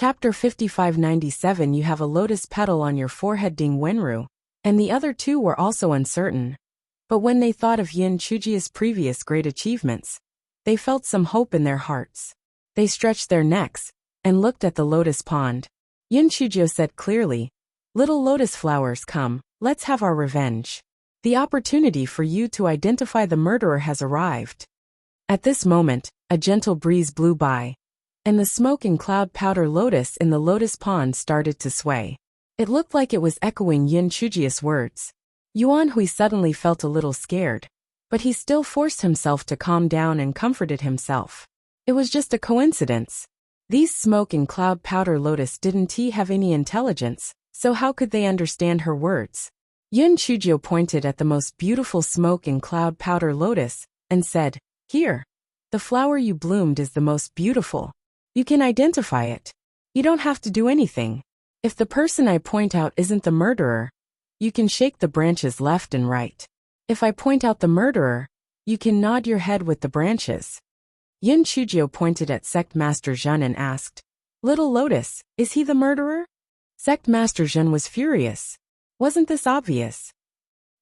Chapter 5597. You have a lotus petal on your forehead. Ding Wenru and the other two were also uncertain. But when they thought of Yin Chujia's previous great achievements, they felt some hope in their hearts. They stretched their necks and looked at the lotus pond. Yin Chujio said clearly, "Little lotus flowers, come, let's have our revenge. The opportunity for you to identify the murderer has arrived." At this moment, a gentle breeze blew by, and the smoke and cloud powder lotus in the lotus pond started to sway. It looked like it was echoing Yin Chujia's words. Yuan Hui suddenly felt a little scared, but he still forced himself to calm down and comforted himself. It was just a coincidence. These smoke and cloud powder lotus didn't have any intelligence, so how could they understand her words? Yin Chujio pointed at the most beautiful smoke and cloud powder lotus and said, "Here. The flower you bloomed is the most beautiful. You can identify it. You don't have to do anything. If the person I point out isn't the murderer, you can shake the branches left and right. If I point out the murderer, you can nod your head with the branches." Yin Chujio pointed at Sect Master Zhen and asked, "Little Lotus, is he the murderer?" Sect Master Zhen was furious. Wasn't this obvious?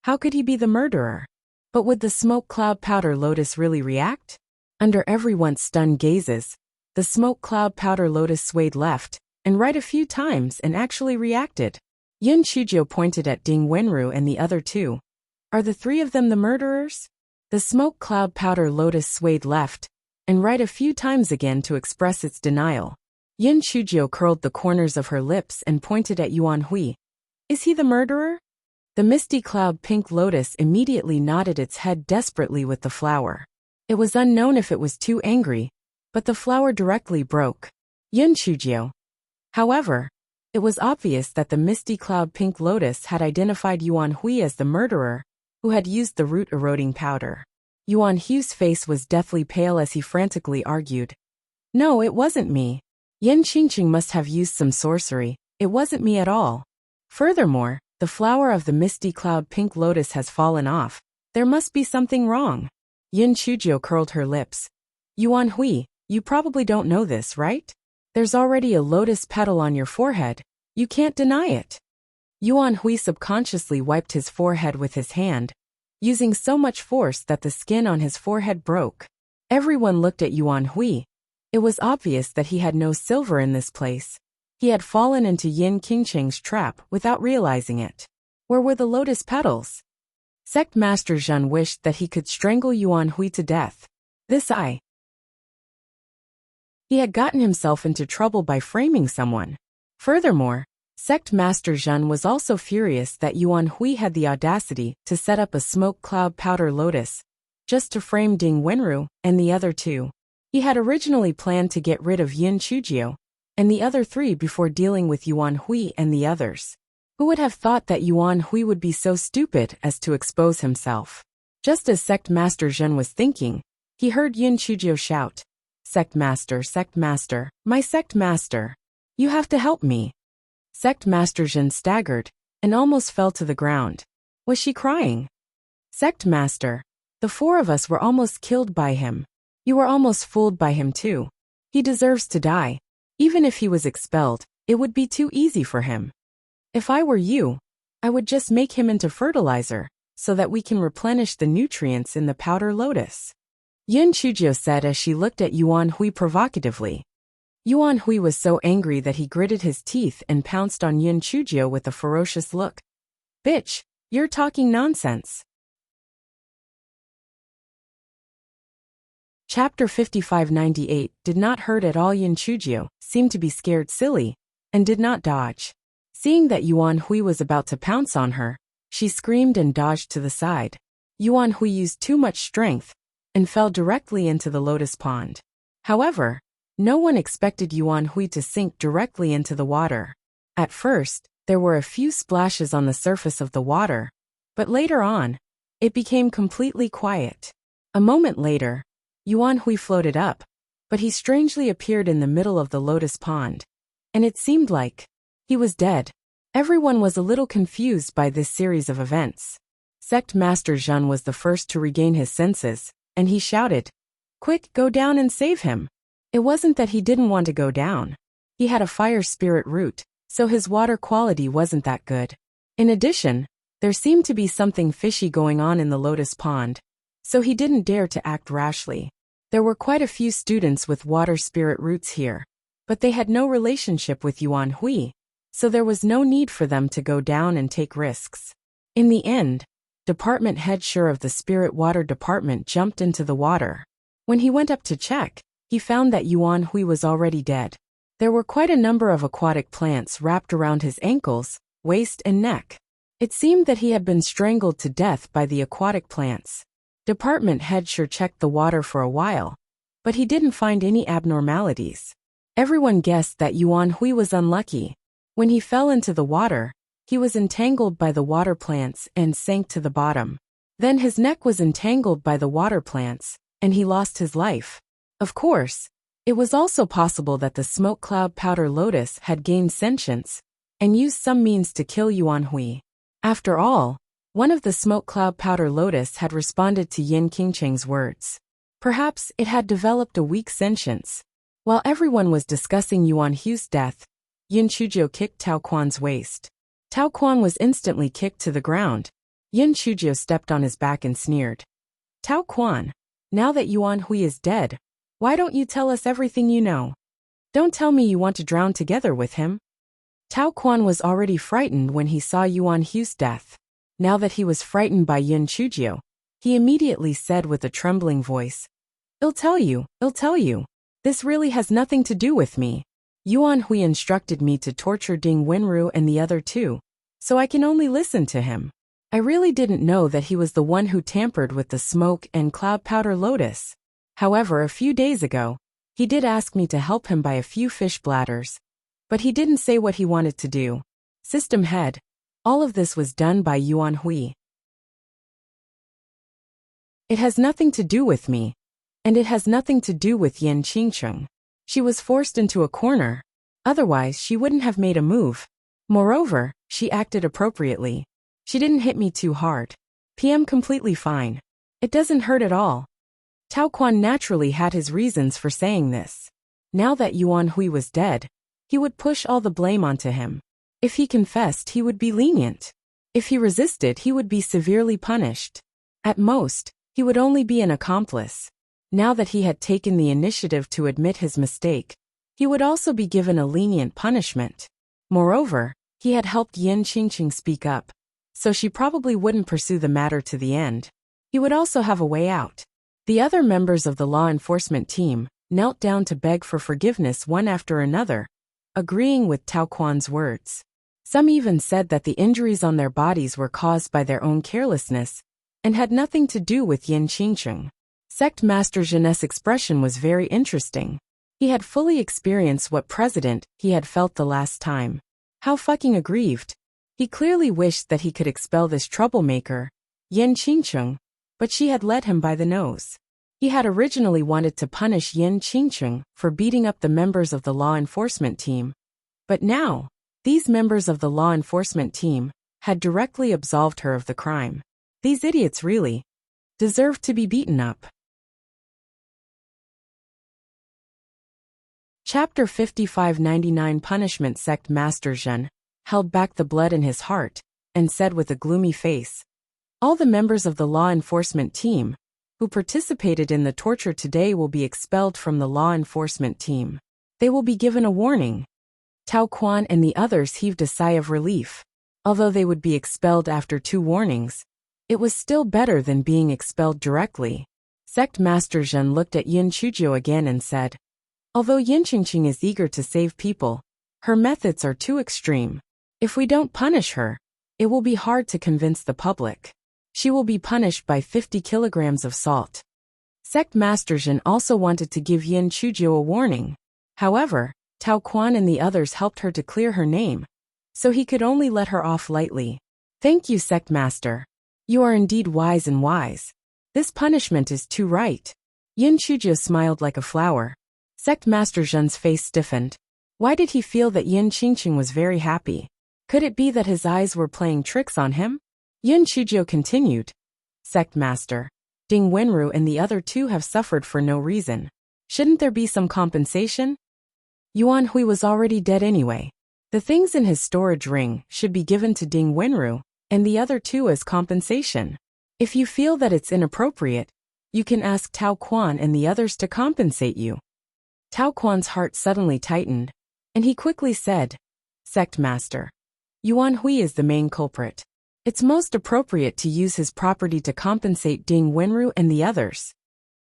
How could he be the murderer? But would the smoke cloud powder lotus really react? Under everyone's stunned gazes, the smoke cloud powder lotus swayed left and right a few times and actually reacted. Yin Chujio pointed at Ding Wenru and the other two. "Are the three of them the murderers?" The smoke cloud powder lotus swayed left and right a few times again to express its denial. Yin Chujio curled the corners of her lips and pointed at Yuan Hui. "Is he the murderer?" The misty cloud pink lotus immediately nodded its head desperately with the flower. It was unknown if it was too angry, but the flower directly broke. Yin Chujio. However, it was obvious that the misty cloud pink lotus had identified Yuan Hui as the murderer, who had used the root-eroding powder. Yuan Hui's face was deathly pale as he frantically argued, "No, it wasn't me. Yin Qingqing must have used some sorcery. It wasn't me at all. Furthermore, the flower of the misty cloud pink lotus has fallen off. There must be something wrong." Yin Chujio curled her lips. "Yuan Hui, you probably don't know this, right? There's already a lotus petal on your forehead. You can't deny it." Yuan Hui subconsciously wiped his forehead with his hand, using so much force that the skin on his forehead broke. Everyone looked at Yuan Hui. It was obvious that he had no silver in this place. He had fallen into Yin Qingqing's trap without realizing it. Where were the lotus petals? Sect Master Zhen wished that he could strangle Yuan Hui to death. He had gotten himself into trouble by framing someone. Furthermore, Sect Master Zhen was also furious that Yuan Hui had the audacity to set up a smoke cloud powder lotus just to frame Ding Wenru and the other two. He had originally planned to get rid of Yin Chujio and the other three before dealing with Yuan Hui and the others. Who would have thought that Yuan Hui would be so stupid as to expose himself? Just as Sect Master Zhen was thinking, he heard Yin Chujio shout, Sect Master, my Sect Master. You have to help me." Sect Master Zhen staggered and almost fell to the ground. Was she crying? "Sect Master, the four of us were almost killed by him. You were almost fooled by him too. He deserves to die. Even if he was expelled, it would be too easy for him. If I were you, I would just make him into fertilizer so that we can replenish the nutrients in the powder lotus." Yin Chujio said as she looked at Yuan Hui provocatively. Yuan Hui was so angry that he gritted his teeth and pounced on Yin Chujio with a ferocious look. "Bitch, you're talking nonsense." Chapter 5598 did not hurt at all. Yin Chujio seemed to be scared silly and did not dodge. Seeing that Yuan Hui was about to pounce on her, she screamed and dodged to the side. Yuan Hui used too much strength and fell directly into the lotus pond. However, no one expected Yuan Hui to sink directly into the water. At first, there were a few splashes on the surface of the water, but later on, it became completely quiet. A moment later, Yuan Hui floated up, but he strangely appeared in the middle of the lotus pond, and it seemed like he was dead. Everyone was a little confused by this series of events. Sect Master Zhen was the first to regain his senses, and he shouted, "Quick, go down and save him." It wasn't that he didn't want to go down. He had a fire spirit root, so his water quality wasn't that good. In addition, there seemed to be something fishy going on in the lotus pond, so he didn't dare to act rashly. There were quite a few students with water spirit roots here, but they had no relationship with Yuan Hui, so there was no need for them to go down and take risks. In the end, department head Sure of the spirit water department jumped into the water. When he went up to check, he found that Yuan Hui was already dead. There were quite a number of aquatic plants wrapped around his ankles, waist and neck. It seemed that he had been strangled to death by the aquatic plants. Department head Sure checked the water for a while, but he didn't find any abnormalities. Everyone guessed that Yuan Hui was unlucky. When he fell into the water, he was entangled by the water plants and sank to the bottom. Then his neck was entangled by the water plants, and he lost his life. Of course, it was also possible that the smoke cloud powder lotus had gained sentience and used some means to kill Yuan Hui. After all, one of the smoke cloud powder lotus had responded to Yin Qingcheng's words. Perhaps it had developed a weak sentience. While everyone was discussing Yuan Hui's death, Yin Chuzhou kicked Tao Quan's waist. Tao Quan was instantly kicked to the ground. Yin Chuzhou stepped on his back and sneered. Tao Quan, now that Yuan Hui is dead, why don't you tell us everything you know? Don't tell me you want to drown together with him. Tao Quan was already frightened when he saw Yuan Hui's death. Now that he was frightened by Yin Chuzhou, he immediately said with a trembling voice, I'll tell you. This really has nothing to do with me. Yuan Hui instructed me to torture Ding Wenru and the other two, so I can only listen to him. I really didn't know that he was the one who tampered with the smoke and cloud powder lotus. However, a few days ago, he did ask me to help him buy a few fish bladders, but he didn't say what he wanted to do. System head, all of this was done by Yuan Hui. It has nothing to do with me, and it has nothing to do with Yin Qingcheng. She was forced into a corner. Otherwise, she wouldn't have made a move. Moreover, she acted appropriately. She didn't hit me too hard. PM completely fine. It doesn't hurt at all. Tao Quan naturally had his reasons for saying this. Now that Yuan Hui was dead, he would push all the blame onto him. If he confessed, he would be lenient. If he resisted, he would be severely punished. At most, he would only be an accomplice. Now that he had taken the initiative to admit his mistake, he would also be given a lenient punishment. Moreover, he had helped Yin Qingcheng speak up, so she probably wouldn't pursue the matter to the end. He would also have a way out. The other members of the law enforcement team knelt down to beg for forgiveness one after another, agreeing with Tao Quan's words. Some even said that the injuries on their bodies were caused by their own carelessness and had nothing to do with Yin Qingcheng. Sect Master Jeunesse expression was very interesting. He had fully experienced what president he had felt the last time. How fucking aggrieved. He clearly wished that he could expel this troublemaker, Yin Qingcheng, but she had led him by the nose. He had originally wanted to punish Yin Qingcheng for beating up the members of the law enforcement team. But now, these members of the law enforcement team had directly absolved her of the crime. These idiots really deserved to be beaten up. Chapter 5599 Punishment Sect Master Zhen held back the blood in his heart and said with a gloomy face, all the members of the law enforcement team who participated in the torture today will be expelled from the law enforcement team. They will be given a warning. Tao Quan and the others heaved a sigh of relief. Although they would be expelled after 2 warnings, it was still better than being expelled directly. Sect Master Zhen looked at Yin Chuzhou again and said, although Yin Qingcheng is eager to save people, her methods are too extreme. If we don't punish her, it will be hard to convince the public. She will be punished by 50 kilograms of salt. Sect Master Zhen also wanted to give Yin Chuzhou a warning. However, Tao Quan and the others helped her to clear her name, so he could only let her off lightly. Thank you, Sect Master. You are indeed wise and wise. This punishment is too right. Yin Chuzhou smiled like a flower. Sect Master Zhen's face stiffened. Why did he feel that Yin Qingcheng was very happy? Could it be that his eyes were playing tricks on him? Yin Chuzhou continued. Sect Master, Ding Wenru and the other 2 have suffered for no reason. Shouldn't there be some compensation? Yuan Hui was already dead anyway. The things in his storage ring should be given to Ding Wenru, and the other two as compensation. If you feel that it's inappropriate, you can ask Tao Quan and the others to compensate you. Tao Quan's heart suddenly tightened, and he quickly said, Sect Master, Yuan Hui is the main culprit. It's most appropriate to use his property to compensate Ding Wenru and the others.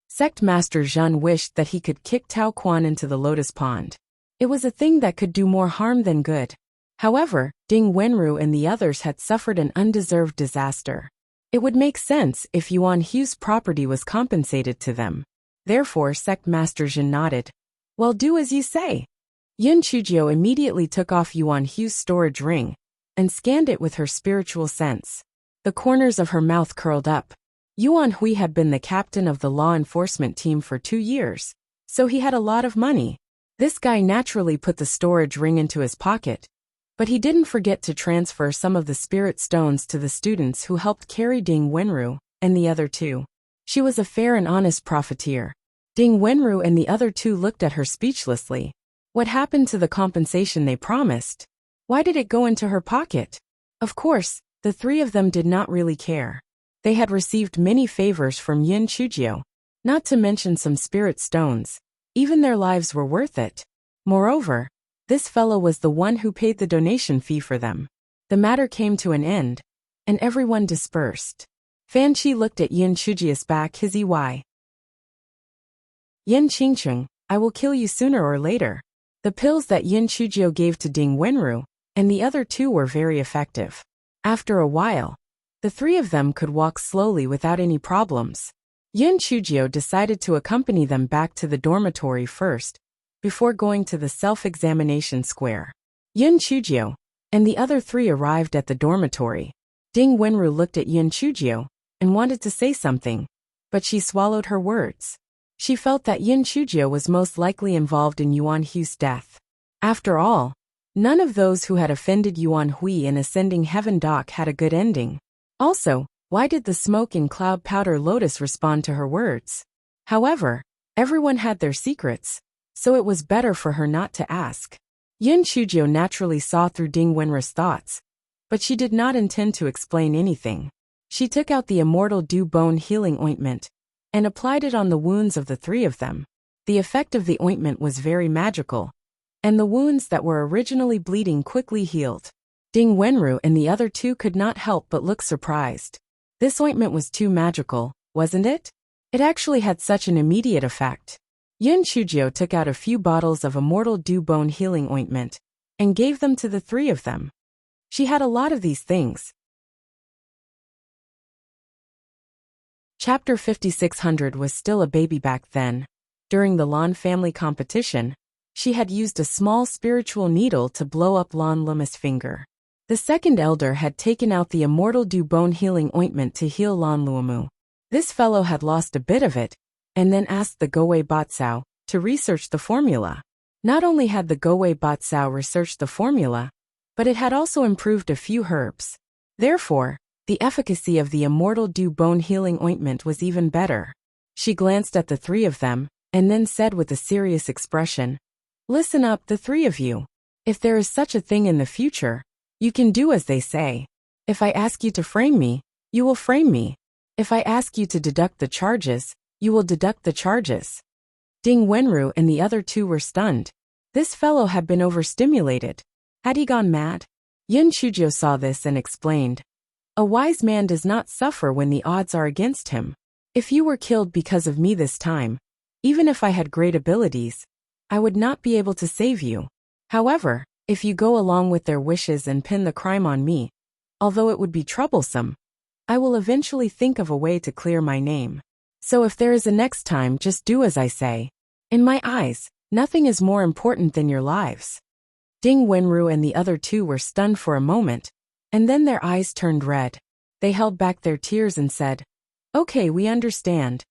Sect Master Zhen wished that he could kick Tao Quan into the lotus pond. It was a thing that could do more harm than good. However, Ding Wenru and the others had suffered an undeserved disaster. It would make sense if Yuan Hui's property was compensated to them. Therefore, Sect Master Zhen nodded. Well, do as you say. Yin Chujio immediately took off Yuan Hui's storage ring and scanned it with her spiritual sense. The corners of her mouth curled up. Yuan Hui had been the captain of the law enforcement team for 2 years, so he had a lot of money. This guy naturally put the storage ring into his pocket, but he didn't forget to transfer some of the spirit stones to the students who helped carry Ding Wenru and the other two. She was a fair and honest profiteer. Ding Wenru and the other two looked at her speechlessly. What happened to the compensation they promised? Why did it go into her pocket? Of course, the three of them did not really care. They had received many favors from Yin Chujio, not to mention some spirit stones. Even their lives were worth it. Moreover, this fellow was the one who paid the donation fee for them. The matter came to an end, and everyone dispersed. Fan Qi looked at Yin Chujio's back his EY. Yin Qingcheng, I will kill you sooner or later. The pills that Yin Chujio gave to Ding Wenru and the other two were very effective. After a while, the three of them could walk slowly without any problems. Yin Chujio decided to accompany them back to the dormitory first, before going to the self-examination square. Yin Chujio and the other three arrived at the dormitory. Ding Wenru looked at Yin Chujio and wanted to say something, but she swallowed her words. She felt that Yin Chujio was most likely involved in Yuan Hui's death. After all, none of those who had offended Yuan Hui in ascending heaven dock had a good ending. Also, why did the smoke in cloud powder lotus respond to her words? However, everyone had their secrets, so it was better for her not to ask. Yin Chujio naturally saw through Ding Wenru's thoughts, but she did not intend to explain anything. She took out the immortal dew bone healing ointment and applied it on the wounds of the three of them. The effect of the ointment was very magical, and the wounds that were originally bleeding quickly healed. Ding Wenru and the other two could not help but look surprised. This ointment was too magical, wasn't it? It actually had such an immediate effect. Yin Chujio took out a few bottles of immortal dew bone healing ointment and gave them to the three of them. She had a lot of these things. Chapter 5600 was still a baby back then. During the Lan family competition, she had used a small spiritual needle to blow up Lan Luma's finger. The second elder had taken out the immortal dew bone healing ointment to heal Lan Luomu. This fellow had lost a bit of it, and then asked the Gowei Batsao to research the formula. Not only had the Gowei Batsao researched the formula, but it had also improved a few herbs. Therefore, the efficacy of the immortal dew bone healing ointment was even better. She glanced at the three of them, and then said with a serious expression, "Listen up, the three of you. If there is such a thing in the future, you can do as they say. If I ask you to frame me, you will frame me. If I ask you to deduct the charges, you will deduct the charges." Ding Wenru and the other two were stunned. This fellow had been overstimulated. Had he gone mad? Yin Chujio saw this and explained, "A wise man does not suffer when the odds are against him. If you were killed because of me this time, even if I had great abilities, I would not be able to save you. However, if you go along with their wishes and pin the crime on me, although it would be troublesome, I will eventually think of a way to clear my name. So if there is a next time, just do as I say. In my eyes, nothing is more important than your lives." Ding Wenru and the other two were stunned for a moment, and then their eyes turned red. They held back their tears and said, "Okay, we understand."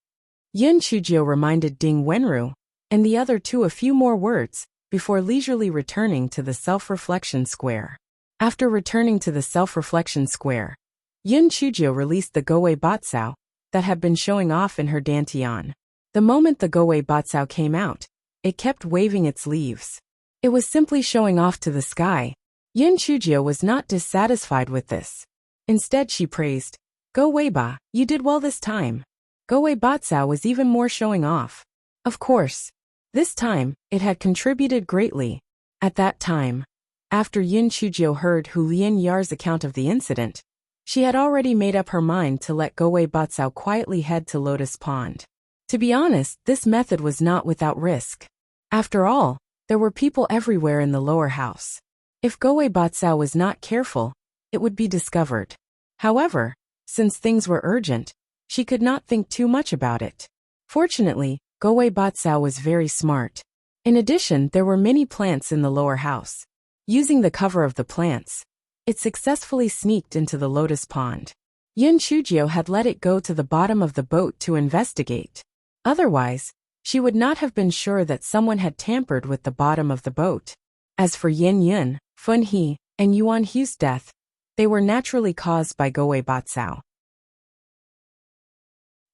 Yin Chujio reminded Ding Wenru and the other two a few more words before leisurely returning to the self-reflection square. After returning to the self-reflection square, Yin Chujio released the Gowei Batsao that had been showing off in her dantian. The moment the Gowei Batsao came out, it kept waving its leaves. It was simply showing off to the sky. Yin Chujio was not dissatisfied with this. Instead she praised, "Go Weiba, you did well this time." Go Wei Batsao was even more showing off. Of course, this time, it had contributed greatly. At that time, after Yin Chujio heard Hu Lian Yar's account of the incident, she had already made up her mind to let Go Wei Batsao quietly head to Lotus Pond. To be honest, this method was not without risk. After all, there were people everywhere in the lower house. If Go Wei Batsao was not careful, it would be discovered. However, since things were urgent, she could not think too much about it. Fortunately, Go Wei Batsao was very smart. In addition, there were many plants in the lower house. Using the cover of the plants, it successfully sneaked into the lotus pond. Yin Chujio had let it go to the bottom of the boat to investigate. Otherwise, she would not have been sure that someone had tampered with the bottom of the boat. As for Yin Yun, Fun He, and Yuan Hu's death, they were naturally caused by Go Wei Batsao.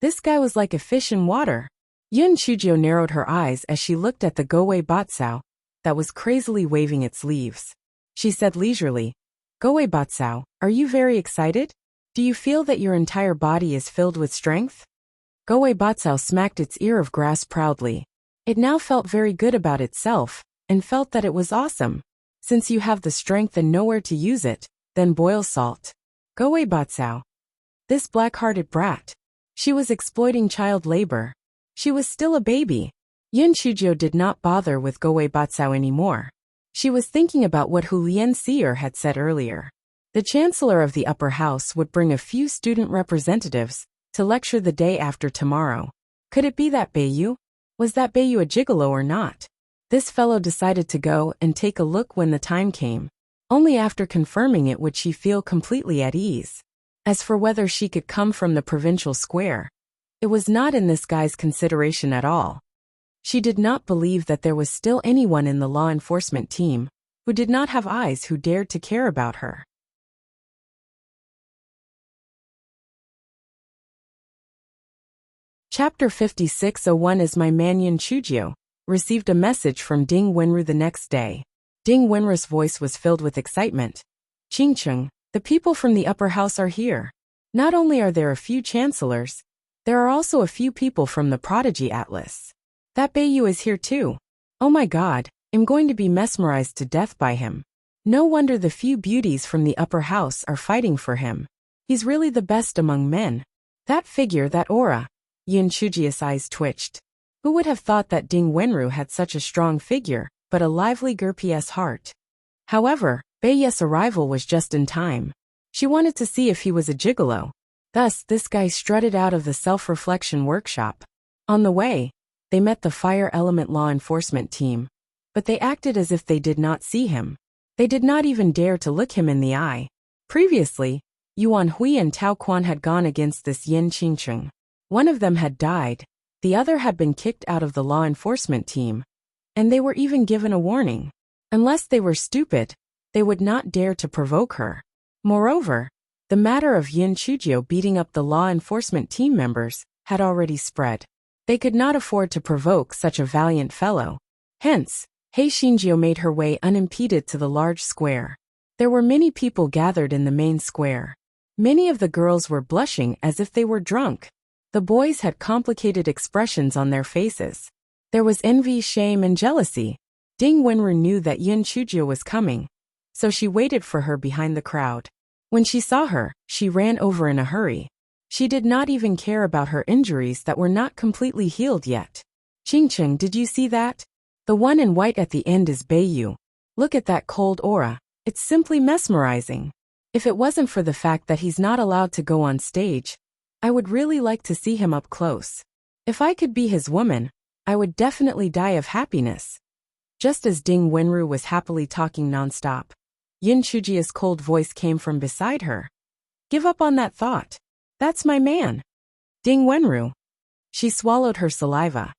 This guy was like a fish in water. Yin Chujio narrowed her eyes as she looked at the Go Wei Batsao that was crazily waving its leaves. She said leisurely, "Go Wei Batsao, are you very excited? Do you feel that your entire body is filled with strength?" Go Wei Batsao smacked its ear of grass proudly. It now felt very good about itself, and felt that it was awesome. Since you have the strength and nowhere to use it, then boil salt. Go Wei Batsao. This black-hearted brat. She was exploiting child labor. She was still a baby. Yin Chujio did not bother with Go Wei Batsao anymore. She was thinking about what Hu Lian Seer had said earlier. The chancellor of the upper house would bring a few student representatives to lecture the day after tomorrow. Could it be that Beiyu? Was that Beiyu a gigolo or not? This fellow decided to go and take a look when the time came. Only after confirming it would she feel completely at ease. As for whether she could come from the provincial square, it was not in this guy's consideration at all. She did not believe that there was still anyone in the law enforcement team who did not have eyes who dared to care about her. Chapter 5601. As my man Yin Chujio received a message from Ding Wenru the next day. Ding Wenru's voice was filled with excitement. "Qingcheng, the people from the upper house are here. Not only are there a few chancellors, there are also a few people from the Prodigy Atlas. That Beiyu is here too. Oh my god, I'm going to be mesmerized to death by him. No wonder the few beauties from the upper house are fighting for him. He's really the best among men. That figure, that aura." Yin Chujio's eyes twitched. Who would have thought that Ding Wenru had such a strong figure, but a lively Gerpies heart? However, Beiyu's arrival was just in time. She wanted to see if he was a gigolo. Thus, this guy strutted out of the self-reflection workshop. On the way, they met the fire element law enforcement team, but they acted as if they did not see him. They did not even dare to look him in the eye. Previously, Yuan Hui and Tao Quan had gone against this Yin Qingcheng. One of them had died, the other had been kicked out of the law enforcement team, and they were even given a warning. Unless they were stupid, they would not dare to provoke her. Moreover, the matter of Yin Chujio beating up the law enforcement team members had already spread. They could not afford to provoke such a valiant fellow. Hence, Hei Xinjiu made her way unimpeded to the large square. There were many people gathered in the main square. Many of the girls were blushing as if they were drunk. The boys had complicated expressions on their faces. There was envy, shame, and jealousy. Ding Wenru knew that Yin Chujio was coming, so she waited for her behind the crowd. When she saw her, she ran over in a hurry. She did not even care about her injuries that were not completely healed yet. "Qingcheng, did you see that? The one in white at the end is Beiyu. Look at that cold aura. It's simply mesmerizing. If it wasn't for the fact that he's not allowed to go on stage, I would really like to see him up close. If I could be his woman, I would definitely die of happiness." Just as Ding Wenru was happily talking nonstop, Yin Chujio's cold voice came from beside her. "Give up on that thought. That's my man. Ding Wenru." She swallowed her saliva.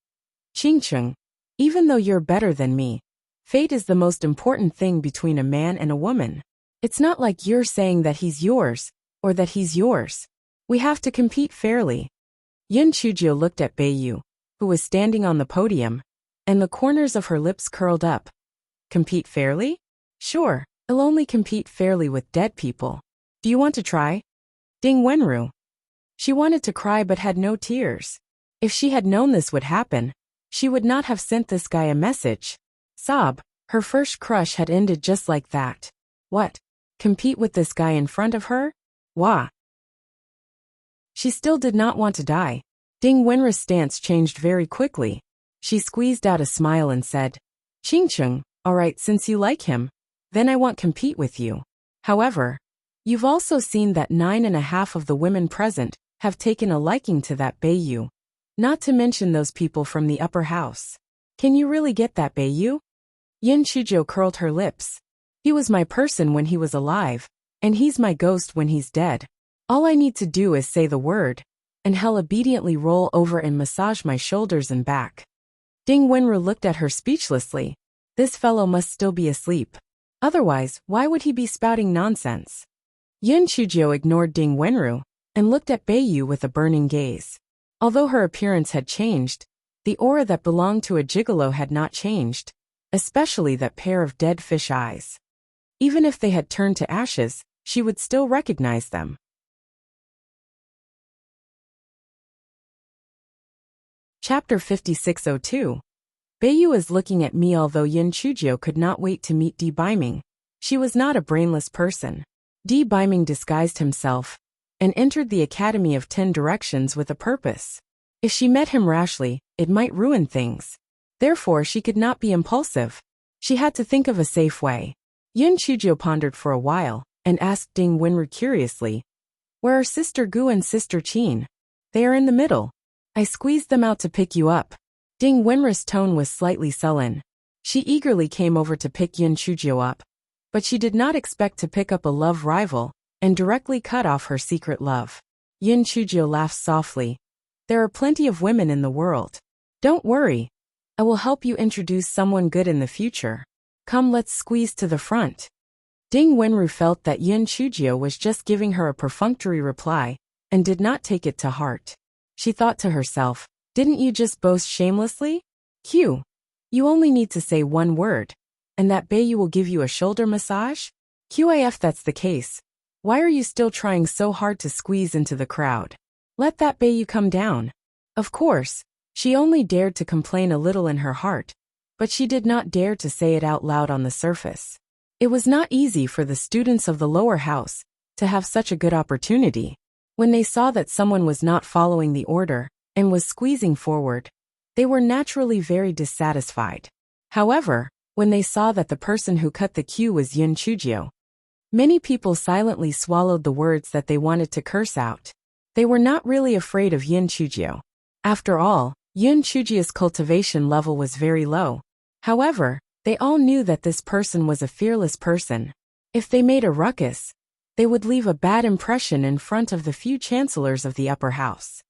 "Qingcheng, even though you're better than me, fate is the most important thing between a man and a woman. It's not like you're saying that he's yours, or that he's yours. We have to compete fairly." Yin Chujio looked at Beiyu, who was standing on the podium, and the corners of her lips curled up. Compete fairly? Sure, I'll only compete fairly with dead people. Do you want to try? Ding Wenru. She wanted to cry but had no tears. If she had known this would happen, she would not have sent this guy a message. Sob, her first crush had ended just like that. What? Compete with this guy in front of her? Wah. She still did not want to die. Ding Wenru's stance changed very quickly. She squeezed out a smile and said, Chingcheng, alright, since you like him, then I won't compete with you. However, you've also seen that 9.5 of the women present have taken a liking to that Beiyu. Not to mention those people from the upper house. Can you really get that Beiyu? Yin Chujo curled her lips. He was my person when he was alive, and he's my ghost when he's dead. All I need to do is say the word, and he'll obediently roll over and massage my shoulders and back. Ding Wenru looked at her speechlessly. This fellow must still be asleep. Otherwise, why would he be spouting nonsense? Yin Chujo ignored Ding Wenru and looked at Beiyu with a burning gaze. Although her appearance had changed, the aura that belonged to a gigolo had not changed, especially that pair of dead fish eyes. Even if they had turned to ashes, she would still recognize them. Chapter 5602. Beiyu is looking at me. Although Yin Chujo could not wait to meet Di Biming, she was not a brainless person. Di Biming disguised himself and entered the Academy of 10 Directions with a purpose. If she met him rashly, it might ruin things. Therefore, she could not be impulsive. She had to think of a safe way. Yin Chujo pondered for a while and asked Ding Wenru curiously, Where are Sister Gu and Sister Qin? They are in the middle. I squeezed them out to pick you up. Ding Wenru's tone was slightly sullen. She eagerly came over to pick Yin Chujo up, but she did not expect to pick up a love rival and directly cut off her secret love. Yin Chujo laughed softly. There are plenty of women in the world. Don't worry. I will help you introduce someone good in the future. Come, let's squeeze to the front. Ding Wenru felt that Yin Chujo was just giving her a perfunctory reply and did not take it to heart. She thought to herself, didn't you just boast shamelessly? Q. You only need to say one word, and that Beiyu will give you a shoulder massage? QAF, that's the case. Why are you still trying so hard to squeeze into the crowd? Let that Beiyu come down. Of course, she only dared to complain a little in her heart, but she did not dare to say it out loud on the surface. It was not easy for the students of the lower house to have such a good opportunity. When they saw that someone was not following the order and was squeezing forward, they were naturally very dissatisfied. However, when they saw that the person who cut the queue was Yin Chujo, many people silently swallowed the words that they wanted to curse out. They were not really afraid of Yin Chujo. After all, Yin Chujo's cultivation level was very low. However, they all knew that this person was a fearless person. If they made a ruckus, they would leave a bad impression in front of the few chancellors of the upper house.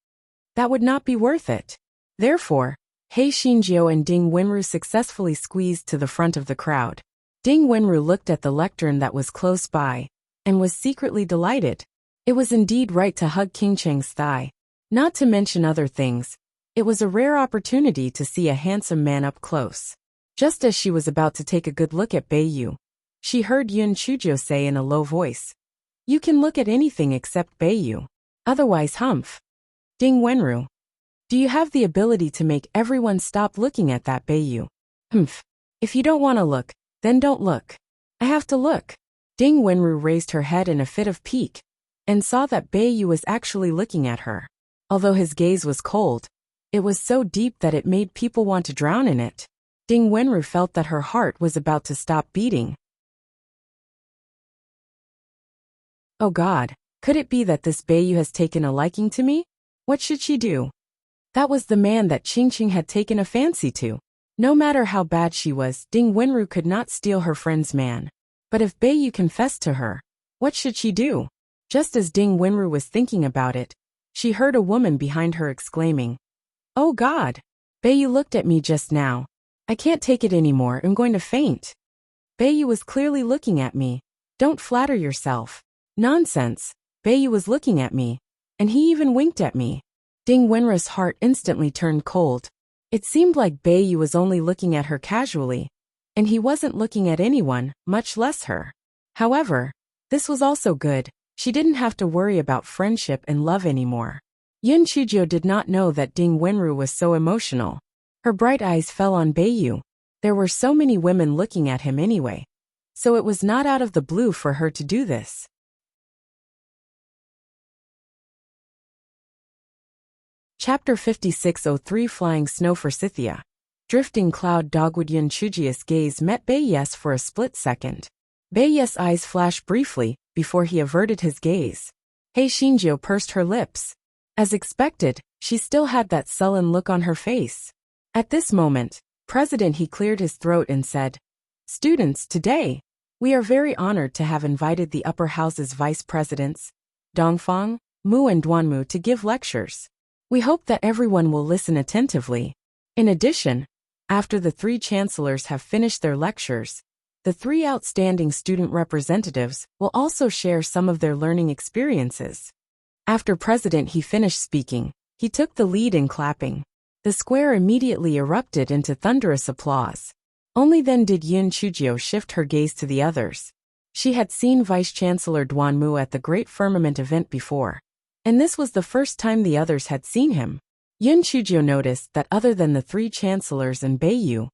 That would not be worth it. Therefore, He Xinjiu and Ding Wenru successfully squeezed to the front of the crowd. Ding Wenru looked at the lectern that was close by and was secretly delighted. It was indeed right to hug King Cheng's thigh. Not to mention other things, it was a rare opportunity to see a handsome man up close. Just as she was about to take a good look at Beiyu, she heard Yin Chujo say in a low voice, You can look at anything except Beiyu. Otherwise humph. Ding Wenru. Do you have the ability to make everyone stop looking at that Beiyu? Humph. If you don't want to look, then don't look. I have to look. Ding Wenru raised her head in a fit of pique and saw that Beiyu was actually looking at her. Although his gaze was cold, it was so deep that it made people want to drown in it. Ding Wenru felt that her heart was about to stop beating. Oh God, could it be that this Beiyu has taken a liking to me? What should she do? That was the man that Qingqing had taken a fancy to. No matter how bad she was, Ding Wenru could not steal her friend's man. But if Beiyu confessed to her, what should she do? Just as Ding Wenru was thinking about it, she heard a woman behind her exclaiming, Oh God! Beiyu looked at me just now. I can't take it anymore, I'm going to faint. Beiyu was clearly looking at me. Don't flatter yourself. Nonsense. Beiyu was looking at me, and he even winked at me. Ding Wenru's heart instantly turned cold. It seemed like Beiyu was only looking at her casually, and he wasn't looking at anyone, much less her. However, this was also good. She didn't have to worry about friendship and love anymore. Yun Chujio did not know that Ding Wenru was so emotional. Her bright eyes fell on Beiyu. There were so many women looking at him anyway, so it was not out of the blue for her to do this. Chapter 5603 Flying Snow Forsythia. Drifting cloud dogwood. Yun Chujia's gaze met Beiyes for a split second. Beiyes' eyes flashed briefly, before he averted his gaze. Hei Shinjio pursed her lips. As expected, she still had that sullen look on her face. At this moment, President He cleared his throat and said, "Students, today, we are very honored to have invited the upper house's vice presidents, Dongfang, Mu and Duanmu, to give lectures. We hope that everyone will listen attentively. In addition, after the three chancellors have finished their lectures, the three outstanding student representatives will also share some of their learning experiences." After President He finished speaking, he took the lead in clapping. The square immediately erupted into thunderous applause. Only then did Yun Chujio shift her gaze to the others. She had seen Vice-Chancellor Duanmu at the Great Firmament event before, and this was the first time the others had seen him. Yun Chujio noticed that other than the three chancellors and Beiyu,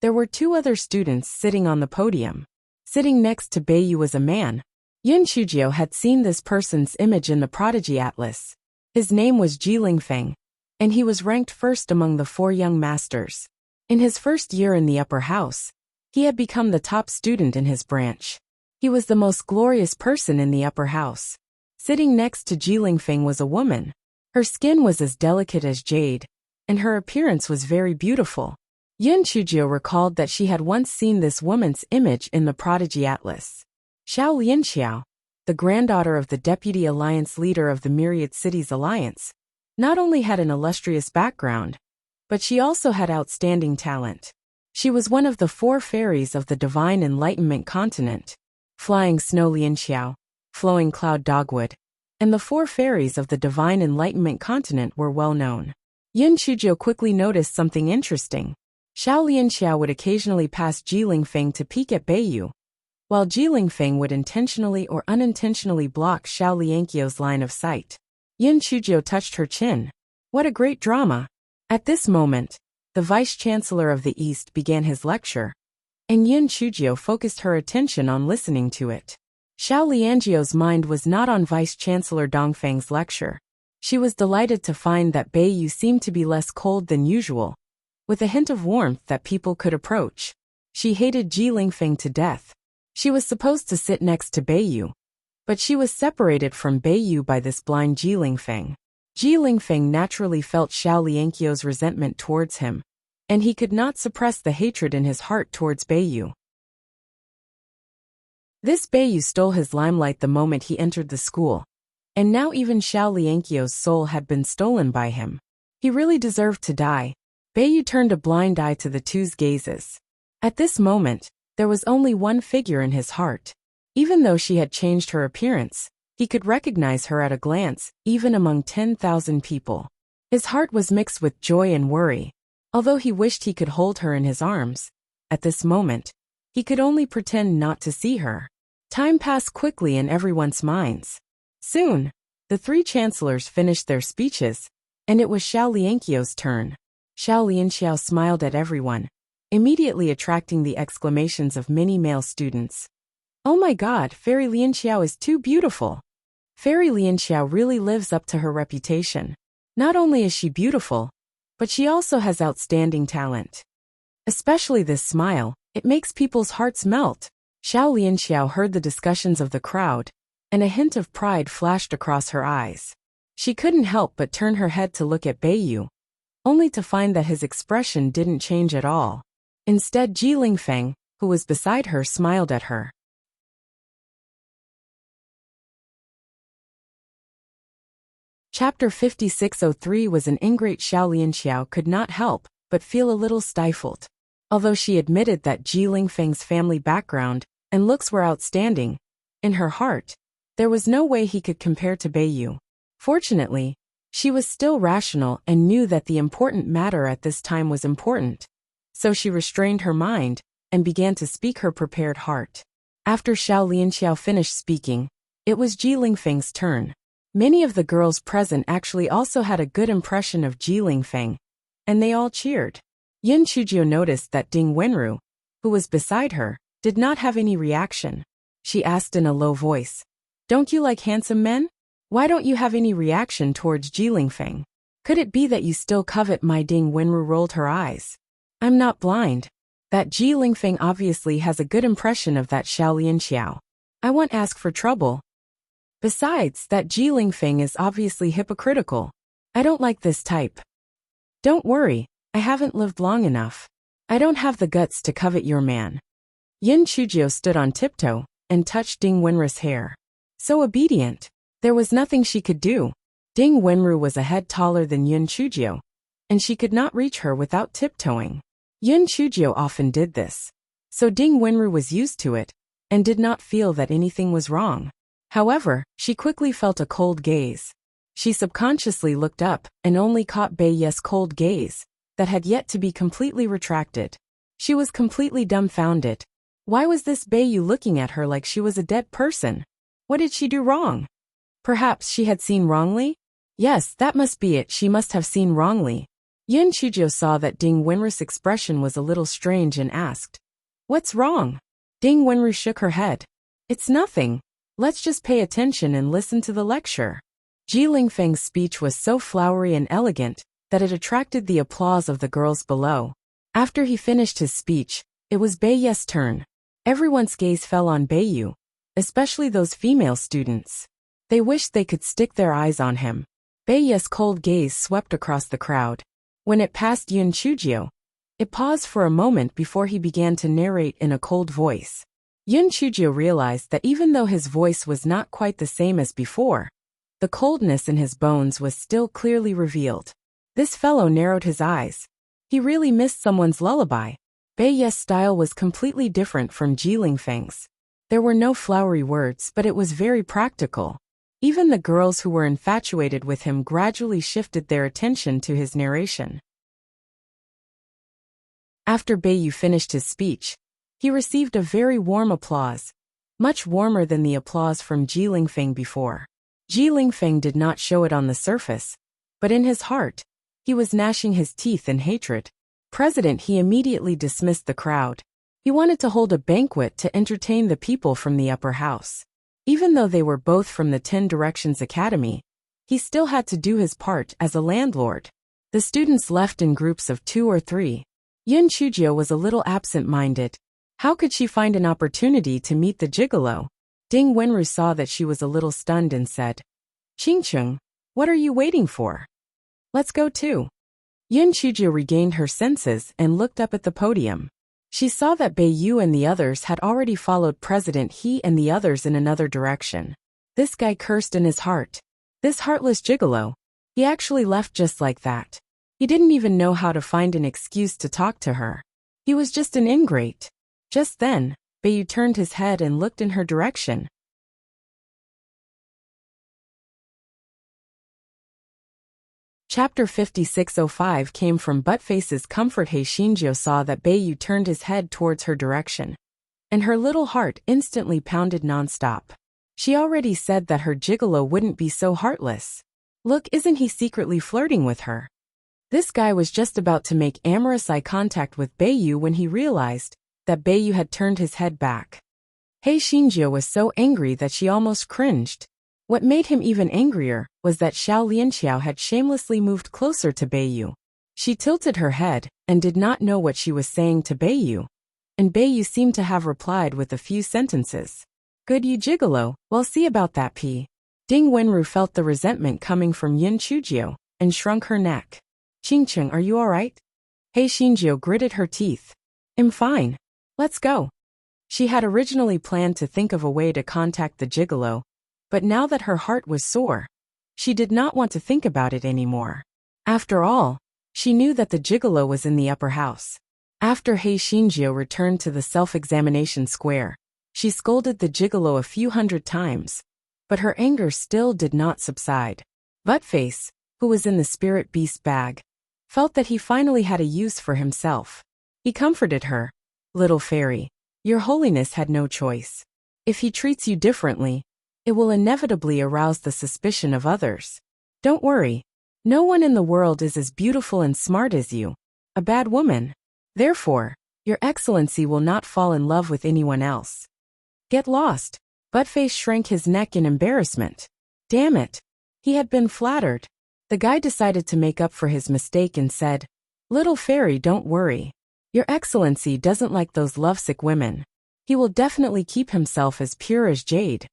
there were two other students sitting on the podium. Sitting next to Beiyu was a man. Yun Chujio had seen this person's image in the Prodigy Atlas. His name was Ji Lingfeng, and he was ranked first among the 4 young masters. In his first year in the upper house, he had become the top student in his branch. He was the most glorious person in the upper house. Sitting next to Ji Lingfeng was a woman. Her skin was as delicate as jade, and her appearance was very beautiful. Yun Chujio recalled that she had once seen this woman's image in the Prodigy Atlas. Xiao Lianxiao, the granddaughter of the Deputy Alliance leader of the Myriad Cities Alliance, not only had an illustrious background, but she also had outstanding talent. She was one of the 4 fairies of the Divine Enlightenment continent: Flying Snow Lianxiao, Flowing Cloud Dogwood, and the 4 fairies of the Divine Enlightenment continent were well known. Yun Chujio quickly noticed something interesting. Xiao Lianxiao would occasionally pass Ji Lingfeng to peek at Beiyu, while Ji Lingfeng would intentionally or unintentionally block Xiao Lianxiao's line of sight. Yun Chujio touched her chin. What a great drama! At this moment, the Vice-Chancellor of the East began his lecture, and Yun Chujio focused her attention on listening to it. Xiao Lianxiao's mind was not on Vice-Chancellor Dongfeng's lecture. She was delighted to find that Beiyu seemed to be less cold than usual, with a hint of warmth that people could approach. She hated Ji Lingfeng to death. She was supposed to sit next to Beiyu, but she was separated from Beiyu by this blind Ji Lingfeng. Ji Lingfeng naturally felt Xiao Lianxiao's resentment towards him, and he could not suppress the hatred in his heart towards Beiyu. This Beiyu stole his limelight the moment he entered the school, and now even Xiao Lianxiao's soul had been stolen by him. He really deserved to die. Beiyu turned a blind eye to the two's gazes. At this moment, there was only one figure in his heart. Even though she had changed her appearance, he could recognize her at a glance, even among 10,000 people. His heart was mixed with joy and worry. Although he wished he could hold her in his arms, at this moment, he could only pretend not to see her. Time passed quickly in everyone's minds. Soon, the 3 chancellors finished their speeches, and it was Xiao Lianxiao's turn. Xiao Lianxiao smiled at everyone, immediately attracting the exclamations of many male students. "Oh my God, Fairy Lianxiao is too beautiful." Fairy Lianxiao really lives up to her reputation. Not only is she beautiful, but she also has outstanding talent. Especially this smile, it makes people's hearts melt. Xiao Lianxiao heard the discussions of the crowd, and a hint of pride flashed across her eyes. She couldn't help but turn her head to look at Beiyu, only to find that his expression didn't change at all. Instead, Ji Lingfeng, who was beside her, smiled at her. Chapter 5603 was an ingrate. Xiao Lianxiao could not help but feel a little stifled. Although she admitted that Ji Lingfeng's family background and looks were outstanding, in her heart, there was no way he could compare to Beiyu. Fortunately, she was still rational and knew that the important matter at this time was important, so she restrained her mind and began to speak her prepared heart. After Xiao Lianxiao finished speaking, it was Ji Lingfeng's turn. Many of the girls present actually also had a good impression of Ji Lingfeng, and they all cheered. Yin Chujio noticed that Ding Wenru, who was beside her, did not have any reaction. She asked in a low voice, "Don't you like handsome men? Why don't you have any reaction towards Ji Lingfeng? Could it be that you still covet my?" Ding Wenru rolled her eyes. "I'm not blind. That Ji Lingfeng obviously has a good impression of that Xiao Lianxiao. I won't ask for trouble. Besides, that Ji Lingfeng is obviously hypocritical. I don't like this type. Don't worry, I haven't lived long enough. I don't have the guts to covet your man." Yin Chujio stood on tiptoe and touched Ding Wenru's hair. So obedient. There was nothing she could do. Ding Wenru was a head taller than Yin Chujio, and she could not reach her without tiptoeing. Yin Chujio often did this, so Ding Wenru was used to it and did not feel that anything was wrong. However, she quickly felt a cold gaze. She subconsciously looked up and only caught Bei Ye's cold gaze that had yet to be completely retracted. She was completely dumbfounded. Why was this Bei Yu looking at her like she was a dead person? What did she do wrong? Perhaps she had seen wrongly? Yes, that must be it, she must have seen wrongly. Yin Chujio saw that Ding Wenru's expression was a little strange and asked, "What's wrong?" Ding Wenru shook her head. "It's nothing. Let's just pay attention and listen to the lecture." Ji Lingfeng's speech was so flowery and elegant that it attracted the applause of the girls below. After he finished his speech, it was Bei Ye's turn. Everyone's gaze fell on Bei Yu, especially those female students. They wished they could stick their eyes on him. Bei Ye's cold gaze swept across the crowd. When it passed Yin Chujio, it paused for a moment before he began to narrate in a cold voice. Yin Chujio realized that even though his voice was not quite the same as before, the coldness in his bones was still clearly revealed. This fellow narrowed his eyes. He really missed someone's lullaby. Bei Ye's style was completely different from Ji Lingfeng's. There were no flowery words, but it was very practical. Even the girls who were infatuated with him gradually shifted their attention to his narration. After Bei Yu finished his speech, he received a very warm applause, much warmer than the applause from Ji Lingfeng before. Ji Lingfeng did not show it on the surface, but in his heart, he was gnashing his teeth in hatred. He immediately dismissed the crowd. He wanted to hold a banquet to entertain the people from the upper house. Even though they were both from the 10 Directions Academy, he still had to do his part as a landlord. The students left in groups of 2 or 3. Yin Chujio was a little absent-minded. How could she find an opportunity to meet the gigolo? Ding Wenru saw that she was a little stunned and said, "Qingcheng, what are you waiting for? Let's go too." Yin Chujio regained her senses and looked up at the podium. She saw that Bei Yu and the others had already followed President He and the others in another direction. This guy cursed in his heart. This heartless gigolo. He actually left just like that. He didn't even know how to find an excuse to talk to her. He was just an ingrate. Just then, Bei Yu turned his head and looked in her direction. Chapter 5605 came from Buttface's comfort. He Shinjio saw that Bei Yu turned his head towards her direction, and her little heart instantly pounded nonstop. She already said that her gigolo wouldn't be so heartless. Look, isn't he secretly flirting with her? This guy was just about to make amorous eye contact with Bei Yu when he realized that Bei Yu had turned his head back. He Shinjio was so angry that she almost cringed. What made him even angrier was that Xiao Lianxiao had shamelessly moved closer to Bei Yu. She tilted her head and did not know what she was saying to Bei Yu, and Bei Yu seemed to have replied with a few sentences. "Good, you gigolo, we'll see about that P." Ding Wenru felt the resentment coming from Yin Chujio and shrunk her neck. "Qingcheng, are you alright?" He Shinjio gritted her teeth. "I'm fine. Let's go." She had originally planned to think of a way to contact the gigolo, but now that her heart was sore, she did not want to think about it anymore. After all, she knew that the gigolo was in the upper house. After He Shinjio returned to the self-examination square, she scolded the gigolo a few hundred times, but her anger still did not subside. Buttface, who was in the spirit beast bag, felt that he finally had a use for himself. He comforted her, Little fairy, your holiness had no choice. If he treats you differently, it will inevitably arouse the suspicion of others. Don't worry. No one in the world is as beautiful and smart as you, a bad woman. Therefore, your excellency will not fall in love with anyone else. Get lost. Buttface shrank his neck in embarrassment. Damn it. He had been flattered. The guy decided to make up for his mistake and said, Little fairy, don't worry. Your excellency doesn't like those lovesick women. He will definitely keep himself as pure as jade.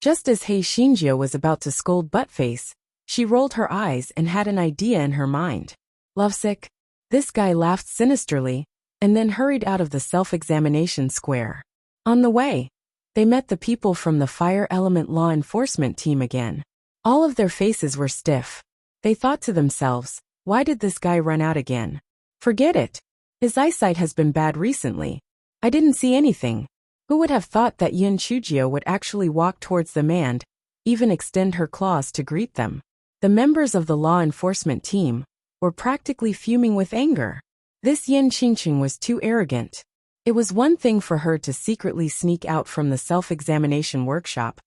Just as Hei Shinjio was about to scold Buttface, she rolled her eyes and had an idea in her mind. Lovesick? This guy laughed sinisterly, and then hurried out of the self-examination square. On the way, they met the people from the Fire Element Law Enforcement team again. All of their faces were stiff. They thought to themselves, why did this guy run out again? Forget it. His eyesight has been bad recently. I didn't see anything. Who would have thought that Yin Chujio would actually walk towards them and even extend her claws to greet them? The members of the law enforcement team were practically fuming with anger. This Yin Qingqing was too arrogant. It was one thing for her to secretly sneak out from the self-examination workshop,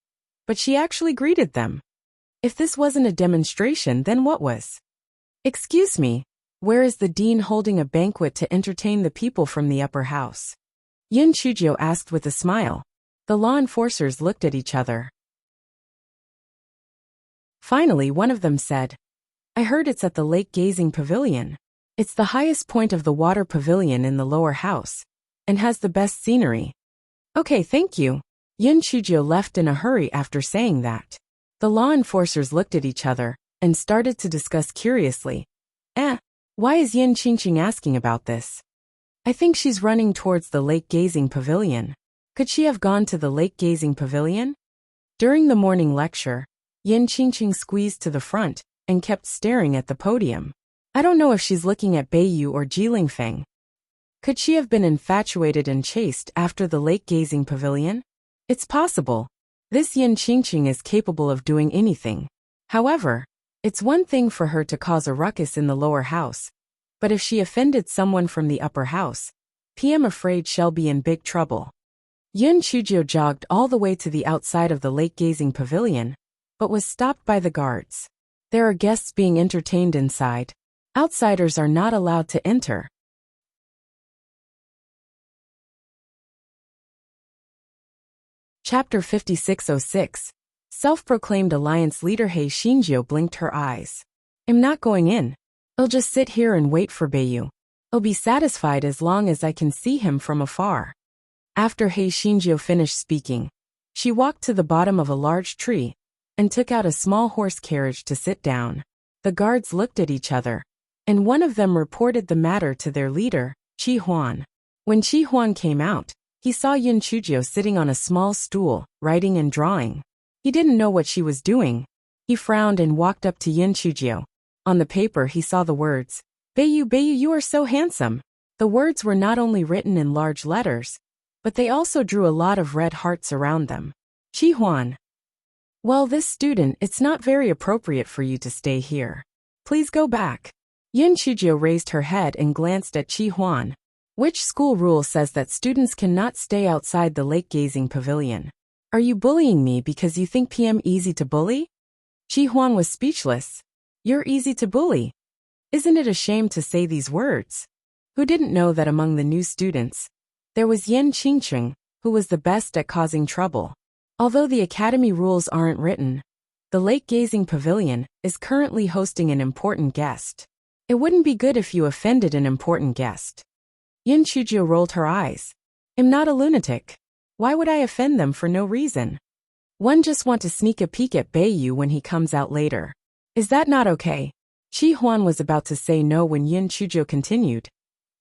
but she actually greeted them. If this wasn't a demonstration, then what was? Excuse me, where is the dean holding a banquet to entertain the people from the upper house? Yin Chujio asked with a smile. The law enforcers looked at each other. Finally, one of them said, I heard it's at the Lake Gazing Pavilion. It's the highest point of the water pavilion in the lower house, and has the best scenery. Okay, thank you. Yin Chujio left in a hurry after saying that. The law enforcers looked at each other and started to discuss curiously. Why is Yin Qingqing asking about this? I think she's running towards the Lake Gazing Pavilion. Could she have gone to the Lake Gazing Pavilion? During the morning lecture, Yin Qingqing squeezed to the front and kept staring at the podium. I don't know if she's looking at Beiyu or Jilingfeng. Could she have been infatuated and chased after the Lake Gazing Pavilion? It's possible. This Yin Qingqing is capable of doing anything. However, it's one thing for her to cause a ruckus in the lower house, but if she offended someone from the upper house, I'm afraid she'll be in big trouble. Yin Chujio jogged all the way to the outside of the Lake Gazing Pavilion, but was stopped by the guards. There are guests being entertained inside. Outsiders are not allowed to enter. Chapter 5606. Self-proclaimed alliance leader Hei Shinjio blinked her eyes. I'm not going in. I'll just sit here and wait for Beiyu. I'll be satisfied as long as I can see him from afar. After Hei Shinjio finished speaking, she walked to the bottom of a large tree and took out a small horse carriage to sit down. The guards looked at each other, and one of them reported the matter to their leader, Qi Huan. When Qi Huan came out, he saw Yin Chujio sitting on a small stool, writing and drawing. He didn't know what she was doing. He frowned and walked up to Yin Chujio. On the paper he saw the words, Beiyu, Beiyu, you are so handsome. The words were not only written in large letters, but they also drew a lot of red hearts around them. Qi Huan. Well, this student, it's not very appropriate for you to stay here. Please go back. Yin Chujio raised her head and glanced at Qi Huan. Which school rule says that students cannot stay outside the Lake Gazing Pavilion? Are you bullying me because you think I'm easy to bully? Qi Huan was speechless. You're easy to bully. Isn't it a shame to say these words? Who didn't know that among the new students, there was Yin Qingqing, who was the best at causing trouble. Although the academy rules aren't written, the Lake Gazing Pavilion is currently hosting an important guest. It wouldn't be good if you offended an important guest. Yin Chujio rolled her eyes. I'm not a lunatic. Why would I offend them for no reason? One just want to sneak a peek at Beiyu when he comes out later. Is that not okay? Qi Huan was about to say no when Yin Chujio continued.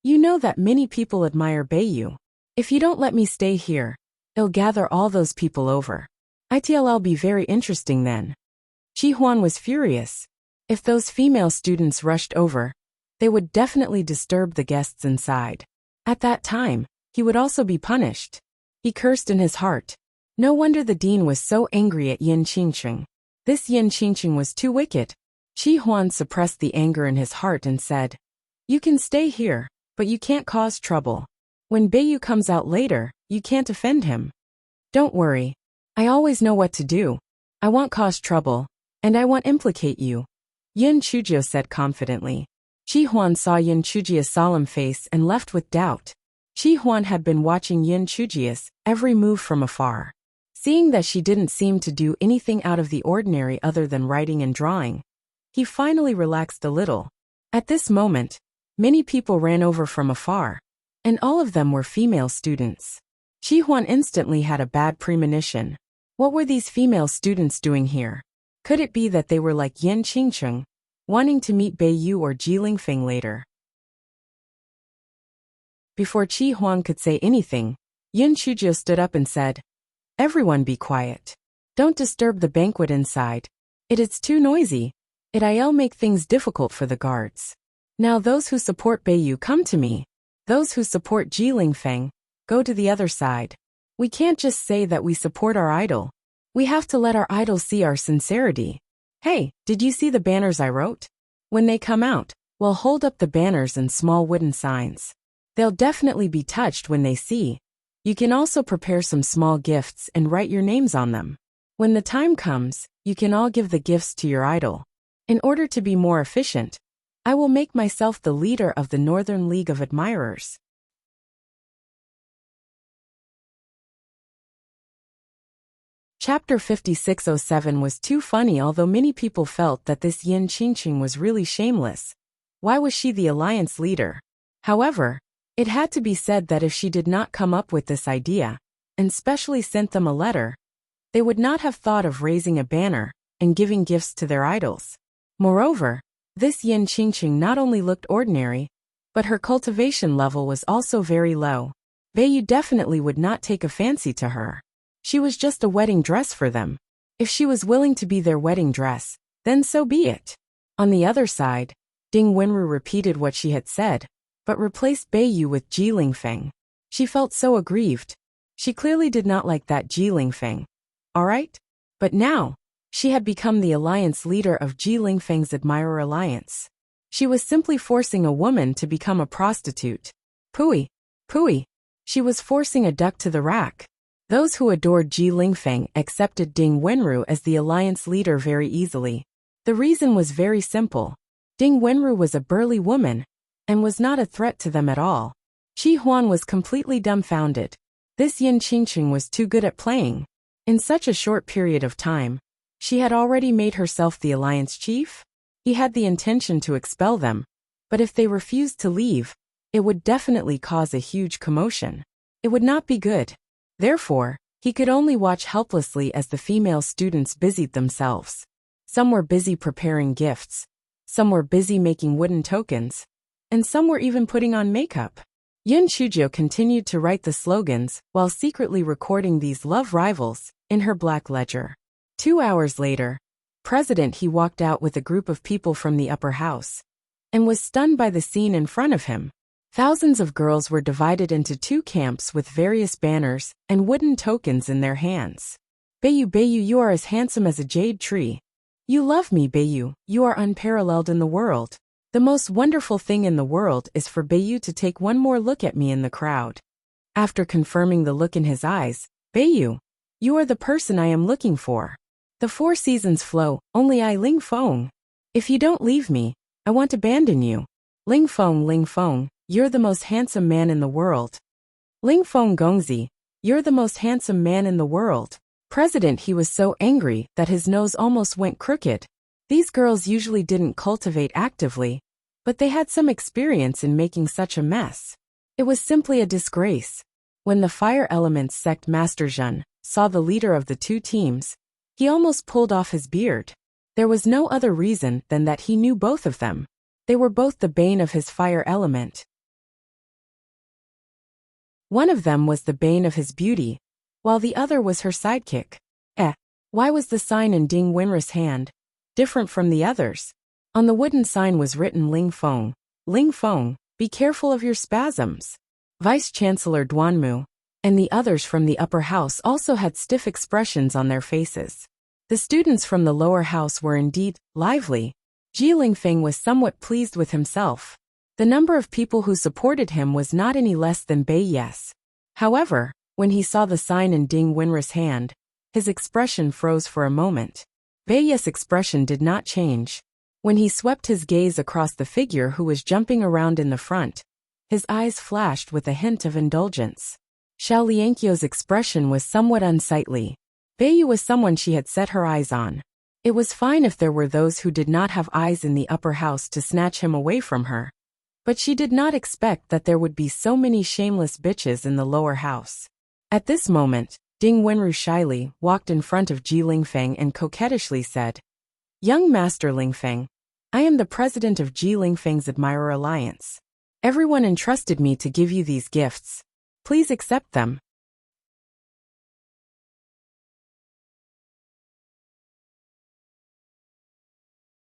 You know that many people admire Beiyu. If you don't let me stay here, it'll gather all those people over. It'll be very interesting then. Qi Huan was furious. If those female students rushed over, they would definitely disturb the guests inside. At that time, he would also be punished. He cursed in his heart. No wonder the dean was so angry at Yin Qingqing. This Yin Qingqing was too wicked. Qi Huan suppressed the anger in his heart and said, You can stay here, but you can't cause trouble. When Beiyu comes out later, you can't offend him. Don't worry. I always know what to do. I won't cause trouble, and I won't implicate you, Yin Chujio said confidently. Chi Huan saw Yin Chujio's solemn face and left with doubt. Chi Huan had been watching Yin Chujio's every move from afar. Seeing that she didn't seem to do anything out of the ordinary other than writing and drawing, he finally relaxed a little. At this moment, many people ran over from afar, and all of them were female students. Chi Huan instantly had a bad premonition. What were these female students doing here? Could it be that they were like Yin Qingcheng, wanting to meet Beiyu or Ji Lingfeng later? Before Chi Huan could say anything, Yin Chujio stood up and said, "Everyone be quiet. Don't disturb the banquet inside. It is too noisy. It'll make things difficult for the guards. Now those who support Beiyu come to me. Those who support Ji Lingfeng, go to the other side. We can't just say that we support our idol. We have to let our idol see our sincerity. Hey, did you see the banners I wrote? When they come out, we'll hold up the banners and small wooden signs. They'll definitely be touched when they see. You can also prepare some small gifts and write your names on them. When the time comes, you can all give the gifts to your idol. In order to be more efficient, I will make myself the leader of the Northern League of Admirers." Chapter 5607 was too funny. Although many people felt that this Yin Qingqing was really shameless. Why was she the alliance leader? However, it had to be said that if she did not come up with this idea, and specially sent them a letter, they would not have thought of raising a banner and giving gifts to their idols. Moreover, this Yin Qingqing not only looked ordinary, but her cultivation level was also very low. Beiyu definitely would not take a fancy to her. She was just a wedding dress for them. If she was willing to be their wedding dress, then so be it. On the other side, Ding Wenru repeated what she had said, but replaced Beiyu with Ji Lingfeng. She felt so aggrieved. She clearly did not like that Ji Lingfeng. Alright? But now, she had become the alliance leader of Ji Lingfeng's Admirer Alliance. She was simply forcing a woman to become a prostitute. Pooey. Pooey. She was forcing a duck to the rack. Those who adored Ji Lingfeng accepted Ding Wenru as the alliance leader very easily. The reason was very simple. Ding Wenru was a burly woman, and was not a threat to them at all. Chi Huan was completely dumbfounded. This Yin Qingqing was too good at playing. In such a short period of time, she had already made herself the alliance chief? He had the intention to expel them, but if they refused to leave, it would definitely cause a huge commotion. It would not be good. Therefore, he could only watch helplessly as the female students busied themselves. Some were busy preparing gifts, some were busy making wooden tokens, and some were even putting on makeup. Yin Chujio continued to write the slogans while secretly recording these love rivals in her black ledger. 2 hours later, President He walked out with a group of people from the upper house, and was stunned by the scene in front of him. Thousands of girls were divided into 2 camps with various banners and wooden tokens in their hands. Beiyu, Beiyu, you are as handsome as a jade tree. You love me, Beiyu, you are unparalleled in the world. The most wonderful thing in the world is for Beiyu to take one more look at me in the crowd. After confirming the look in his eyes, Beiyu, you are the person I am looking for. The 4 seasons flow, only I Ling Feng. If you don't leave me, I won't abandon you. Ling Feng, you're the most handsome man in the world. Ling Feng Gongzi, you're the most handsome man in the world. President He was so angry that his nose almost went crooked. These girls usually didn't cultivate actively, but they had some experience in making such a mess. It was simply a disgrace. When the fire elements sect Master Zhen saw the leader of the 2 teams, he almost pulled off his beard. There was no other reason than that he knew both of them. They were both the bane of his fire element. One of them was the bane of his beauty, while the other was her sidekick. Why was the sign in Ding Wenru's hand different from the others? On the wooden sign was written Ling Feng, be careful of your spasms. Vice-Chancellor Duanmu and the others from the upper house also had stiff expressions on their faces. The students from the lower house were indeed lively. Ji Lingfeng was somewhat pleased with himself. The number of people who supported him was not any less than Bei Yes. However, when he saw the sign in Ding Wenru's hand, his expression froze for a moment. Bei Yes' expression did not change. When he swept his gaze across the figure who was jumping around in the front, his eyes flashed with a hint of indulgence. Xiao Lianqiu's expression was somewhat unsightly. Bei Yu was someone she had set her eyes on. It was fine if there were those who did not have eyes in the upper house to snatch him away from her. But she did not expect that there would be so many shameless bitches in the lower house. At this moment, Ding Wenru shyly walked in front of Ji Lingfeng and coquettishly said, "Young Master Lingfeng, I am the president of Ji Lingfeng's Admirer Alliance. Everyone entrusted me to give you these gifts. Please accept them."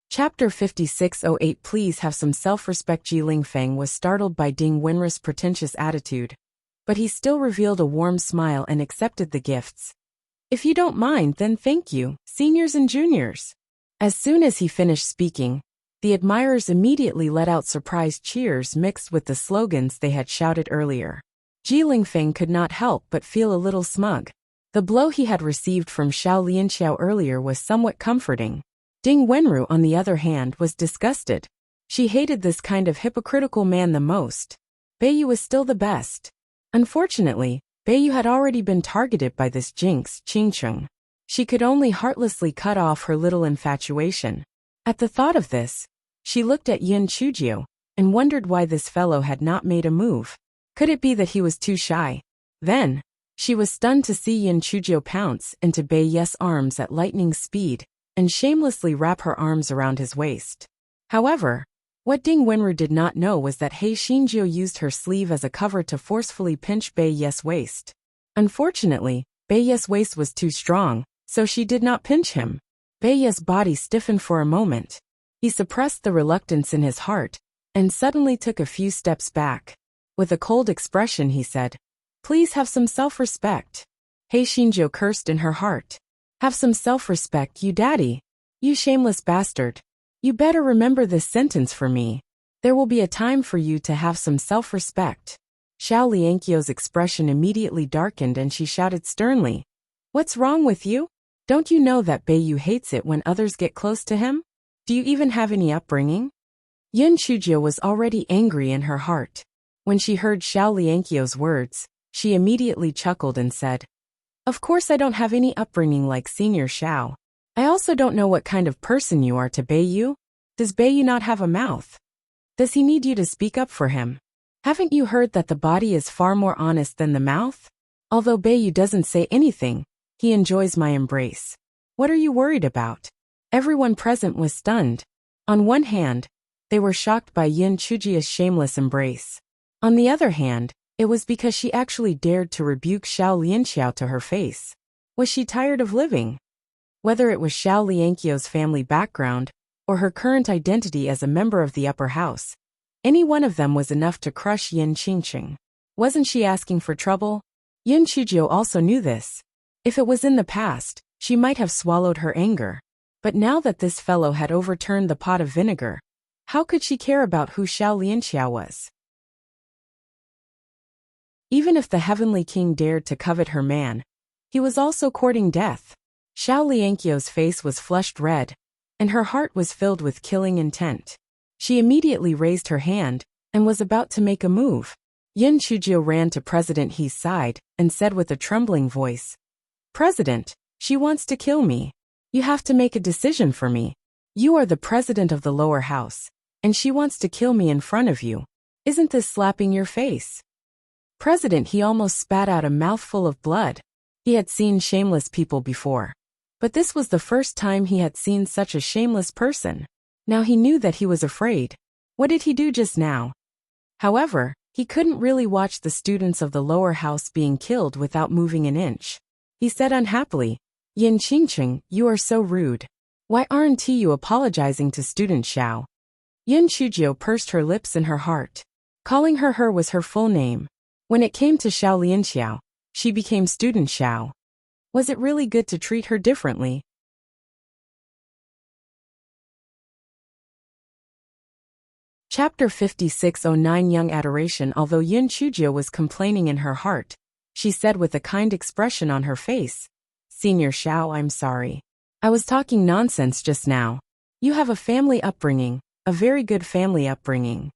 Chapter 5608 Please have some self-respect. Ji Lingfeng was startled by Ding Wenru's pretentious attitude, but he still revealed a warm smile and accepted the gifts. "If you don't mind, then thank you, seniors and juniors." As soon as he finished speaking, the admirers immediately let out surprised cheers mixed with the slogans they had shouted earlier. Ji Lingfeng could not help but feel a little smug. The blow he had received from Xiao Lianqiao earlier was somewhat comforting. Ding Wenru, on the other hand, was disgusted. She hated this kind of hypocritical man the most. Bei Yu was still the best. Unfortunately, Bei Yu had already been targeted by this jinx, Qingcheng. She could only heartlessly cut off her little infatuation. At the thought of this, she looked at Yin Chujiu and wondered why this fellow had not made a move. Could it be that he was too shy? Then, she was stunned to see Yin Chujiu pounce into Bei Yes' arms at lightning speed and shamelessly wrap her arms around his waist. However, what Ding Wenru did not know was that He Xinjiu used her sleeve as a cover to forcefully pinch Bei Yes' waist. Unfortunately, Bei Yes' waist was too strong, so she did not pinch him. Bei Yes' body stiffened for a moment. He suppressed the reluctance in his heart and suddenly took a few steps back. With a cold expression he said, "Please have some self-respect." He Xinjiu cursed in her heart. "Have some self-respect, you daddy. You shameless bastard. You better remember this sentence for me. There will be a time for you to have some self-respect." Xiao Lianqiu's expression immediately darkened and she shouted sternly, "What's wrong with you? Don't you know that Bei Yu hates it when others get close to him? Do you even have any upbringing?" Yin Chujiu was already angry in her heart. When she heard Xiao Lianqiu's words, she immediately chuckled and said, "Of course I don't have any upbringing like Senior Xiao. I also don't know what kind of person you are to Bei Yu. Does Bei Yu not have a mouth? Does he need you to speak up for him? Haven't you heard that the body is far more honest than the mouth? Although Bei Yu doesn't say anything, he enjoys my embrace. What are you worried about?" Everyone present was stunned. On one hand, they were shocked by Yin Chujia's shameless embrace. On the other hand, it was because she actually dared to rebuke Xiao Lianqiao to her face. Was she tired of living? Whether it was Xiao Lianqiao's family background, or her current identity as a member of the upper house, any one of them was enough to crush Yin Qingqing. Wasn't she asking for trouble? Yin Chujiu also knew this. If it was in the past, she might have swallowed her anger. But now that this fellow had overturned the pot of vinegar, how could she care about who Xiao Lianqiao was? Even if the Heavenly King dared to covet her man, he was also courting death. Xiao Lianqiu's face was flushed red, and her heart was filled with killing intent. She immediately raised her hand and was about to make a move. Yin Chujiu ran to President He's side and said with a trembling voice, "President, she wants to kill me. You have to make a decision for me. You are the president of the lower house, and she wants to kill me in front of you. Isn't this slapping your face?" President He almost spat out a mouthful of blood. He had seen shameless people before, but this was the first time he had seen such a shameless person. Now he knew that he was afraid. What did he do just now? However, he couldn't really watch the students of the lower house being killed without moving an inch. He said unhappily, "Yin Qingqing, you are so rude. Why aren't you apologizing to student Xiao?" Yin Chujiu pursed her lips in her heart. Calling her was her full name. When it came to Xiao Lianqiao, she became student Xiao. Was it really good to treat her differently? Chapter 5609 Young Adoration. Although Yin Chujio was complaining in her heart, she said with a kind expression on her face, "Senior Xiao, I'm sorry. I was talking nonsense just now. You have a family upbringing, a very good family upbringing."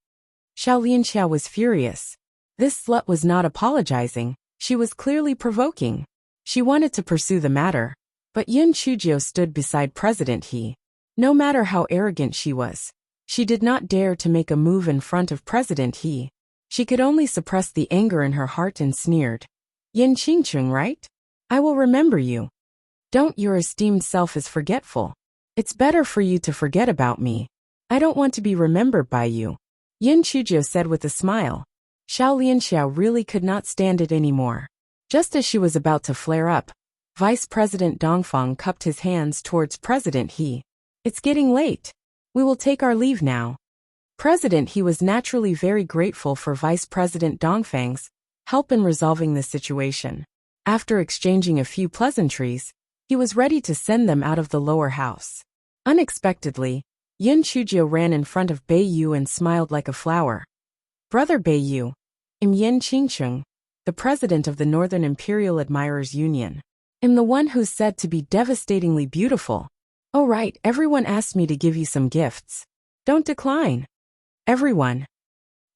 Xiao Lianxiao was furious. This slut was not apologizing, she was clearly provoking. She wanted to pursue the matter, but Yin Chujio stood beside President He. No matter how arrogant she was, she did not dare to make a move in front of President He. She could only suppress the anger in her heart and sneered. "Yin Qingcheng, right? I will remember you. Don't, your esteemed self is forgetful. It's better for you to forget about me. I don't want to be remembered by you," Yin Chujio said with a smile. Xiao Lianxiao really could not stand it anymore. Just as she was about to flare up, Vice President Dongfang cupped his hands towards President He. "It's getting late. We will take our leave now." President He was naturally very grateful for Vice President Dongfang's help in resolving the situation. After exchanging a few pleasantries, he was ready to send them out of the lower house. Unexpectedly, Yin Chujio ran in front of Bei Yu and smiled like a flower. "Brother Bei Yu, I'm Yin Qingcheng, the president of the Northern Imperial Admirers Union. I'm the one who's said to be devastatingly beautiful. Oh right, everyone asked me to give you some gifts. Don't decline. Everyone.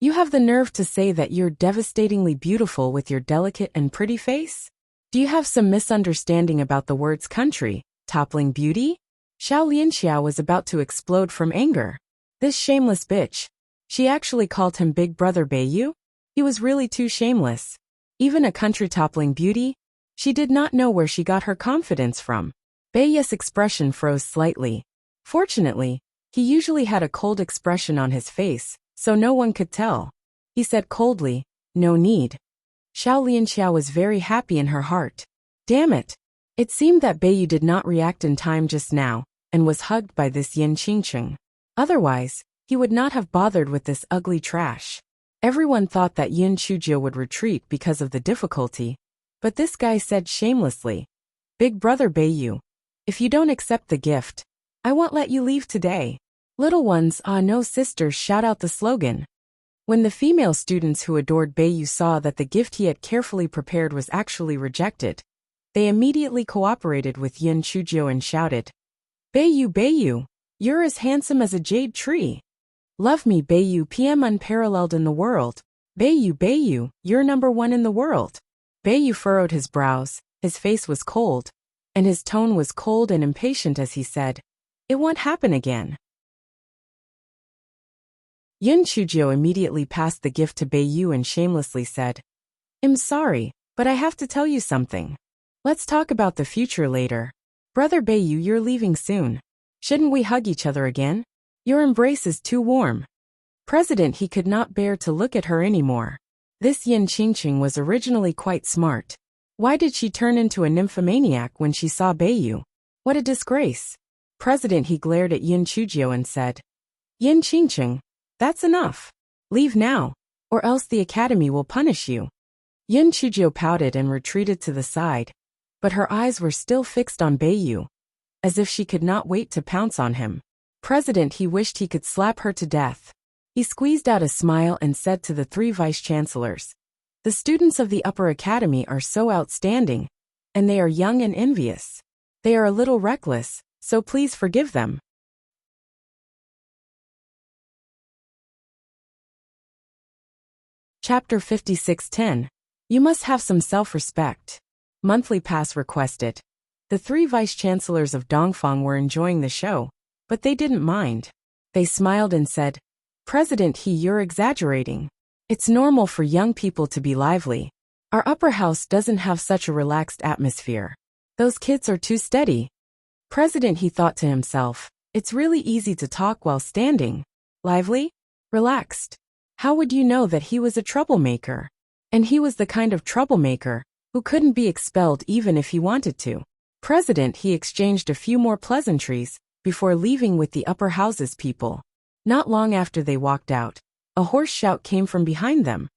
You have the nerve to say that you're devastatingly beautiful with your delicate and pretty face? Do you have some misunderstanding about the words country, toppling beauty?" Xiao Lianxiao was about to explode from anger. This shameless bitch. She actually called him Big Brother Bei Yu? He was really too shameless. Even a country-toppling beauty? She did not know where she got her confidence from. Bei Yu's expression froze slightly. Fortunately, he usually had a cold expression on his face, so no one could tell. He said coldly, "No need." Xiao Lianxiao was very happy in her heart. Damn it! It seemed that Bei Yu did not react in time just now, and was hugged by this Yin Qingcheng. Otherwise, he would not have bothered with this ugly trash. Everyone thought that Yin Chujio would retreat because of the difficulty, but this guy said shamelessly, "Big Brother Bei Yu, if you don't accept the gift, I won't let you leave today." Little ones, ah no sisters, shout out the slogan. When the female students who adored Bei Yu saw that the gift he had carefully prepared was actually rejected, they immediately cooperated with Yin Chujio and shouted, Bei Yu, you're as handsome as a jade tree. Love me Bei Yu, PM unparalleled in the world. Bei Yu, you're number one in the world." Bei Yu furrowed his brows, his face was cold, and his tone was cold and impatient as he said, "It won't happen again." Yin Chujio immediately passed the gift to Bei Yu and shamelessly said, "I'm sorry, but I have to tell you something. Let's talk about the future later. Brother Bei Yu, you're leaving soon. Shouldn't we hug each other again? Your embrace is too warm." President He could not bear to look at her anymore. This Yin Qingcheng was originally quite smart. Why did she turn into a nymphomaniac when she saw Bei Yu? What a disgrace. President He glared at Yin Chujio and said, "Yin Qingcheng, that's enough. Leave now, or else the academy will punish you." Yin Chujio pouted and retreated to the side, but her eyes were still fixed on Bei Yu, as if she could not wait to pounce on him. President He wished he could slap her to death. He squeezed out a smile and said to the three vice-chancellors, "The students of the upper academy are so outstanding, and they are young and envious. They are a little reckless, so please forgive them." Chapter 5610. You must have some self-respect. Monthly pass requested. The three vice-chancellors of Dongfang were enjoying the show, but they didn't mind. They smiled and said, "President He, you're exaggerating. It's normal for young people to be lively. Our upper house doesn't have such a relaxed atmosphere. Those kids are too steady." President He thought to himself, it's really easy to talk while standing. Lively? Relaxed. How would you know that he was a troublemaker? And he was the kind of troublemaker who couldn't be expelled even if he wanted to. President He exchanged a few more pleasantries before leaving with the upper house's people. Not long after they walked out, a hoarse shout came from behind them.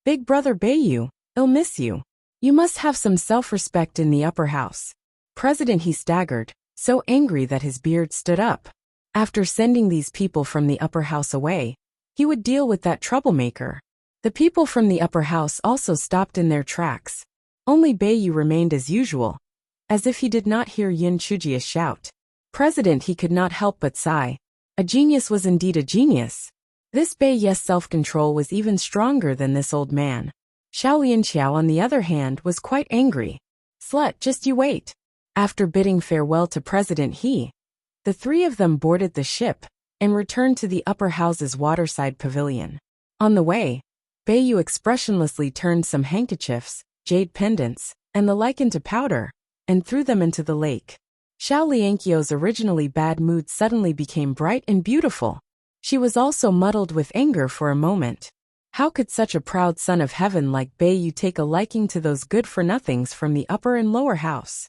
"Big Brother Bei Yu, I'll miss you. You must have some self-respect in the upper house." President He staggered, so angry that his beard stood up. After sending these people from the upper house away, He would deal with that troublemaker. The people from the upper house also stopped in their tracks. Only Beiyu remained as usual, as if he did not hear Yin Chujia's shout. President, he could not help but sigh. A genius was indeed a genius. This Beiyu's self-control was even stronger than this old man. Xiao Lianqiao, on the other hand, was quite angry. Slut, just you wait. After bidding farewell to President He, the three of them boarded the ship and returned to the upper house's waterside pavilion. On the way, Beiyu expressionlessly turned some handkerchiefs, jade pendants, and the like into powder, and threw them into the lake. Xiao Lianqiao's originally bad mood suddenly became bright and beautiful. She was also muddled with anger for a moment. How could such a proud son of heaven like Beiyu take a liking to those good-for-nothings from the upper and lower house?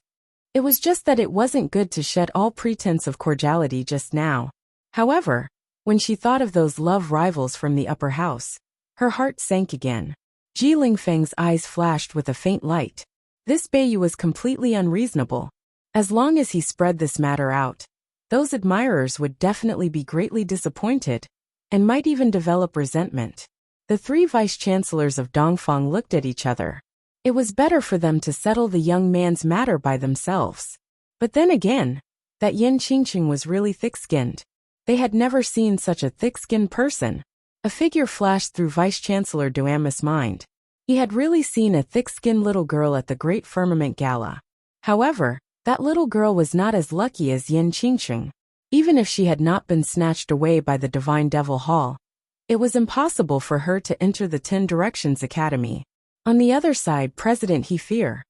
It was just that it wasn't good to shed all pretense of cordiality just now. However, when she thought of those love rivals from the upper house, her heart sank again. Ji Lingfeng's eyes flashed with a faint light. This Beiyu was completely unreasonable. As long as he spread this matter out, those admirers would definitely be greatly disappointed, and might even develop resentment. The three vice-chancellors of Dongfang looked at each other. It was better for them to settle the young man's matter by themselves. But then again, that Yin Qingqing was really thick-skinned. They had never seen such a thick-skinned person. A figure flashed through Vice-Chancellor Duamus' mind. He had really seen a thick-skinned little girl at the Great Firmament Gala. However, that little girl was not as lucky as Yin Qingqing. Even if she had not been snatched away by the Divine Devil Hall, it was impossible for her to enter the 10 Directions Academy. On the other side, President He fear.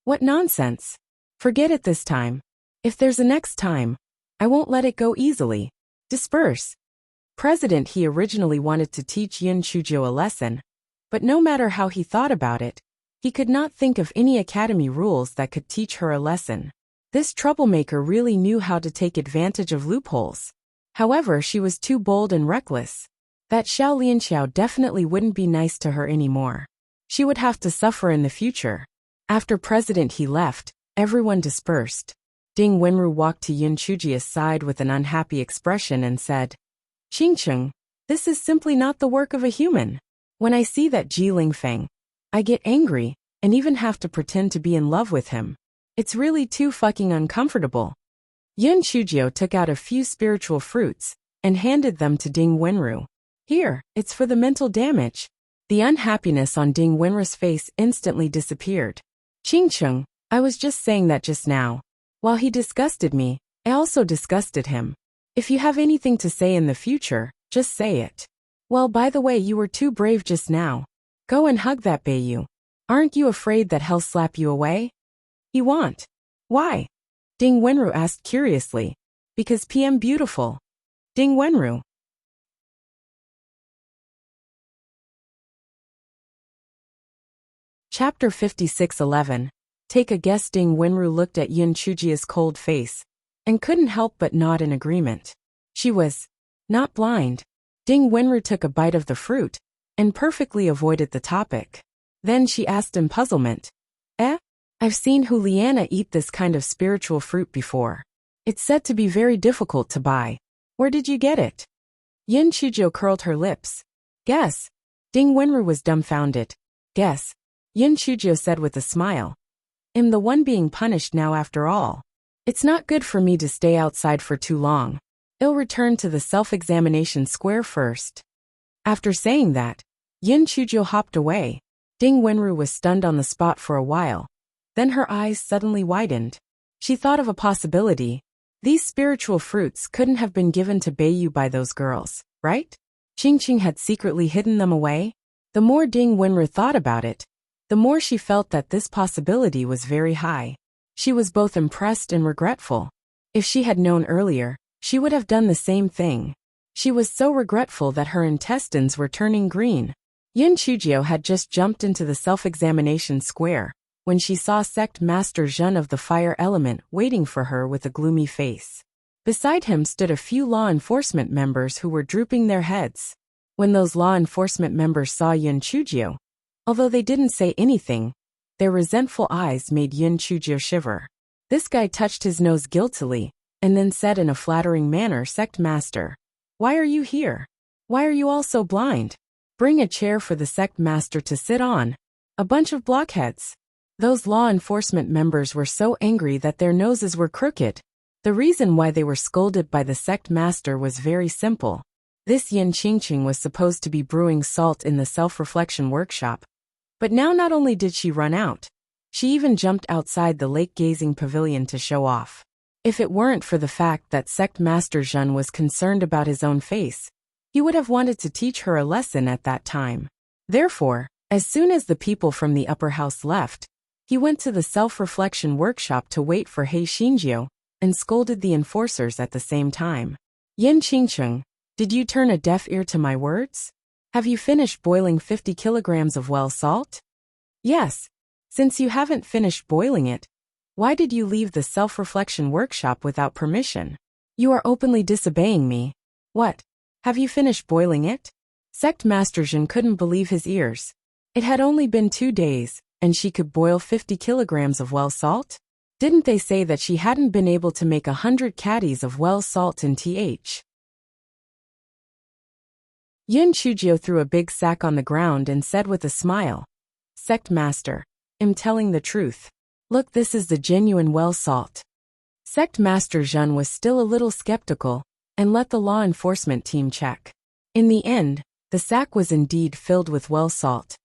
What nonsense. Forget it this time. If there's a next time, I won't let it go easily. Disperse. President He originally wanted to teach Yin Chujio a lesson, but no matter how he thought about it, he could not think of any academy rules that could teach her a lesson. This troublemaker really knew how to take advantage of loopholes. However, she was too bold and reckless. That Xiao Lianqiao definitely wouldn't be nice to her anymore. She would have to suffer in the future. After President He left, everyone dispersed. Ding Wenru walked to Yin Chujia's side with an unhappy expression and said, Qingqing, this is simply not the work of a human. When I see that Ji Lingfeng, I get angry, and even have to pretend to be in love with him. It's really too fucking uncomfortable. Yin Chujio took out a few spiritual fruits, and handed them to Ding Wenru. Here, it's for the mental damage. The unhappiness on Ding Wenru's face instantly disappeared. Qingqing, I was just saying that just now. While he disgusted me, I also disgusted him. If you have anything to say in the future, just say it. Well, by the way, you were too brave just now. Go and hug that Beiyu. Aren't you afraid that he'll slap you away? He won't. Why? Ding Wenru asked curiously. Because PM beautiful. Ding Wenru. Chapter 56:11. Take a guess. Ding Wenru looked at Yin Chujia's cold face, and couldn't help but nod in agreement. She was not blind. Ding Wenru took a bite of the fruit, and perfectly avoided the topic. Then she asked in puzzlement, I've seen Juliana eat this kind of spiritual fruit before. It's said to be very difficult to buy. Where did you get it? Yin Chujio curled her lips. Guess. Ding Wenru was dumbfounded. Guess. Yin Chujio said with a smile. I'm the one being punished now after all. It's not good for me to stay outside for too long. I'll return to the self-examination square first. After saying that, Yin Chujio hopped away. Ding Wenru was stunned on the spot for a while. Then her eyes suddenly widened. She thought of a possibility. These spiritual fruits couldn't have been given to Beiyu by those girls, right? Qingqing had secretly hidden them away? The more Ding Wenru thought about it, the more she felt that this possibility was very high. She was both impressed and regretful. If she had known earlier, she would have done the same thing. She was so regretful that her intestines were turning green. Yin Chujio had just jumped into the self-examination square when she saw Sect Master Zhen of the Fire Element waiting for her with a gloomy face. Beside him stood a few law enforcement members who were drooping their heads. When those law enforcement members saw Yin Chujio, although they didn't say anything, their resentful eyes made Yin Chujio shiver. This guy touched his nose guiltily, and then said in a flattering manner, Sect Master, Why are you here? Why are you all so blind? Bring a chair for the sect master to sit on. A bunch of blockheads. Those law enforcement members were so angry that their noses were crooked. The reason why they were scolded by the sect master was very simple. This Yin Qingqing was supposed to be brewing salt in the self-reflection workshop. But now not only did she run out, she even jumped outside the lake-gazing pavilion to show off. If it weren't for the fact that Sect Master Zhen was concerned about his own face, he would have wanted to teach her a lesson at that time. Therefore, as soon as the people from the upper house left, he went to the self-reflection workshop to wait for He Xinjiu, and scolded the enforcers at the same time. Yin Qingqing, did you turn a deaf ear to my words? Have you finished boiling 50 kilograms of well salt? Yes. Since you haven't finished boiling it, why did you leave the self-reflection workshop without permission? You are openly disobeying me. What? Have you finished boiling it? Sect Master Zhen couldn't believe his ears. It had only been 2 days, and she could boil 50 kilograms of well salt? Didn't they say that she hadn't been able to make 100 caddies of well salt in th? Yin Chujiu threw a big sack on the ground and said with a smile, Sect Master, I'm telling the truth. Look, this is the genuine well salt. Sect Master Zhen was still a little skeptical, and let the law enforcement team check. In the end, the sack was indeed filled with well salt,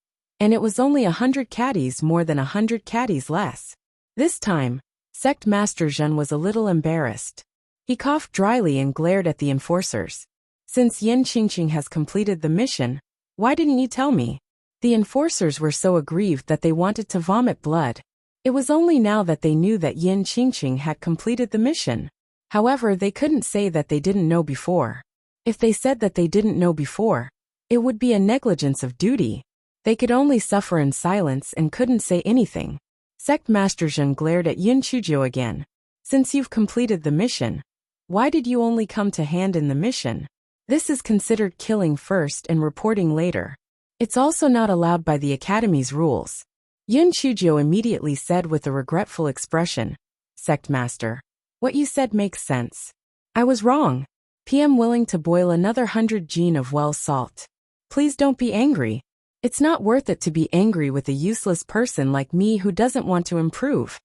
and it was only 100 caddies more than 100 caddies less. This time, Sect Master Zhen was a little embarrassed. He coughed dryly and glared at the enforcers. Since Yin Qingqing has completed the mission, why didn't you tell me? The enforcers were so aggrieved that they wanted to vomit blood. It was only now that they knew that Yin Qingqing had completed the mission. However, they couldn't say that they didn't know before. If they said that they didn't know before, it would be a negligence of duty. They could only suffer in silence and couldn't say anything. Sect Master Zhen glared at Yin Chujiu again. Since you've completed the mission, why did you only come to hand in the mission? This is considered killing first and reporting later. It's also not allowed by the Academy's rules. Yin Chujiu immediately said with a regretful expression, Sect Master, what you said makes sense. I was wrong. I'm willing to boil another 100 jin of well salt. Please don't be angry. It's not worth it to be angry with a useless person like me who doesn't want to improve.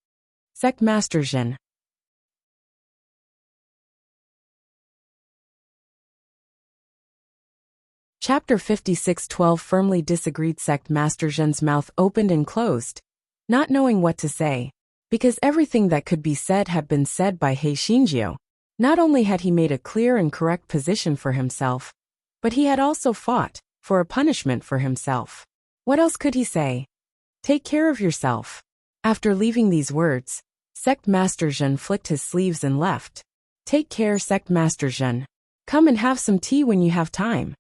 Sect Master Zhen. Chapter 56:12 Firmly disagreed. Sect Master Zhen's mouth opened and closed, not knowing what to say, because everything that could be said had been said by He Xinjiu. Not only had he made a clear and correct position for himself, but he had also fought for a punishment for himself. What else could he say? Take care of yourself. After leaving these words, Sect Master Zhen flicked his sleeves and left. Take care, Sect Master Zhen. Come and have some tea when you have time.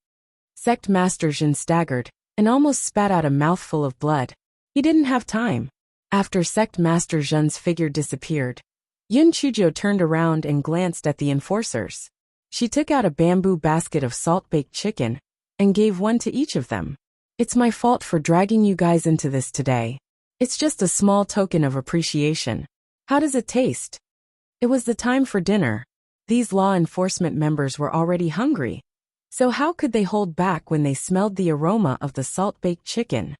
Sect Master Zhen staggered and almost spat out a mouthful of blood. He didn't have time. After Sect Master Zhen's figure disappeared, Yin Chujiu turned around and glanced at the enforcers. She took out a bamboo basket of salt-baked chicken and gave one to each of them. It's my fault for dragging you guys into this today. It's just a small token of appreciation. How does it taste? It was the time for dinner. These law enforcement members were already hungry. So how could they hold back when they smelled the aroma of the salt-baked chicken?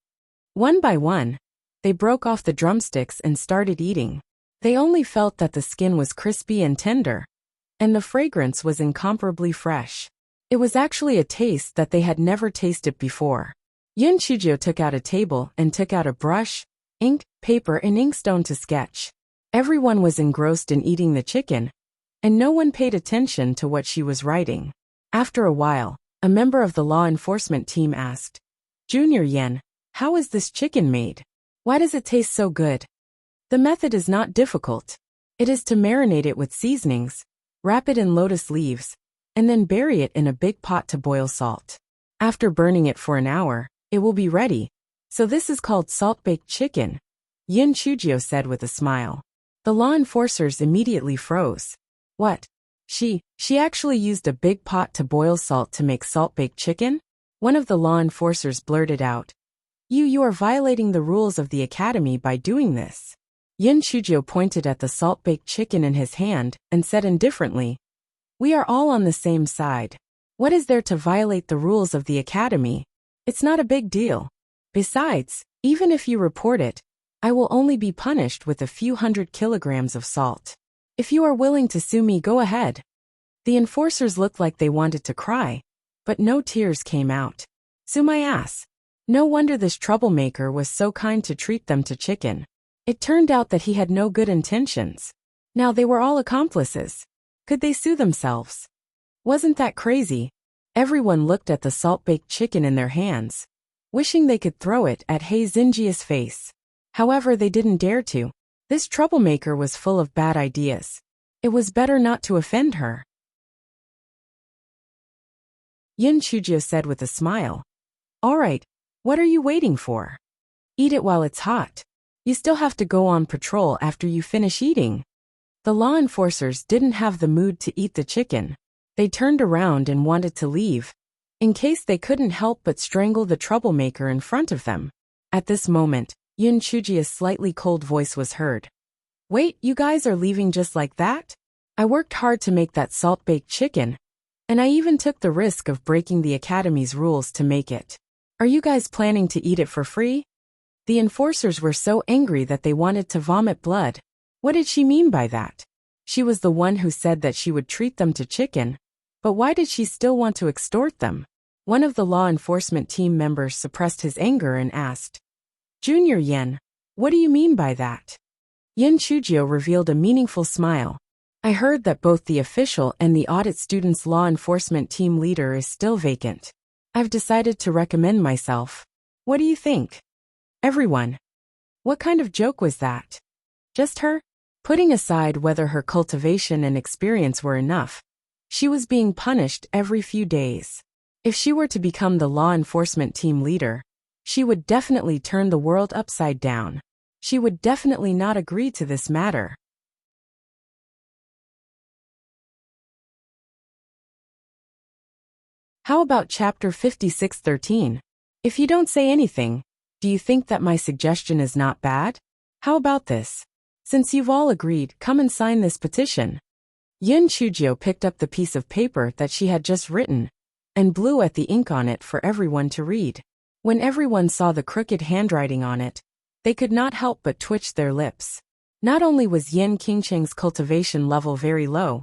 One by one, they broke off the drumsticks and started eating. They only felt that the skin was crispy and tender, and the fragrance was incomparably fresh. It was actually a taste that they had never tasted before. Yin Chujiu took out a table and took out a brush, ink, paper and inkstone to sketch. Everyone was engrossed in eating the chicken, and no one paid attention to what she was writing. After a while, a member of the law enforcement team asked, Junior Yen, how is this chicken made? Why does it taste so good? The method is not difficult. It is to marinate it with seasonings, wrap it in lotus leaves, and then bury it in a big pot to boil salt. After burning it for an hour, it will be ready. So this is called salt-baked chicken, Yin Chujiu said with a smile. The law enforcers immediately froze. What? She actually used a big pot to boil salt to make salt-baked chicken? One of the law enforcers blurted out. You are violating the rules of the academy by doing this. Yin Chujiu pointed at the salt-baked chicken in his hand and said indifferently, we are all on the same side. What is there to violate the rules of the academy? It's not a big deal. Besides, even if you report it, I will only be punished with a few 100 kilograms of salt. If you are willing to sue me, go ahead. The enforcers looked like they wanted to cry, but no tears came out. Sue my ass. No wonder this troublemaker was so kind to treat them to chicken. It turned out that he had no good intentions. Now they were all accomplices. Could they sue themselves? Wasn't that crazy? Everyone looked at the salt-baked chicken in their hands, wishing they could throw it at Hei Xinjia's face. However, they didn't dare to. This troublemaker was full of bad ideas. It was better not to offend her. Yin Chujio said with a smile. All right, what are you waiting for? Eat it while it's hot. You still have to go on patrol after you finish eating. The law enforcers didn't have the mood to eat the chicken. They turned around and wanted to leave, in case they couldn't help but strangle the troublemaker in front of them. At this moment, Yin Chujio's slightly cold voice was heard. Wait, you guys are leaving just like that? I worked hard to make that salt-baked chicken, and I even took the risk of breaking the academy's rules to make it. Are you guys planning to eat it for free? The enforcers were so angry that they wanted to vomit blood. What did she mean by that? She was the one who said that she would treat them to chicken, but why did she still want to extort them? One of the law enforcement team members suppressed his anger and asked, Junior Yen, what do you mean by that? Yin Chujio revealed a meaningful smile. I heard that both the official and the audit student's law enforcement team leader is still vacant. I've decided to recommend myself. What do you think? Everyone. What kind of joke was that? Just her? Putting aside whether her cultivation and experience were enough, she was being punished every few days. If she were to become the law enforcement team leader, she would definitely turn the world upside down. She would definitely not agree to this matter. How about chapter 56:13? If you don't say anything, do you think that my suggestion is not bad? How about this? Since you've all agreed, come and sign this petition. Yin Chujio picked up the piece of paper that she had just written and blew at the ink on it for everyone to read. When everyone saw the crooked handwriting on it, they could not help but twitch their lips. Not only was Yin Qingcheng's cultivation level very low,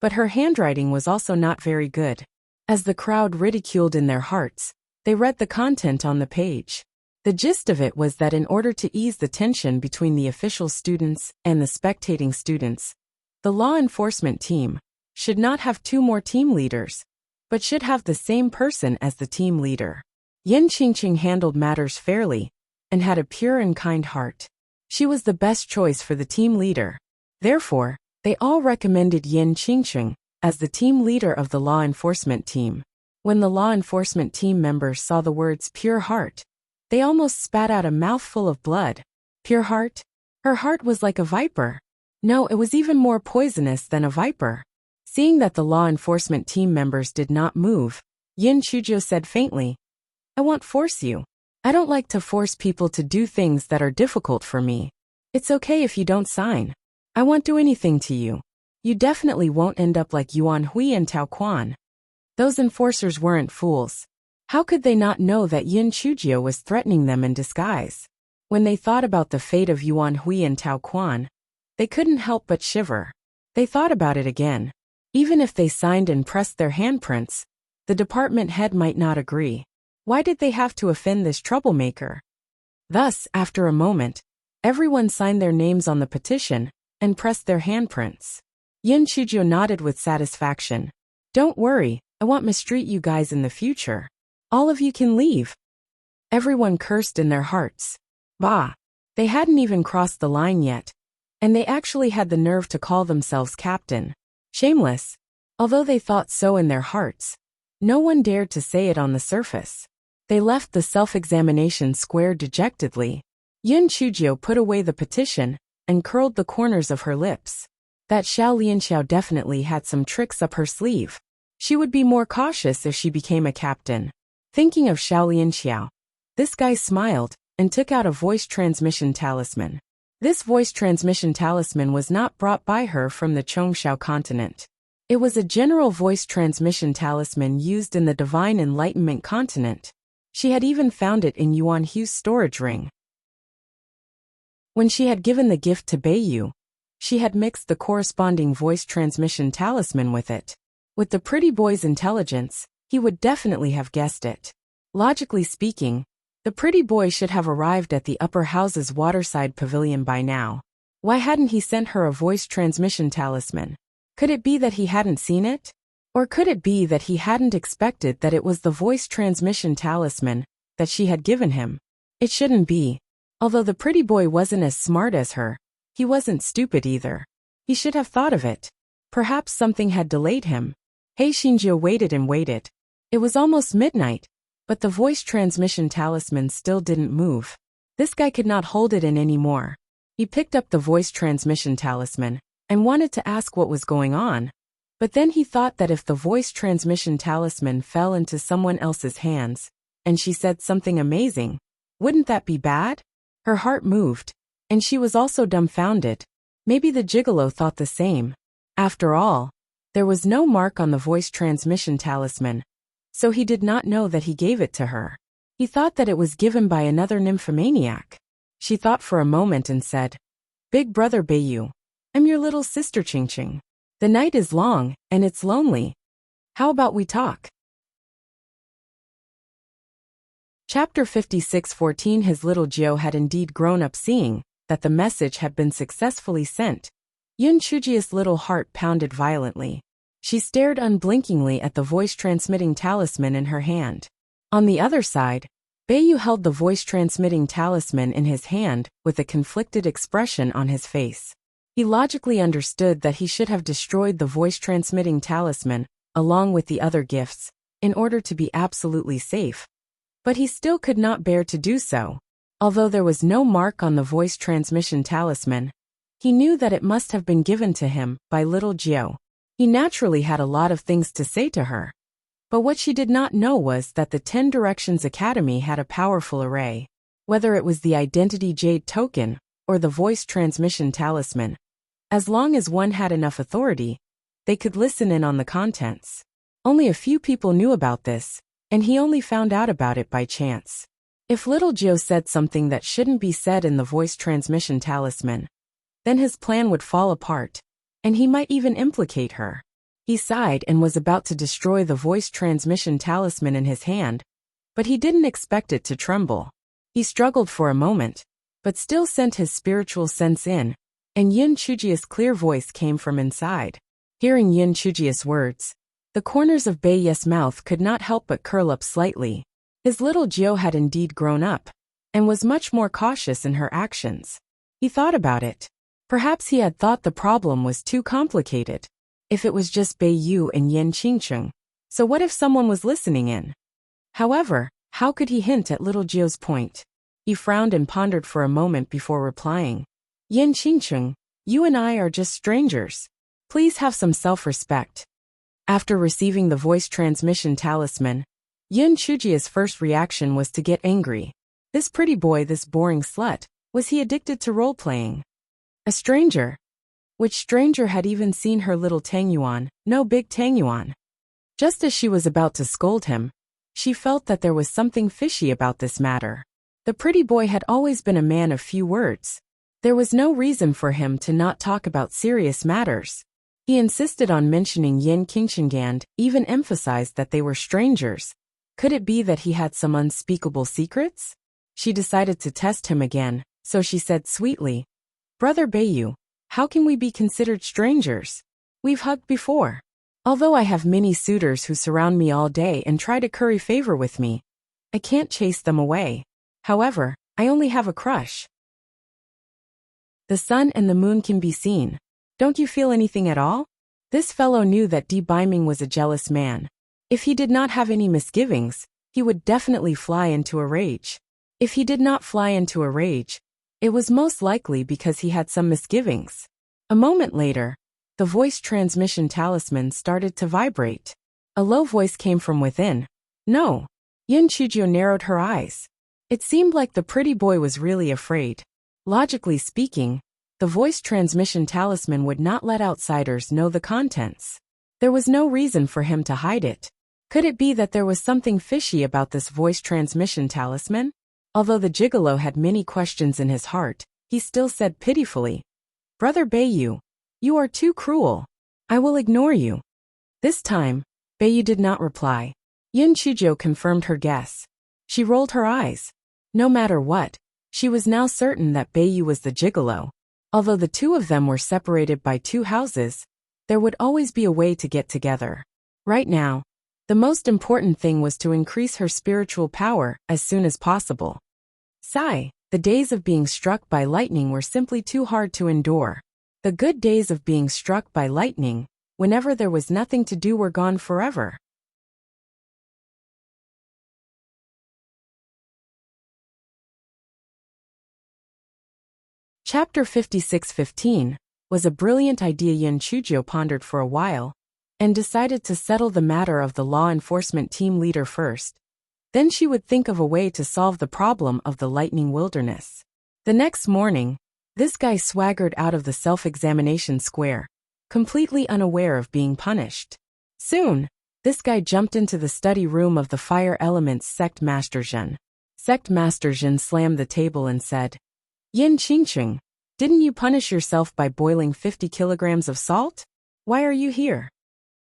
but her handwriting was also not very good. As the crowd ridiculed in their hearts, they read the content on the page. The gist of it was that in order to ease the tension between the official students and the spectating students, the law enforcement team should not have two more team leaders, but should have the same person as the team leader. Yin Qingcheng handled matters fairly and had a pure and kind heart. She was the best choice for the team leader. Therefore, they all recommended Yin Qingcheng as the team leader of the law enforcement team. When the law enforcement team members saw the words pure heart, they almost spat out a mouthful of blood. Pure heart? Her heart was like a viper. No, it was even more poisonous than a viper. Seeing that the law enforcement team members did not move, Yin Chujio said faintly, I won't force you. I don't like to force people to do things that are difficult for me. It's okay if you don't sign. I won't do anything to you. You definitely won't end up like Yuan Hui and Tao Quan. Those enforcers weren't fools. How could they not know that Yin Chujio was threatening them in disguise? When they thought about the fate of Yuan Hui and Tao Quan, they couldn't help but shiver. They thought about it again. Even if they signed and pressed their handprints, the department head might not agree. Why did they have to offend this troublemaker? Thus, after a moment, everyone signed their names on the petition and pressed their handprints. Yin Chujio nodded with satisfaction. Don't worry, I won't mistreat you guys in the future. All of you can leave. Everyone cursed in their hearts. Bah! They hadn't even crossed the line yet, and they actually had the nerve to call themselves captain. Shameless. Although they thought so in their hearts, no one dared to say it on the surface. They left the self-examination square dejectedly. Yin Chujio put away the petition and curled the corners of her lips. That Xiao Lianxiao definitely had some tricks up her sleeve. She would be more cautious if she became a captain. Thinking of Xiao Lianxiao, this guy smiled and took out a voice transmission talisman. This voice transmission talisman was not brought by her from the Chongshao continent. It was a general voice transmission talisman used in the Divine Enlightenment continent. She had even found it in Yuan Hu's storage ring. When she had given the gift to Beiyu, she had mixed the corresponding voice transmission talisman with it. With the pretty boy's intelligence, he would definitely have guessed it. Logically speaking, the pretty boy should have arrived at the upper house's waterside pavilion by now. Why hadn't he sent her a voice transmission talisman? Could it be that he hadn't seen it? Or could it be that he hadn't expected that it was the voice transmission talisman that she had given him? It shouldn't be. Although the pretty boy wasn't as smart as her, he wasn't stupid either. He should have thought of it. Perhaps something had delayed him. He Xinjiu waited and waited. It was almost midnight, but the voice transmission talisman still didn't move. This guy could not hold it in anymore. He picked up the voice transmission talisman and wanted to ask what was going on. But then he thought that if the voice transmission talisman fell into someone else's hands, and she said something amazing, wouldn't that be bad? Her heart moved, and she was also dumbfounded. Maybe the gigolo thought the same. After all, there was no mark on the voice transmission talisman, so he did not know that he gave it to her. He thought that it was given by another nymphomaniac. She thought for a moment and said, "Big brother Beiyu, I'm your little sister Qingqing. The night is long, and it's lonely. How about we talk?" Chapter 56:14. His little Jiu had indeed grown up. Seeing that the message had been successfully sent, Yun Chujia's little heart pounded violently. She stared unblinkingly at the voice-transmitting talisman in her hand. On the other side, Beiyu held the voice-transmitting talisman in his hand with a conflicted expression on his face. He logically understood that he should have destroyed the voice-transmitting talisman, along with the other gifts, in order to be absolutely safe. But he still could not bear to do so. Although there was no mark on the voice transmission talisman, he knew that it must have been given to him by little Jiu. He naturally had a lot of things to say to her. But what she did not know was that the 10 Directions Academy had a powerful array. Whether it was the Identity Jade token or the voice transmission talisman, as long as one had enough authority, they could listen in on the contents. Only a few people knew about this, and he only found out about it by chance. If little Jiu said something that shouldn't be said in the voice transmission talisman, then his plan would fall apart, and he might even implicate her. He sighed and was about to destroy the voice transmission talisman in his hand, but he didn't expect it to tremble. He struggled for a moment, but still sent his spiritual sense in, and Yun Chujia's clear voice came from inside. Hearing Yun Chujia's words, the corners of Beiyu's mouth could not help but curl up slightly. His little Jiu had indeed grown up, and was much more cautious in her actions. He thought about it. Perhaps he had thought the problem was too complicated. If it was just Beiyu and Yan Qingqing, so what if someone was listening in? However, how could he hint at little Jiu's point? He frowned and pondered for a moment before replying. "Yan Qingqing, you and I are just strangers. Please have some self-respect." After receiving the voice transmission talisman, Yun Chujia's first reaction was to get angry. This pretty boy, this boring slut, was he addicted to role-playing? A stranger? Which stranger had even seen her little Tangyuan, no big Tangyuan? Just as she was about to scold him, she felt that there was something fishy about this matter. The pretty boy had always been a man of few words. There was no reason for him to not talk about serious matters. He insisted on mentioning Yin Qingqing and even emphasized that they were strangers. Could it be that he had some unspeakable secrets? She decided to test him again, so she said sweetly, "Brother Beiyu, how can we be considered strangers? We've hugged before. Although I have many suitors who surround me all day and try to curry favor with me, I can't chase them away. However, I only have a crush. The sun and the moon can be seen. Don't you feel anything at all?" This fellow knew that Di Baiming was a jealous man. If he did not have any misgivings, he would definitely fly into a rage. If he did not fly into a rage, it was most likely because he had some misgivings. A moment later, the voice transmission talisman started to vibrate. A low voice came from within. "No." Yun Chujiu narrowed her eyes. It seemed like the pretty boy was really afraid. Logically speaking, the voice transmission talisman would not let outsiders know the contents. There was no reason for him to hide it. Could it be that there was something fishy about this voice transmission talisman? Although the gigolo had many questions in his heart, he still said pitifully, "Brother Beiyu, you are too cruel. I will ignore you." This time, Beiyu did not reply. Yin Chujo confirmed her guess. She rolled her eyes. No matter what, she was now certain that Beiyu was the gigolo. Although the two of them were separated by 2 houses, there would always be a way to get together. Right now, the most important thing was to increase her spiritual power as soon as possible. Sigh, the days of being struck by lightning were simply too hard to endure. The good days of being struck by lightning, whenever there was nothing to do, were gone forever. Chapter 56:15 was a brilliant idea Yin Chujo pondered for a while, and decided to settle the matter of the law enforcement team leader first. Then she would think of a way to solve the problem of the lightning wilderness. The next morning, this guy swaggered out of the self-examination square, completely unaware of being punished. Soon, this guy jumped into the study room of the Fire Element's Sect Master Zhen. Sect Master Zhen slammed the table and said, "Yin Qingqing, didn't you punish yourself by boiling 50 kilograms of salt? Why are you here?"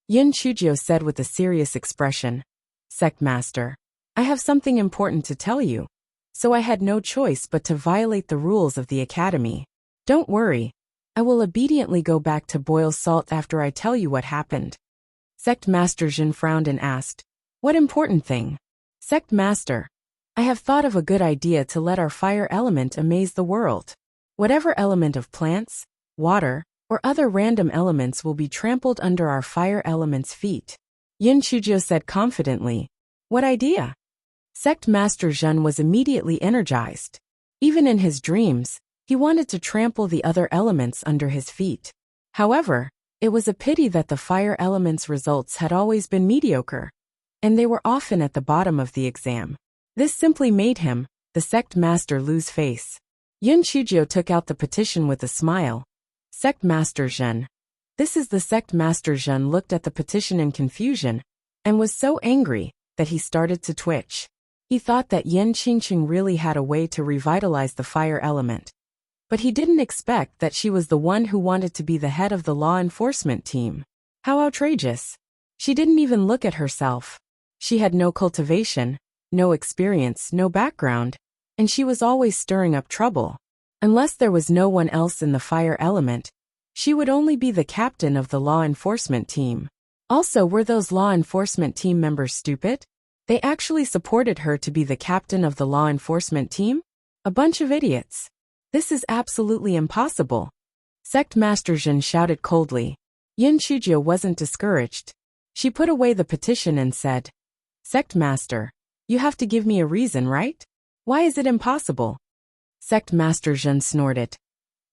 Yin Chujo said with a serious expression, "Sect Master, I have something important to tell you, so I had no choice but to violate the rules of the academy. Don't worry, I will obediently go back to boil salt after I tell you what happened." Sect Master Zhen frowned and asked, "What important thing?" "Sect Master, I have thought of a good idea to let our fire element amaze the world. Whatever element of plants, water, or other random elements will be trampled under our fire element's feet." Yin Chujo said confidently, "What idea?" Sect Master Zhen was immediately energized. Even in his dreams, he wanted to trample the other elements under his feet. However, it was a pity that the fire element's results had always been mediocre, and they were often at the bottom of the exam. This simply made him, the sect master, lose face. Yin Chujo took out the petition with a smile. "Sect Master Zhen." This is the Sect Master Zhen looked at the petition in confusion, and was so angry that he started to twitch. He thought that Yin Qingqing really had a way to revitalize the fire element. But he didn't expect that she was the one who wanted to be the head of the law enforcement team. How outrageous. She didn't even look at herself. She had no cultivation, no experience, no background, and she was always stirring up trouble. Unless there was no one else in the fire element, she would only be the captain of the law enforcement team. Also, were those law enforcement team members stupid? They actually supported her to be the captain of the law enforcement team? A bunch of idiots. This is absolutely impossible. Sect Master Zhen shouted coldly. Yin Chujo wasn't discouraged. She put away the petition and said, "Sect Master, you have to give me a reason, right? Why is it impossible?" Sect Master Zhen snorted.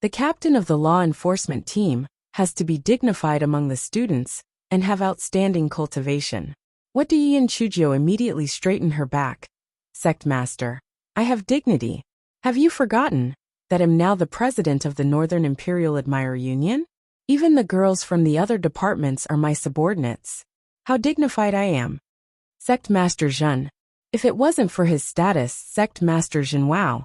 "The captain of the law enforcement team has to be dignified among the students and have outstanding cultivation." "What do Yin Chujo?" immediately straightened her back. "Sect Master, I have dignity. Have you forgotten that I'm now the president of the Northern Imperial Admirer Union? Even the girls from the other departments are my subordinates. How dignified I am." Sect Master Zhen. If it wasn't for his status, Sect Master Zhen, wow.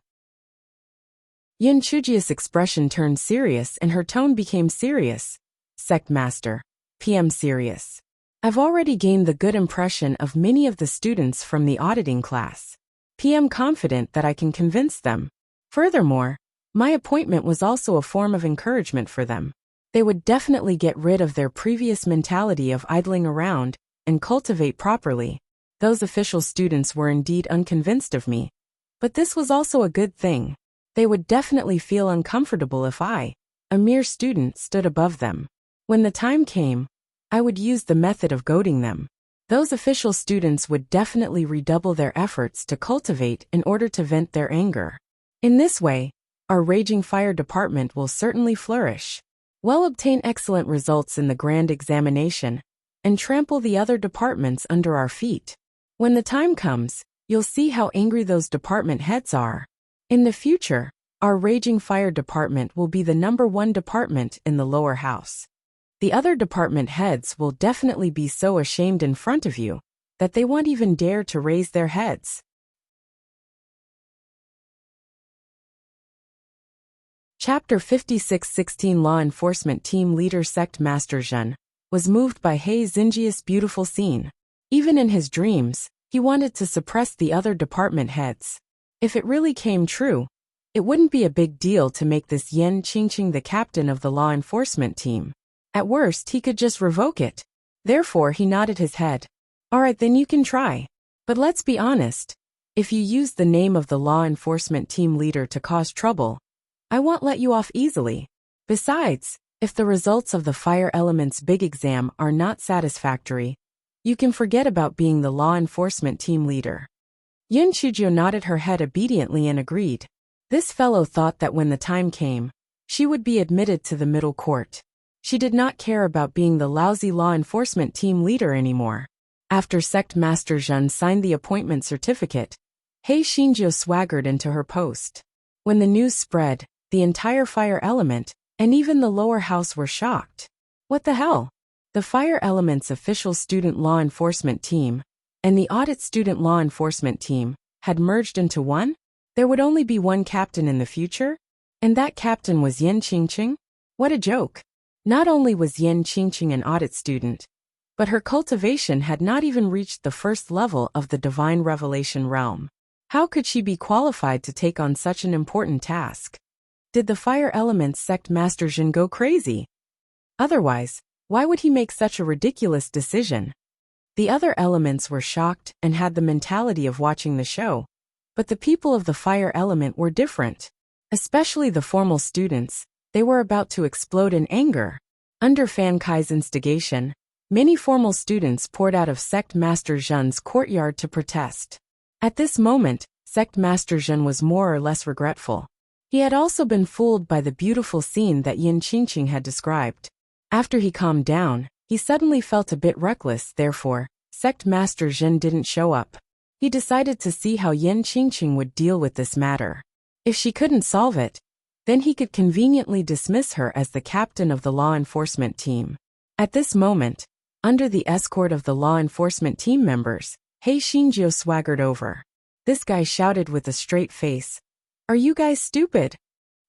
Yin Chujia's expression turned serious and her tone became serious. "Sect Master, PM serious. I've already gained the good impression of many of the students from the auditing class. PM confident that I can convince them. Furthermore, my appointment was also a form of encouragement for them. They would definitely get rid of their previous mentality of idling around and cultivate properly. Those official students were indeed unconvinced of me. But this was also a good thing. They would definitely feel uncomfortable if I, a mere student, stood above them. When the time came, I would use the method of goading them. Those official students would definitely redouble their efforts to cultivate in order to vent their anger. In this way, our raging fire department will certainly flourish. We'll obtain excellent results in the grand examination and trample the other departments under our feet. When the time comes, you'll see how angry those department heads are. In the future, our raging fire department will be the #1 department in the lower house." The other department heads will definitely be so ashamed in front of you that they won't even dare to raise their heads. Chapter 56:16 Law Enforcement Team Leader Sect Master Zhen was moved by He Xingjia's beautiful scene. Even in his dreams, he wanted to suppress the other department heads. If it really came true, it wouldn't be a big deal to make this Yan Qingqing the captain of the law enforcement team. At worst, he could just revoke it. Therefore, he nodded his head. Alright, then you can try. But let's be honest. If you use the name of the law enforcement team leader to cause trouble, I won't let you off easily. Besides, if the results of the fire element's big exam are not satisfactory, you can forget about being the law enforcement team leader. Yin Chuzhou nodded her head obediently and agreed. This fellow thought that when the time came, she would be admitted to the middle court. She did not care about being the lousy law enforcement team leader anymore. After Sect Master Zhen signed the appointment certificate, He Xingjiu swaggered into her post. When the news spread, the entire fire element, and even the lower house were shocked. What the hell? The fire element's official student law enforcement team and the audit student law enforcement team had merged into one? There would only be one captain in the future? And that captain was Yan Qingqing? What a joke. Not only was Yan Qingqing an audit student, but her cultivation had not even reached the first level of the divine revelation realm. How could she be qualified to take on such an important task? Did the fire element's sect master Zhen go crazy? Otherwise, why would he make such a ridiculous decision? The other elements were shocked and had the mentality of watching the show, but the people of the fire element were different. Especially the formal students, they were about to explode in anger. Under Fan Kai's instigation, many formal students poured out of Sect Master Zhen's courtyard to protest. At this moment, Sect Master Zhen was more or less regretful. He had also been fooled by the beautiful scene that Yan Qingqing had described. After he calmed down, he suddenly felt a bit reckless. Therefore, Sect Master Zhen didn't show up. He decided to see how Yan Qingqing would deal with this matter. If she couldn't solve it, then he could conveniently dismiss her as the captain of the law enforcement team. At this moment, under the escort of the law enforcement team members, He Xingjiu swaggered over. This guy shouted with a straight face, "Are you guys stupid?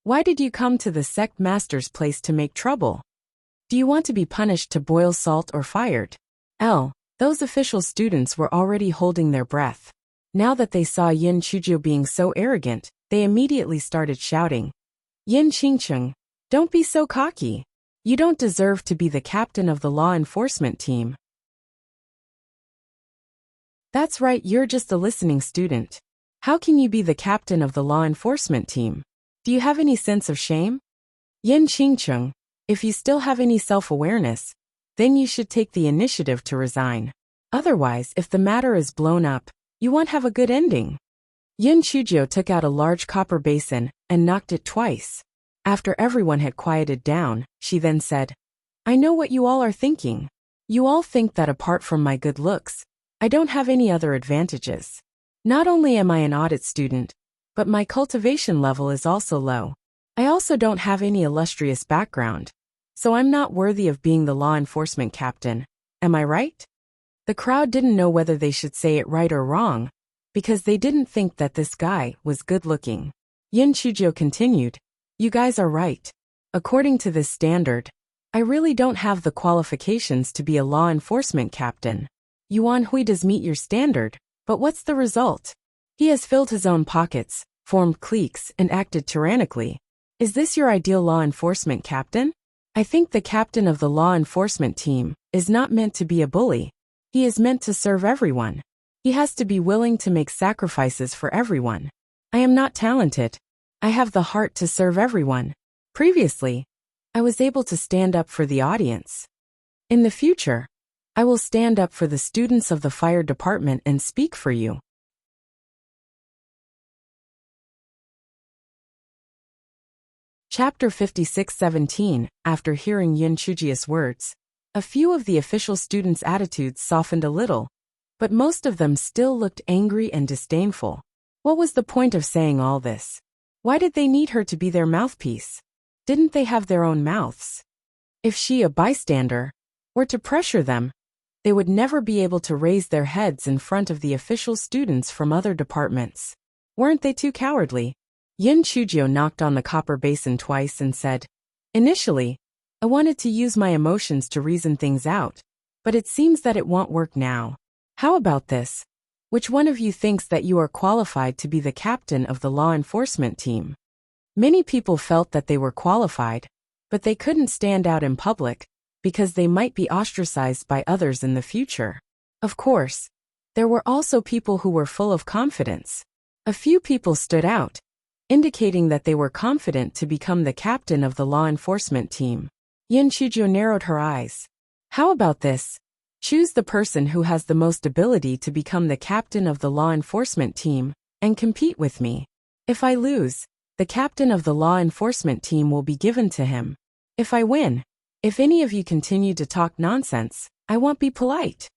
Why did you come to the sect master's place to make trouble? Do you want to be punished to boil salt or fired?" Those official students were already holding their breath. Now that they saw Yin Chuzhou being so arrogant, they immediately started shouting, "Yin Qingqing, don't be so cocky. You don't deserve to be the captain of the law enforcement team." That's right, you're just a listening student. How can you be the captain of the law enforcement team? Do you have any sense of shame? Yin Qingqing, if you still have any self-awareness, then you should take the initiative to resign. Otherwise, if the matter is blown up, you won't have a good ending. Yin Chuzhou took out a large copper basin and knocked it twice. After everyone had quieted down, she then said, "I know what you all are thinking. You all think that apart from my good looks, I don't have any other advantages. Not only am I an audit student, but my cultivation level is also low. I also don't have any illustrious background, so I'm not worthy of being the law enforcement captain. Am I right?" The crowd didn't know whether they should say it right or wrong, because they didn't think that this guy was good-looking. Yin Chuzhou continued, "You guys are right. According to this standard, I really don't have the qualifications to be a law enforcement captain. Yuan Hui does meet your standard, but what's the result? He has filled his own pockets, formed cliques, and acted tyrannically. Is this your ideal law enforcement captain? I think the captain of the law enforcement team is not meant to be a bully. He is meant to serve everyone. He has to be willing to make sacrifices for everyone. I am not talented. I have the heart to serve everyone. Previously, I was able to stand up for the audience. In the future, I will stand up for the students of the fire department and speak for you." Chapter 56:17 After hearing Yin Chuzhi's words, a few of the official students' attitudes softened a little, but most of them still looked angry and disdainful. What was the point of saying all this? Why did they need her to be their mouthpiece? Didn't they have their own mouths? If she, a bystander, were to pressure them, they would never be able to raise their heads in front of the official students from other departments. Weren't they too cowardly? Yin Chujio knocked on the copper basin twice and said, "Initially, I wanted to use my emotions to reason things out, but it seems that it won't work now. How about this? Which one of you thinks that you are qualified to be the captain of the law enforcement team?" Many people felt that they were qualified, but they couldn't stand out in public, because they might be ostracized by others in the future. Of course, there were also people who were full of confidence. A few people stood out, indicating that they were confident to become the captain of the law enforcement team. Yin Chujio narrowed her eyes. How about this? Choose the person who has the most ability to become the captain of the law enforcement team, and compete with me. If I lose, the captain of the law enforcement team will be given to him. If I win, if any of you continue to talk nonsense, I won't be polite.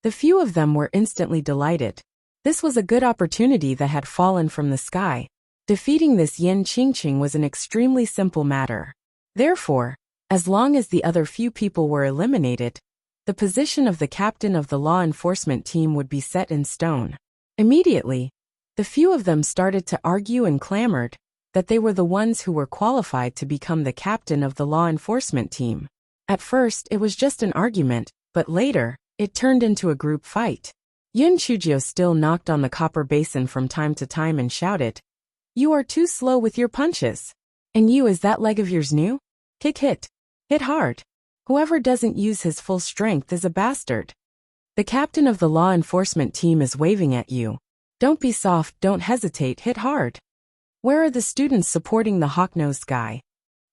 The few of them were instantly delighted. This was a good opportunity that had fallen from the sky. Defeating this Yin Qingqing was an extremely simple matter. Therefore, as long as the other few people were eliminated, the position of the captain of the law enforcement team would be set in stone. Immediately, the few of them started to argue and clamored that they were the ones who were qualified to become the captain of the law enforcement team. At first, it was just an argument, but later, it turned into a group fight. Yin Chujio still knocked on the copper basin from time to time and shouted, "You are too slow with your punches. And you, is that leg of yours new? Kick hit. Hit hard. Whoever doesn't use his full strength is a bastard. The captain of the law enforcement team is waving at you. Don't be soft, don't hesitate, hit hard. Where are the students supporting the hawk-nosed guy?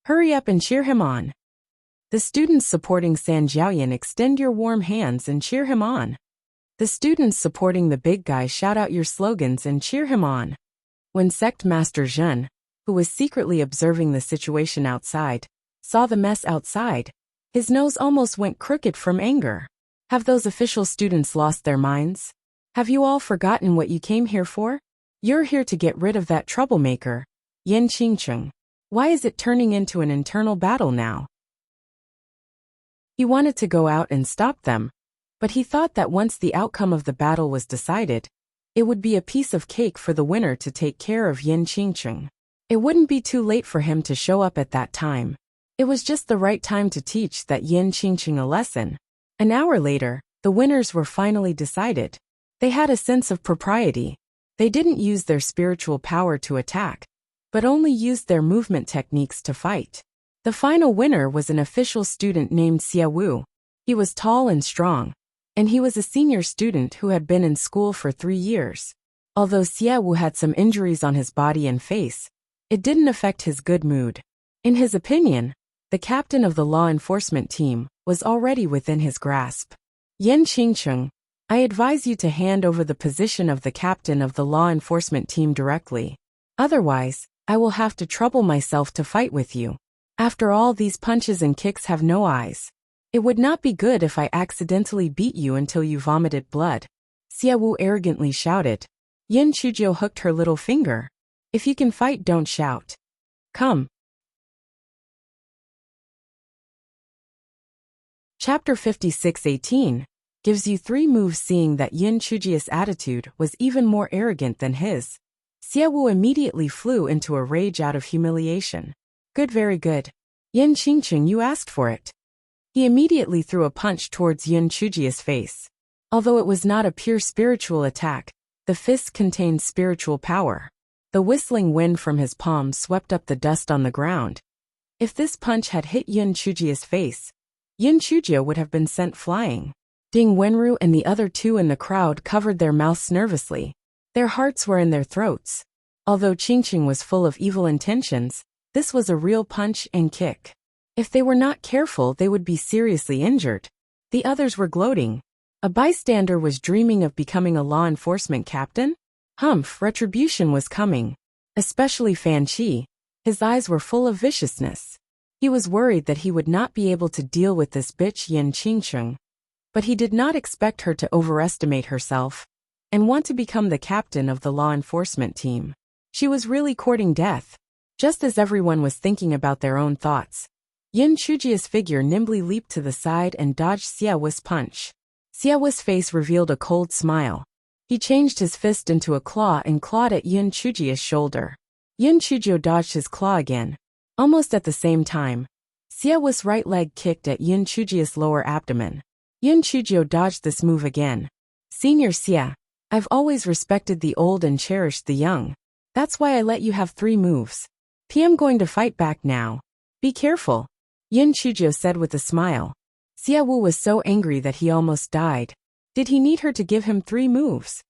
Hurry up and cheer him on. The students supporting San Jiaoyan, extend your warm hands and cheer him on. The students supporting the big guy, shout out your slogans and cheer him on." When Sect Master Zhen, who was secretly observing the situation outside, saw the mess outside, his nose almost went crooked from anger. Have those official students lost their minds? Have you all forgotten what you came here for? You're here to get rid of that troublemaker, Yin Qingqing. Why is it turning into an internal battle now? He wanted to go out and stop them, but he thought that once the outcome of the battle was decided, it would be a piece of cake for the winner to take care of Yin Qingqing. It wouldn't be too late for him to show up at that time. It was just the right time to teach that Yin Qingqing a lesson. An hour later, the winners were finally decided. They had a sense of propriety. They didn't use their spiritual power to attack, but only used their movement techniques to fight. The final winner was an official student named Xie Wu. He was tall and strong, and he was a senior student who had been in school for 3 years. Although Xie Wu had some injuries on his body and face, it didn't affect his good mood. In his opinion, the captain of the law enforcement team was already within his grasp. Yin Qingqing, I advise you to hand over the position of the captain of the law enforcement team directly. Otherwise, I will have to trouble myself to fight with you. After all, these punches and kicks have no eyes. It would not be good if I accidentally beat you until you vomited blood. Xie Wu arrogantly shouted. Yin Chujio hooked her little finger. If you can fight, don't shout. Come. Chapter 56:18 gives you 3 moves. Seeing that Yin Chujio's attitude was even more arrogant than his, Xie Wu immediately flew into a rage out of humiliation. Good, very good. Yin Qingqing, you asked for it. He immediately threw a punch towards Yin Chujio's face. Although it was not a pure spiritual attack, the fist contained spiritual power. The whistling wind from his palm swept up the dust on the ground. If this punch had hit Yin Chujio's face, Yin Chujio would have been sent flying. Ding Wenru and the other 2 in the crowd covered their mouths nervously. Their hearts were in their throats. Although Qingqing was full of evil intentions, this was a real punch and kick. If they were not careful, they would be seriously injured. The others were gloating. A bystander was dreaming of becoming a law enforcement captain? Humph, retribution was coming. Especially Fan Qi. His eyes were full of viciousness. He was worried that he would not be able to deal with this bitch Yin Qingqing. But he did not expect her to overestimate herself and want to become the captain of the law enforcement team. She was really courting death. Just as everyone was thinking about their own thoughts, Yin Chujia's figure nimbly leaped to the side and dodged Xiao's punch. Xiao's face revealed a cold smile. He changed his fist into a claw and clawed at Yin Chujia's shoulder. Yin Chujio dodged his claw again. Almost at the same time, Xiao's right leg kicked at Yin Chujia's lower abdomen. Yin Chujio dodged this move again. Senior Xia, I've always respected the old and cherished the young. That's why I let you have 3 moves. I'm going to fight back now. Be careful, Yin Chujio said with a smile. Xia Wu was so angry that he almost died. Did he need her to give him 3 moves?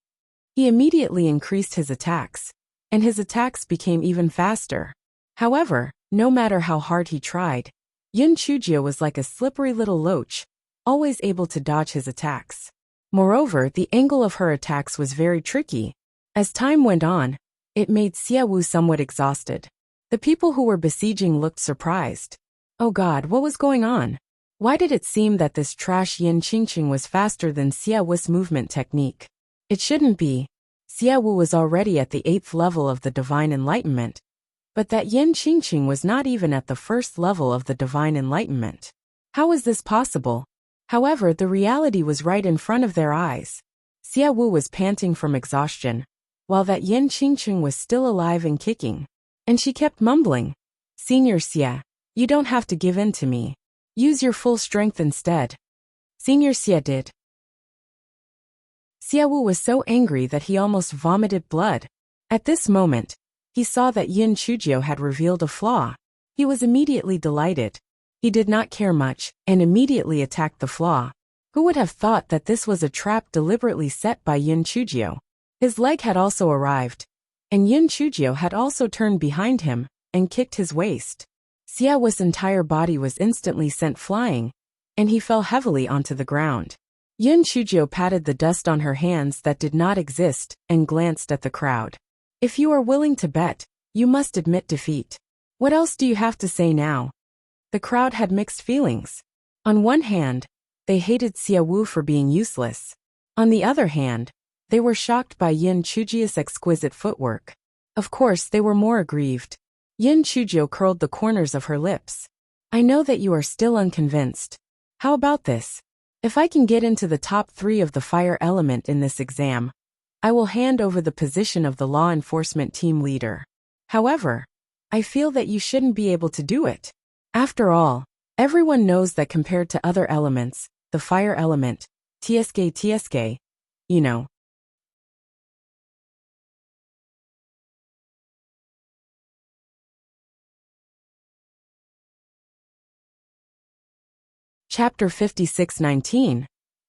He immediately increased his attacks, and his attacks became even faster. However, no matter how hard he tried, Yin Chujio was like a slippery little loach, always able to dodge his attacks. Moreover, the angle of her attacks was very tricky. As time went on, it made Xia Wu somewhat exhausted. The people who were besieging looked surprised. Oh God, what was going on? Why did it seem that this trash Yin Qingqing was faster than Xia Wu's movement technique? It shouldn't be. Xia Wu was already at the 8th level of the Divine Enlightenment. But that Yin Qingqing was not even at the 1st level of the Divine Enlightenment. How was this possible? However, the reality was right in front of their eyes. Xia Wu was panting from exhaustion, while that Yin Qingqing was still alive and kicking. And she kept mumbling, Senior Xia, you don't have to give in to me. Use your full strength instead. Senior Xia did. Xia Wu was so angry that he almost vomited blood. At this moment, he saw that Yin Chujio had revealed a flaw. He was immediately delighted. He did not care much, and immediately attacked the flaw. Who would have thought that this was a trap deliberately set by Yin Chujio? His leg had also arrived, and Yin Chujio had also turned behind him, and kicked his waist. Xia Wu's entire body was instantly sent flying, and he fell heavily onto the ground. Yin Chujio patted the dust on her hands that did not exist, and glanced at the crowd. If you are willing to bet, you must admit defeat. What else do you have to say now? The crowd had mixed feelings. On one hand, they hated Xia Wu for being useless. On the other hand, they were shocked by Yin Chujio's exquisite footwork. Of course, they were more aggrieved. Yin Chujio curled the corners of her lips. I know that you are still unconvinced. How about this? If I can get into the top 3 of the fire element in this exam, I will hand over the position of the law enforcement team leader. However, I feel that you shouldn't be able to do it. After all, everyone knows that compared to other elements, the fire element, TSK, you know. Chapter 56-19.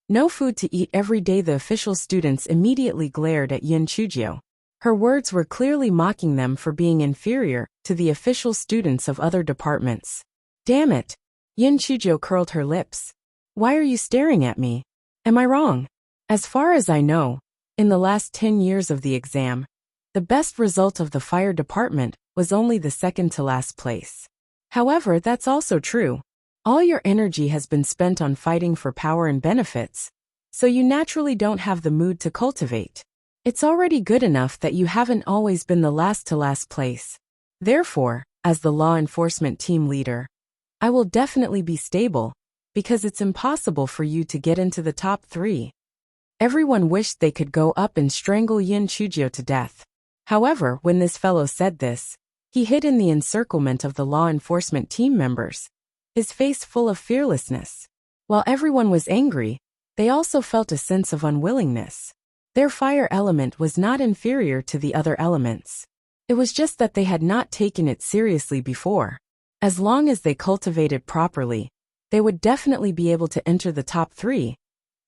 No food to eat every day. The official students immediately glared at Yin Chujio. Her words were clearly mocking them for being inferior to the official students of other departments. Damn it! Yin Chujio curled her lips. Why are you staring at me? Am I wrong? As far as I know, in the last 10 years of the exam, the best result of the fire department was only the second to last place. However, that's also true. All your energy has been spent on fighting for power and benefits, so you naturally don't have the mood to cultivate. It's already good enough that you haven't always been the last to last place. Therefore, as the law enforcement team leader, I will definitely be stable, because it's impossible for you to get into the top 3. Everyone wished they could go up and strangle Yin Chujio to death. However, when this fellow said this, he hid in the encirclement of the law enforcement team members, his face full of fearlessness. While everyone was angry, they also felt a sense of unwillingness. Their fire element was not inferior to the other elements. It was just that they had not taken it seriously before. As long as they cultivated properly, they would definitely be able to enter the top 3.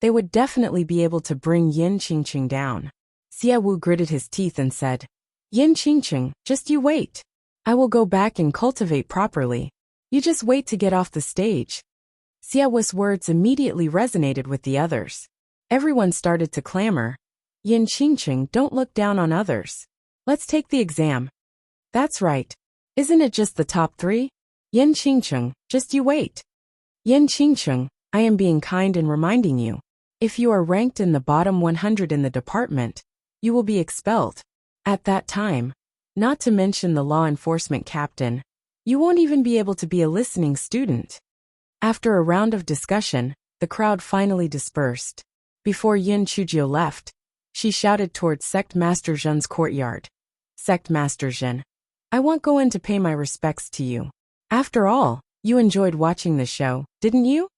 They would definitely be able to bring Yin Qingqing down. Xia Wu gritted his teeth and said, Yin Qingqing, just you wait. I will go back and cultivate properly. You just wait to get off the stage. Xia Wu's words immediately resonated with the others. Everyone started to clamor. Yin Qingqing, don't look down on others. Let's take the exam. That's right. Isn't it just the top 3? Yin Qingqing, just you wait. Yin Qingqing, I am being kind and reminding you. If you are ranked in the bottom 100 in the department, you will be expelled. At that time, not to mention the law enforcement captain, You won't even be able to be a listening student. After a round of discussion, the crowd finally dispersed. Before Yin Chujio left, she shouted towards Sect Master Zhen's courtyard. Sect Master Zhen, I won't go in to pay my respects to you. After all, you enjoyed watching the show, didn't you?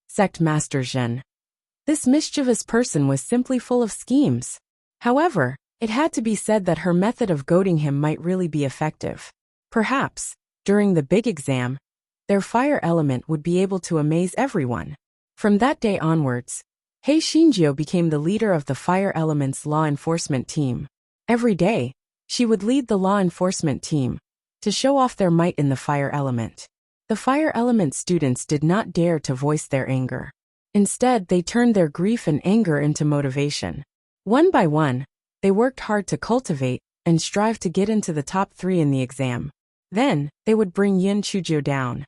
Sect Master Zhen. This mischievous person was simply full of schemes. However, it had to be said that her method of goading him might really be effective. Perhaps, during the big exam, their fire element would be able to amaze everyone. From that day onwards, Hei Shinjio became the leader of the fire element's law enforcement team. Every day, she would lead the law enforcement team to show off their might in the fire element. The fire element students did not dare to voice their anger. Instead, they turned their grief and anger into motivation. One by one, they worked hard to cultivate and strive to get into the top 3 in the exam. Then, they would bring Yin Chujio down.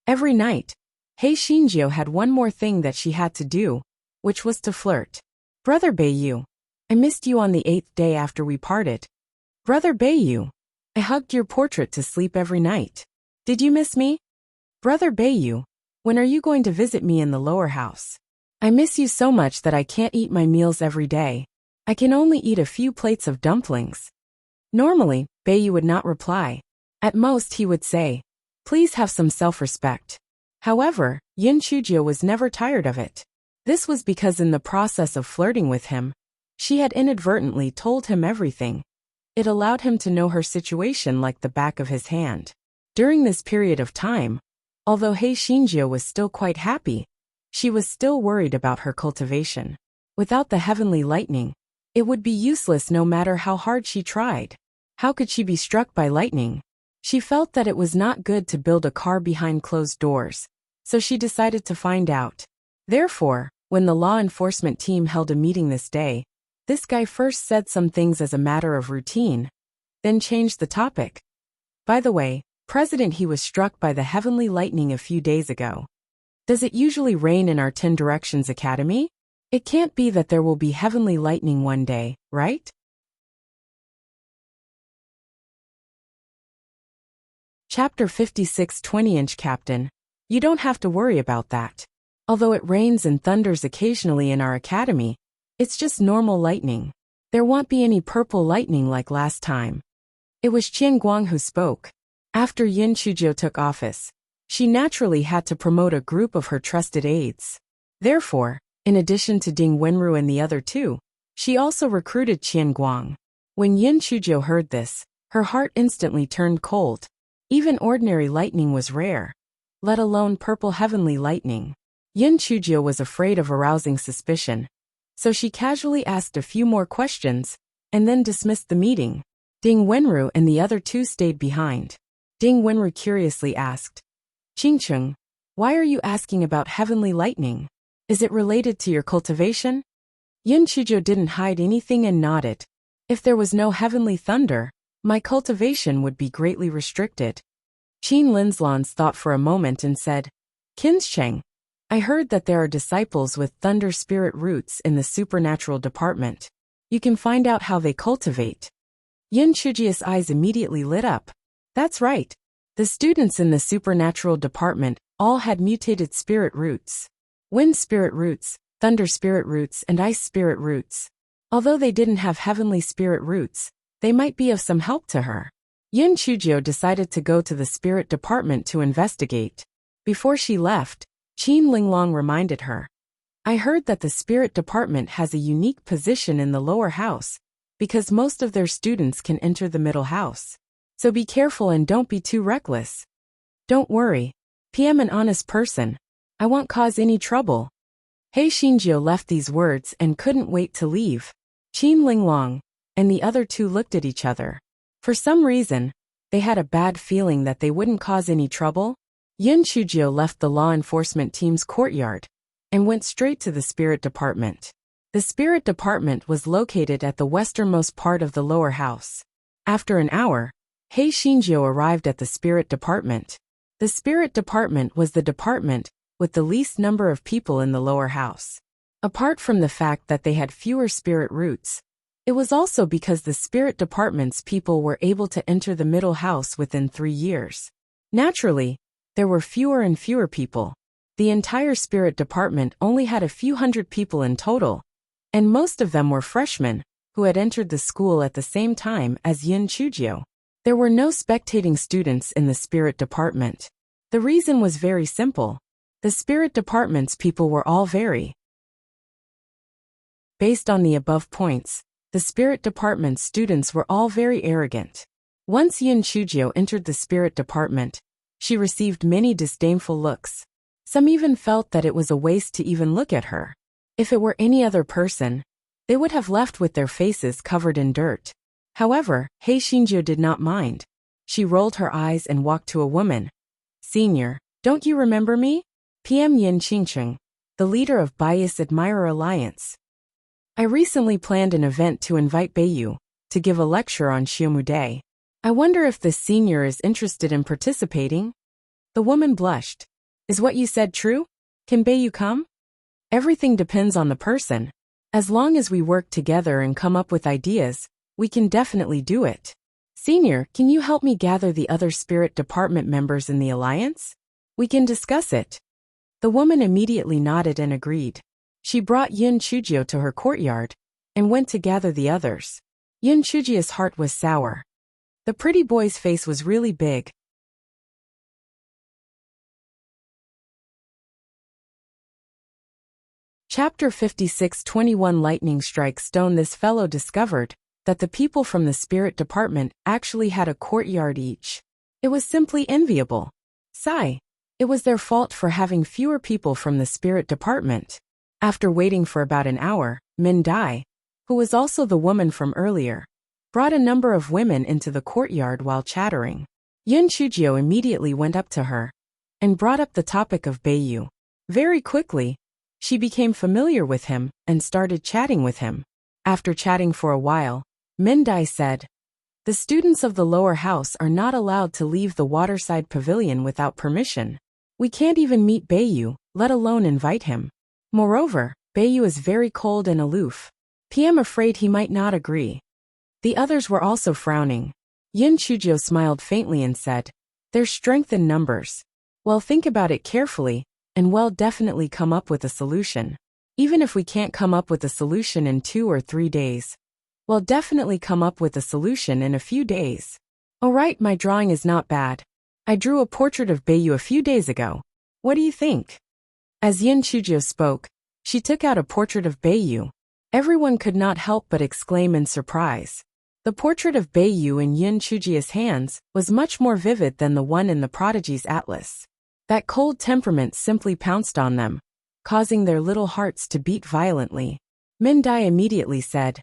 Every night, Hei Shinjio had one more thing that she had to do, which was to flirt. Brother Beiyu, I missed you on the 8th day after we parted. Brother Beiyu, I hugged your portrait to sleep every night. Did you miss me? Brother Beiyu, when are you going to visit me in the lower house? I miss you so much that I can't eat my meals every day. I can only eat a few plates of dumplings. Normally, Beiyu would not reply. At most he would say, please have some self-respect. However, Yin Chujio was never tired of it. This was because in the process of flirting with him, she had inadvertently told him everything. It allowed him to know her situation like the back of his hand. During this period of time, although Hei Shinjio was still quite happy, she was still worried about her cultivation. Without the heavenly lightning, it would be useless no matter how hard she tried. How could she be struck by lightning? She felt that it was not good to build a car behind closed doors, so she decided to find out. Therefore, when the law enforcement team held a meeting this day, this guy first said some things as a matter of routine, then changed the topic. By the way, President, he was struck by the heavenly lightning a few days ago. Does it usually rain in our 10 Directions Academy? It can't be that there will be heavenly lightning one day, right? Chapter 56 20-inch Captain. You don't have to worry about that. Although it rains and thunders occasionally in our academy, it's just normal lightning. There won't be any purple lightning like last time. It was Qian Guang who spoke. After Yin Chujio took office, she naturally had to promote a group of her trusted aides. Therefore, in addition to Ding Wenru and the other 2, she also recruited Qian Guang. When Yin Chujio heard this, her heart instantly turned cold. Even ordinary lightning was rare, let alone purple heavenly lightning. Yin Chujio was afraid of arousing suspicion, so she casually asked a few more questions, and then dismissed the meeting. Ding Wenru and the other 2 stayed behind. Ding Wenru curiously asked, Qingcheng, why are you asking about heavenly lightning? Is it related to your cultivation? Yin Chujio didn't hide anything and nodded. If there was no heavenly thunder, my cultivation would be greatly restricted. Qin Linslans thought for a moment and said, Qingcheng, I heard that there are disciples with thunder spirit roots in the supernatural department. You can find out how they cultivate. Yin Chujio's eyes immediately lit up. That's right. The students in the supernatural department all had mutated spirit roots. Wind spirit roots, thunder spirit roots, and ice spirit roots. Although they didn't have heavenly spirit roots, they might be of some help to her. Yin Chujio decided to go to the spirit department to investigate. Before she left, Qin Linglong reminded her. I heard that the spirit department has a unique position in the lower house, because most of their students can enter the middle house. So be careful and don't be too reckless. Don't worry. I'm an honest person. I won't cause any trouble. Hei Shinjio left these words and couldn't wait to leave. Qin Linglong and the other 2 looked at each other. For some reason, they had a bad feeling that they wouldn't cause any trouble. Yin Chujio left the law enforcement team's courtyard and went straight to the spirit department. The spirit department was located at the westernmost part of the lower house. After an hour, Hei Shinjio arrived at the spirit department. The spirit department was the department with the least number of people in the lower house. Apart from the fact that they had fewer spirit roots, It was also because the spirit department's people were able to enter the middle house within 3 years. Naturally, there were fewer and fewer people. The entire spirit department only had a few hundred people in total, and most of them were freshmen who had entered the school at the same time as Yin Chujio. There were no spectating students in the spirit department. The reason was very simple. The spirit department's people were all very. Based on the above points, the spirit department's students were all very arrogant. Once Yin Chujio entered the spirit department, she received many disdainful looks. Some even felt that it was a waste to even look at her. If it were any other person, they would have left with their faces covered in dirt. However, Hei Shinjo did not mind. She rolled her eyes and walked to a woman. "Senior, don't you remember me? PM Yin Qingcheng, the leader of Bias Admirer Alliance. I recently planned an event to invite Beiyu to give a lecture on Shiomu Day. I wonder if this senior is interested in participating?" The woman blushed. "Is what you said true? Can Beiyu come?" "Everything depends on the person. As long as we work together and come up with ideas, we can definitely do it. Senior, can you help me gather the other spirit department members in the alliance? We can discuss it." The woman immediately nodded and agreed. She brought Yin Chujio to her courtyard and went to gather the others. Yin Chujio's heart was sour. The pretty boy's face was really big. Chapter 56:21 Lightning Strike Stone. This fellow discovered that the people from the spirit department actually had a courtyard each. It was simply enviable. Sigh. It was their fault for having fewer people from the spirit department. After waiting for about an hour, Min Dai, who was also the woman from earlier, brought a number of women into the courtyard while chattering. Yin Chujio immediately went up to her and brought up the topic of Beiyu. Very quickly, she became familiar with him and started chatting with him. After chatting for a while, Min Dai said, "The students of the lower house are not allowed to leave the waterside pavilion without permission. We can't even meet Beiyu, let alone invite him. Moreover, Beiyu is very cold and aloof. PM afraid he might not agree." The others were also frowning. Yin Chujio smiled faintly and said, "There's strength in numbers. Well, think about it carefully, and we'll definitely come up with a solution. Even if we can't come up with a solution in 2 or 3 days, we'll definitely come up with a solution in a few days. Alright, my drawing is not bad. I drew a portrait of Beiyu a few days ago. What do you think?" As Yin Chujio spoke, she took out a portrait of Beiyu. Everyone could not help but exclaim in surprise. The portrait of Beiyu in Yin Chujio's hands was much more vivid than the one in the prodigy's atlas. That cold temperament simply pounced on them, causing their little hearts to beat violently. Min Dai immediately said,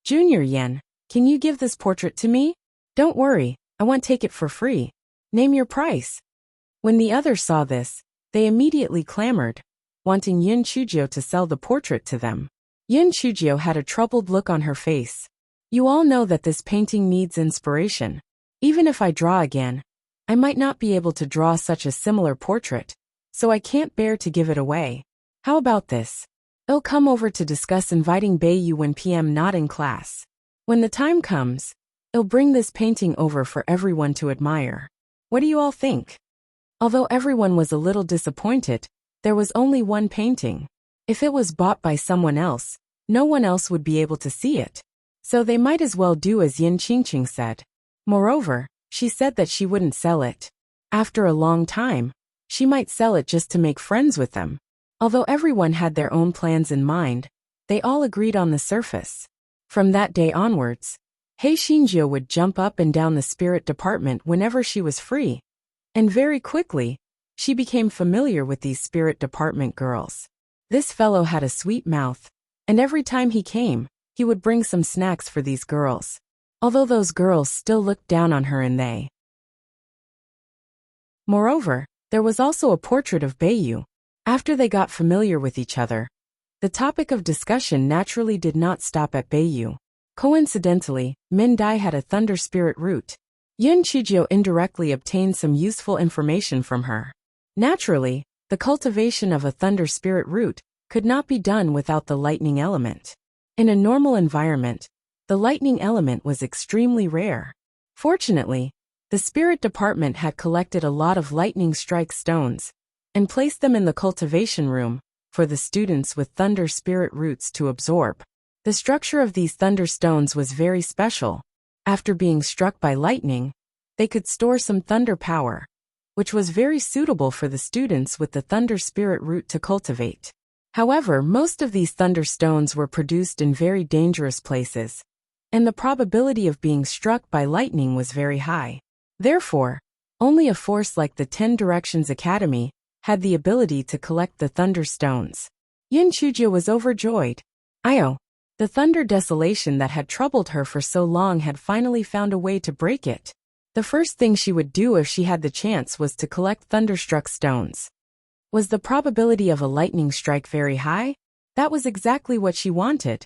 "Junior Yen, can you give this portrait to me? Don't worry, I won't take it for free. Name your price." When the others saw this, they immediately clamored, wanting Yin Chujio to sell the portrait to them. Yin Chujio had a troubled look on her face. "You all know that this painting needs inspiration. Even if I draw again, I might not be able to draw such a similar portrait, so I can't bear to give it away. How about this? I'll come over to discuss inviting Beiyu when PM not in class. When the time comes, I'll bring this painting over for everyone to admire. What do you all think?" Although everyone was a little disappointed, there was only one painting. If it was bought by someone else, no one else would be able to see it. So they might as well do as Yin Qingqing said. Moreover, she said that she wouldn't sell it. After a long time, she might sell it just to make friends with them. Although everyone had their own plans in mind, they all agreed on the surface. From that day onwards, Hei Shinjo would jump up and down the spirit department whenever she was free. And very quickly, she became familiar with these spirit department girls. This fellow had a sweet mouth, and every time he came, he would bring some snacks for these girls. Although those girls still looked down on her and they. Moreover, there was also a portrait of Beiyu. After they got familiar with each other, the topic of discussion naturally did not stop at Beiyu. Coincidentally, Min Dai had a thunder spirit root. Yin Chujio indirectly obtained some useful information from her. Naturally, the cultivation of a thunder spirit root could not be done without the lightning element. In a normal environment, The lightning element was extremely rare. Fortunately, the spirit department had collected a lot of lightning strike stones and placed them in the cultivation room for the students with thunder spirit roots to absorb. The structure of these thunder stones was very special. After being struck by lightning, they could store some thunder power, which was very suitable for the students with the thunder spirit root to cultivate. However, most of these thunder stones were produced in very dangerous places, and the probability of being struck by lightning was very high. Therefore, only a force like the 10 Directions Academy had the ability to collect the thunder stones. Yin Chujia was overjoyed. The thunder desolation that had troubled her for so long had finally found a way to break it. The first thing she would do if she had the chance was to collect thunderstruck stones. Was the probability of a lightning strike very high? That was exactly what she wanted.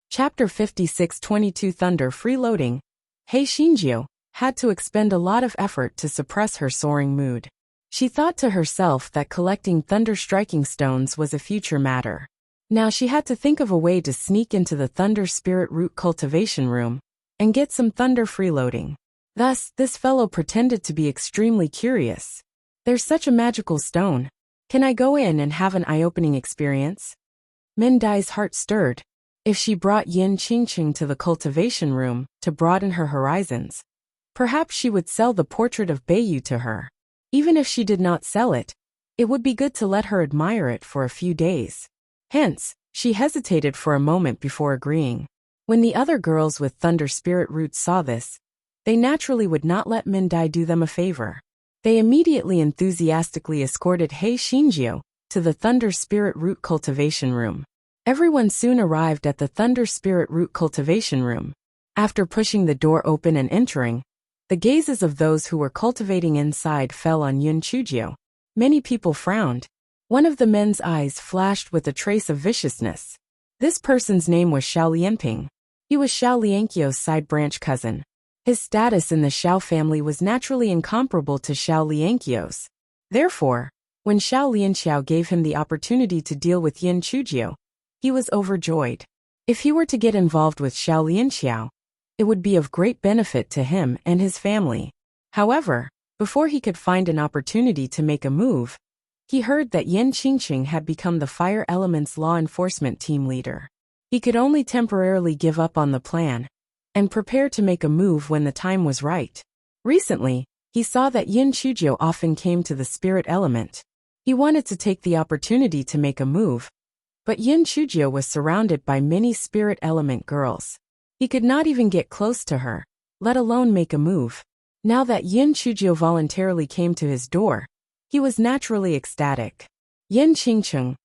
Chapter 56-22 Thunder Freeloading. Hei Shinjio had to expend a lot of effort to suppress her soaring mood. She thought to herself that collecting thunder-striking stones was a future matter. Now she had to think of a way to sneak into the thunder spirit root cultivation room and get some thunder freeloading. Thus, this fellow pretended to be extremely curious. There's such a magical stone. Can I go in and have an eye-opening experience? Min Dai's heart stirred. If she brought Yin Qingqing to the cultivation room to broaden her horizons, perhaps she would sell the portrait of Beiyu to her. Even if she did not sell it, it would be good to let her admire it for a few days. Hence, she hesitated for a moment before agreeing. When the other girls with thunder spirit roots saw this, they naturally would not let Min Dai do them a favor. They immediately enthusiastically escorted Hei Shinjio to the thunder spirit root cultivation room. Everyone soon arrived at the thunder spirit root cultivation room. After pushing the door open and entering, the gazes of those who were cultivating inside fell on Yun Chujio. Many people frowned. One of the men's eyes flashed with a trace of viciousness. This person's name was Xiao Lianping. He was Xiao Liankio's side-branch cousin. His status in the Xiao family was naturally incomparable to Xiao Liankio's. Therefore, when Xiao Lianqiao gave him the opportunity to deal with Yin Chujio, he was overjoyed. If he were to get involved with Xiao Lianqiao, it would be of great benefit to him and his family. However, before he could find an opportunity to make a move, he heard that Yin Qingqing had become the Fire Element's law enforcement team leader. He could only temporarily give up on the plan and prepare to make a move when the time was right. Recently, he saw that Yin Chujio often came to the Spirit Element. He wanted to take the opportunity to make a move, but Yin Chujio was surrounded by many Spirit Element girls. He could not even get close to her, let alone make a move. Now that Yin Chujio voluntarily came to his door, he was naturally ecstatic. Yin Qingqing,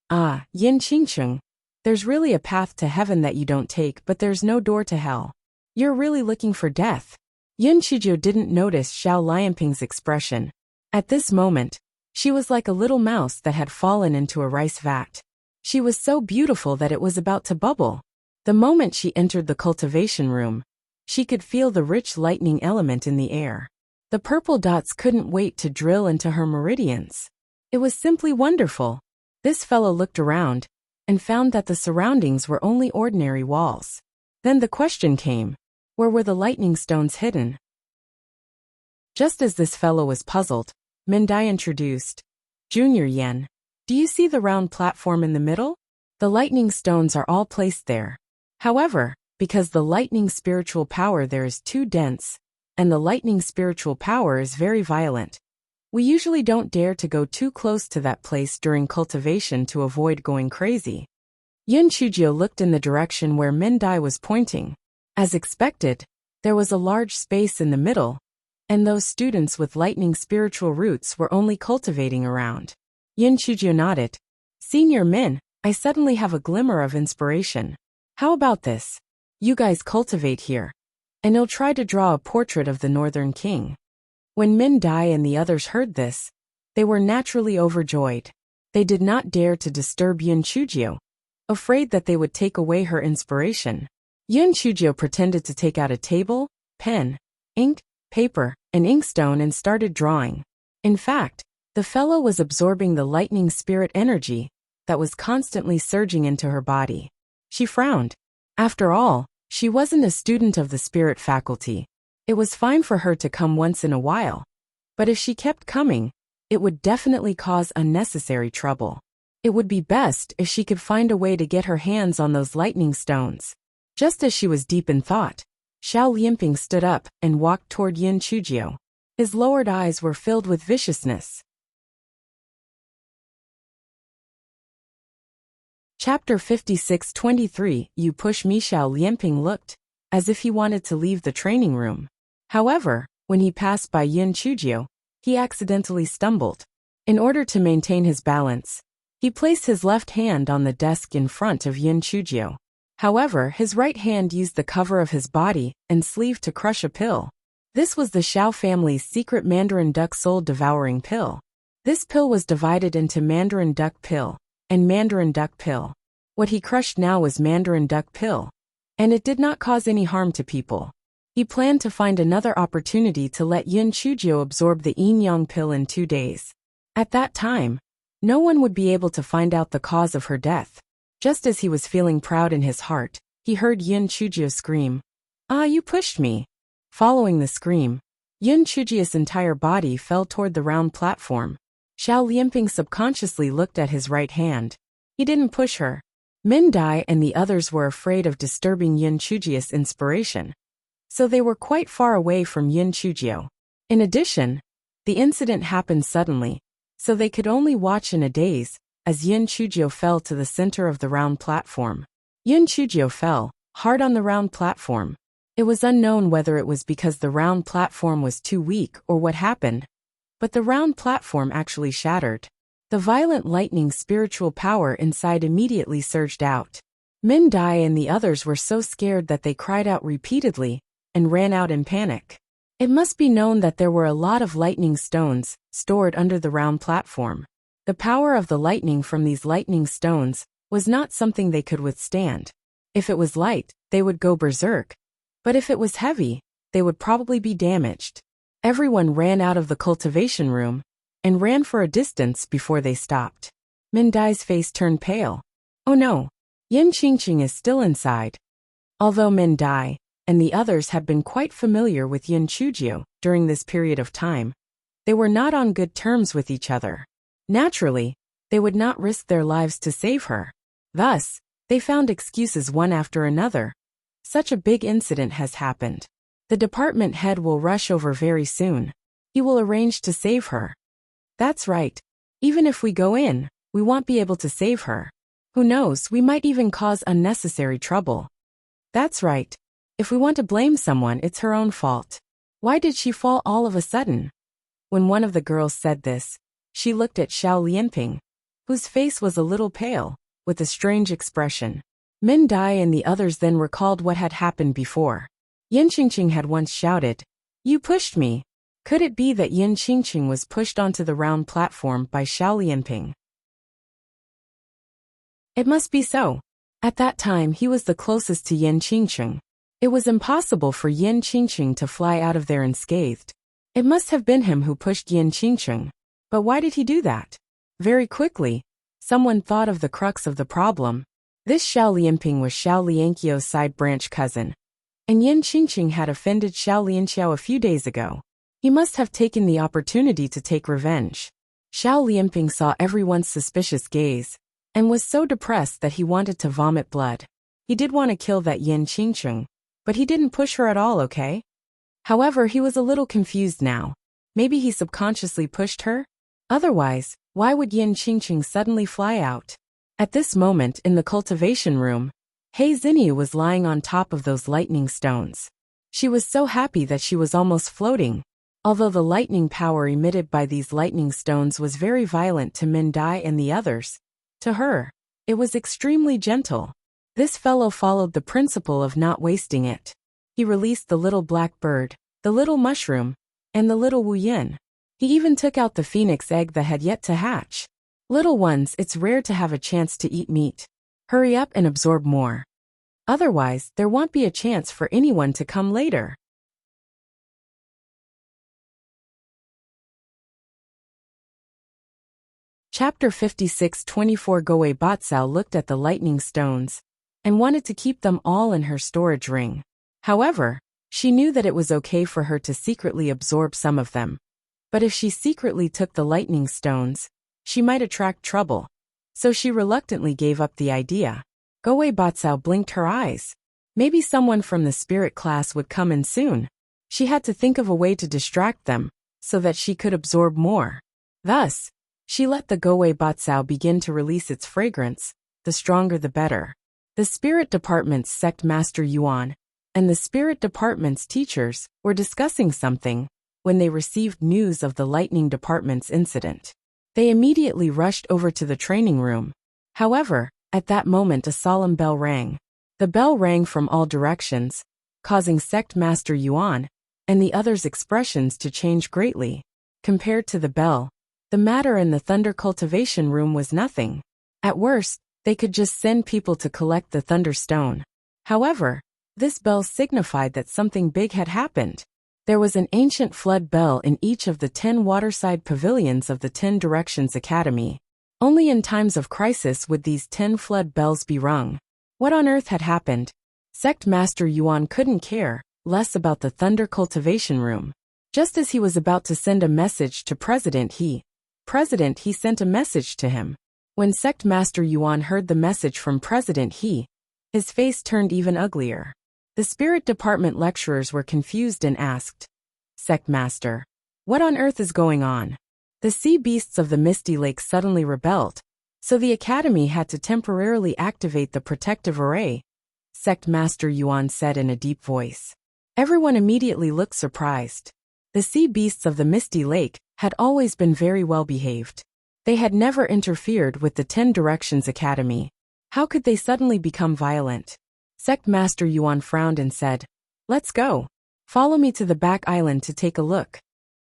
Yin Qingqing, there's really a path to heaven that you don't take, but there's no door to hell. You're really looking for death. Yin Chujio didn't notice Xiao Lianping's expression. At this moment, she was like a little mouse that had fallen into a rice vat. She was so beautiful that it was about to bubble. The moment she entered the cultivation room, she could feel the rich lightning element in the air. The purple dots couldn't wait to drill into her meridians. It was simply wonderful. This fellow looked around and found that the surroundings were only ordinary walls. Then the question came, where were the lightning stones hidden? Just as this fellow was puzzled, Min Dai introduced, Junior Yen, do you see the round platform in the middle? The lightning stones are all placed there. However, because the lightning spiritual power there is too dense, and the lightning spiritual power is very violent, we usually don't dare to go too close to that place during cultivation to avoid going crazy. Yin Chujio looked in the direction where Min Dai was pointing. As expected, there was a large space in the middle, and those students with lightning spiritual roots were only cultivating around. Yin Chujio nodded. Senior Min, I suddenly have a glimmer of inspiration. How about this? You guys cultivate here, and he'll try to draw a portrait of the Northern King. When Min Dai and the others heard this, they were naturally overjoyed. They did not dare to disturb Yin Chujio, afraid that they would take away her inspiration. Yin Chujio pretended to take out a table, pen, ink, paper, and inkstone and started drawing. In fact, the fellow was absorbing the lightning spirit energy that was constantly surging into her body. She frowned. After all, she wasn't a student of the spirit faculty. It was fine for her to come once in a while. But if she kept coming, it would definitely cause unnecessary trouble. It would be best if she could find a way to get her hands on those lightning stones. Just as she was deep in thought, Xiao Lianping stood up and walked toward Yin Chujio. His lowered eyes were filled with viciousness. Chapter 56-23 You Push Me. Xiao Lianping looked as if he wanted to leave the training room. However, when he passed by Yin Chujio, he accidentally stumbled. In order to maintain his balance, he placed his left hand on the desk in front of Yin Chujio. However, his right hand used the cover of his body and sleeve to crush a pill. This was the Xiao family's secret Mandarin duck soul-devouring pill. This pill was divided into Mandarin duck pill and Mandarin duck pill. What he crushed now was Mandarin duck pill, and it did not cause any harm to people. He planned to find another opportunity to let Yin Chujio absorb the yin yang pill in 2 days. At that time, no one would be able to find out the cause of her death. Just as he was feeling proud in his heart, he heard Yin Chujio scream, "Ah, you pushed me." Following the scream, Yin Chujio's entire body fell toward the round platform. Xiao Lianping subconsciously looked at his right hand. He didn't push her. Min Dai and the others were afraid of disturbing Yin Chujio's inspiration, so they were quite far away from Yin Chujio. In addition, the incident happened suddenly, so they could only watch in a daze as Yin Chujio fell to the center of the round platform. Yin Chujio fell hard on the round platform. It was unknown whether it was because the round platform was too weak or what happened, but the round platform actually shattered. The violent lightning spiritual power inside immediately surged out. Min Dai and the others were so scared that they cried out repeatedly and ran out in panic. It must be known that there were a lot of lightning stones stored under the round platform. The power of the lightning from these lightning stones was not something they could withstand. If it was light, they would go berserk, but if it was heavy, they would probably be damaged. Everyone ran out of the cultivation room and ran for a distance before they stopped. Min Dai's face turned pale. Oh no, Yin Qingqing is still inside. Although Min Dai and the others had been quite familiar with Yin Chujio during this period of time, they were not on good terms with each other. Naturally, they would not risk their lives to save her. Thus, they found excuses one after another. Such a big incident has happened. The department head will rush over very soon. He will arrange to save her. That's right. Even if we go in, we won't be able to save her. Who knows, we might even cause unnecessary trouble. That's right. If we want to blame someone, it's her own fault. Why did she fall all of a sudden? When one of the girls said this, she looked at Xiao Lianping, whose face was a little pale, with a strange expression. Min Dai and the others then recalled what had happened before. Yin Qingqing had once shouted, "You pushed me." Could it be that Yin Qingqing was pushed onto the round platform by Xiao Lianping? It must be so. At that time he was the closest to Yin Qingqing. It was impossible for Yin Qingqing to fly out of there unscathed. It must have been him who pushed Yin Qingqing. But why did he do that? Very quickly, someone thought of the crux of the problem. This Xiao Lianping was Xiao Lianqiu's side branch cousin, and Yin Qingqing had offended Xiao Lianqiu a few days ago. He must have taken the opportunity to take revenge. Xiao Lianping saw everyone's suspicious gaze, and was so depressed that he wanted to vomit blood. He did want to kill that Yin Qingqing, but he didn't push her at all, okay? However, he was a little confused now. Maybe he subconsciously pushed her? Otherwise, why would Yin Qingqing suddenly fly out? At this moment in the cultivation room, He Xinyu was lying on top of those lightning stones. She was so happy that she was almost floating. Although the lightning power emitted by these lightning stones was very violent to Min Dai and the others, to her, it was extremely gentle. This fellow followed the principle of not wasting it. He released the little black bird, the little mushroom, and the little Wu Yin. He even took out the phoenix egg that had yet to hatch. Little ones, it's rare to have a chance to eat meat. Hurry up and absorb more. Otherwise, there won't be a chance for anyone to come later. Chapter 56:24 Goei Batsao looked at the lightning stones and wanted to keep them all in her storage ring. However, she knew that it was okay for her to secretly absorb some of them. But if she secretly took the lightning stones, she might attract trouble. So she reluctantly gave up the idea. Goei Batsao blinked her eyes. Maybe someone from the spirit class would come in soon. She had to think of a way to distract them, so that she could absorb more. Thus, she let the Goei Batsao begin to release its fragrance, the stronger the better. The spirit department's sect master Yuan and the spirit department's teachers were discussing something when they received news of the lightning department's incident. They immediately rushed over to the training room. However, at that moment a solemn bell rang. The bell rang from all directions, causing sect master Yuan and the others' expressions to change greatly. Compared to the bell, the matter in the thunder cultivation room was nothing. At worst, they could just send people to collect the thunder stone. However, this bell signified that something big had happened. There was an ancient flood bell in each of the 10 waterside pavilions of the 10 Directions Academy. Only in times of crisis would these 10 flood bells be rung. What on earth had happened? Sect Master Yuan couldn't care less about the thunder cultivation room. Just as he was about to send a message to President He sent a message to him. When Sect Master Yuan heard the message from President He, his face turned even uglier. The spirit department lecturers were confused and asked, "Sect Master, what on earth is going on?" The sea beasts of the Misty Lake suddenly rebelled, so the academy had to temporarily activate the protective array, Sect Master Yuan said in a deep voice. Everyone immediately looked surprised. The sea beasts of the Misty Lake had always been very well behaved. They had never interfered with the 10 Directions Academy. How could they suddenly become violent? Sect Master Yuan frowned and said, "Let's go. Follow me to the back island to take a look."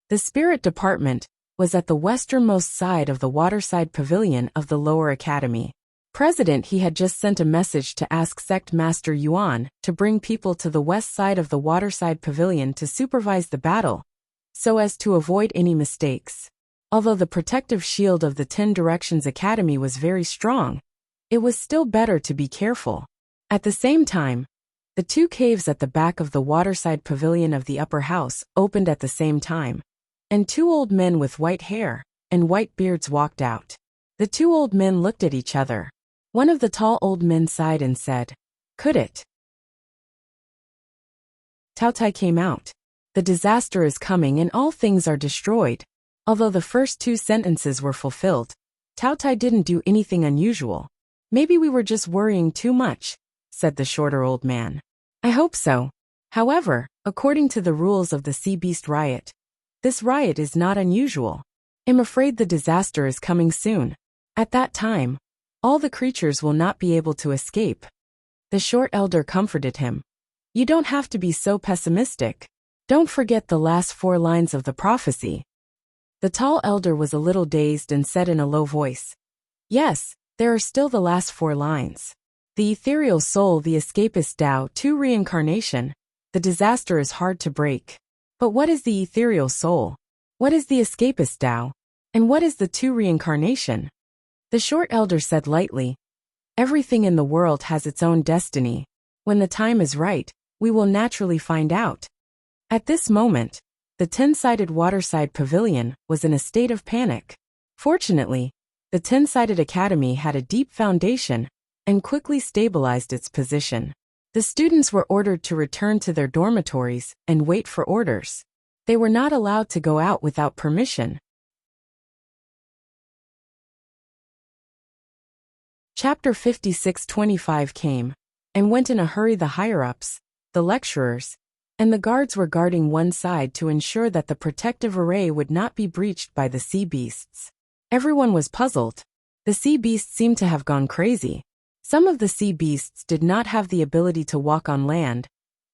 The spirit department was at the westernmost side of the waterside pavilion of the lower academy. President He had just sent a message to ask Sect Master Yuan to bring people to the west side of the waterside pavilion to supervise the battle, so as to avoid any mistakes. Although the protective shield of the 10 Directions Academy was very strong, it was still better to be careful. At the same time, the 2 caves at the back of the waterside pavilion of the upper house opened at the same time, and 2 old men with white hair and white beards walked out. The 2 old men looked at each other. One of the tall old men sighed and said, "Could it?" Tao Tai came out. "The disaster is coming and all things are destroyed." Although the first 2 sentences were fulfilled, Tao Tai didn't do anything unusual. "Maybe we were just worrying too much," said the shorter old man. "I hope so. However, according to the rules of the Sea Beast Riot, this riot is not unusual. I'm afraid the disaster is coming soon. At that time, all the creatures will not be able to escape." The short elder comforted him. "You don't have to be so pessimistic. Don't forget the last 4 lines of the prophecy." The tall elder was a little dazed and said in a low voice, "Yes, there are still the last 4 lines. The ethereal soul, the escapist Tao, 2 reincarnation. The disaster is hard to break. But what is the ethereal soul? What is the escapist Tao? And what is the 2 reincarnation?" The short elder said lightly, "Everything in the world has its own destiny. When the time is right, we will naturally find out." At this moment, the 10-sided waterside pavilion was in a state of panic. Fortunately, the 10-sided academy had a deep foundation and quickly stabilized its position. The students were ordered to return to their dormitories and wait for orders. They were not allowed to go out without permission. Chapter 56:25 came and went in a hurry. The higher-ups, the lecturers, and the guards were guarding one side to ensure that the protective array would not be breached by the sea beasts. Everyone was puzzled. The sea beasts seemed to have gone crazy. Some of the sea beasts did not have the ability to walk on land,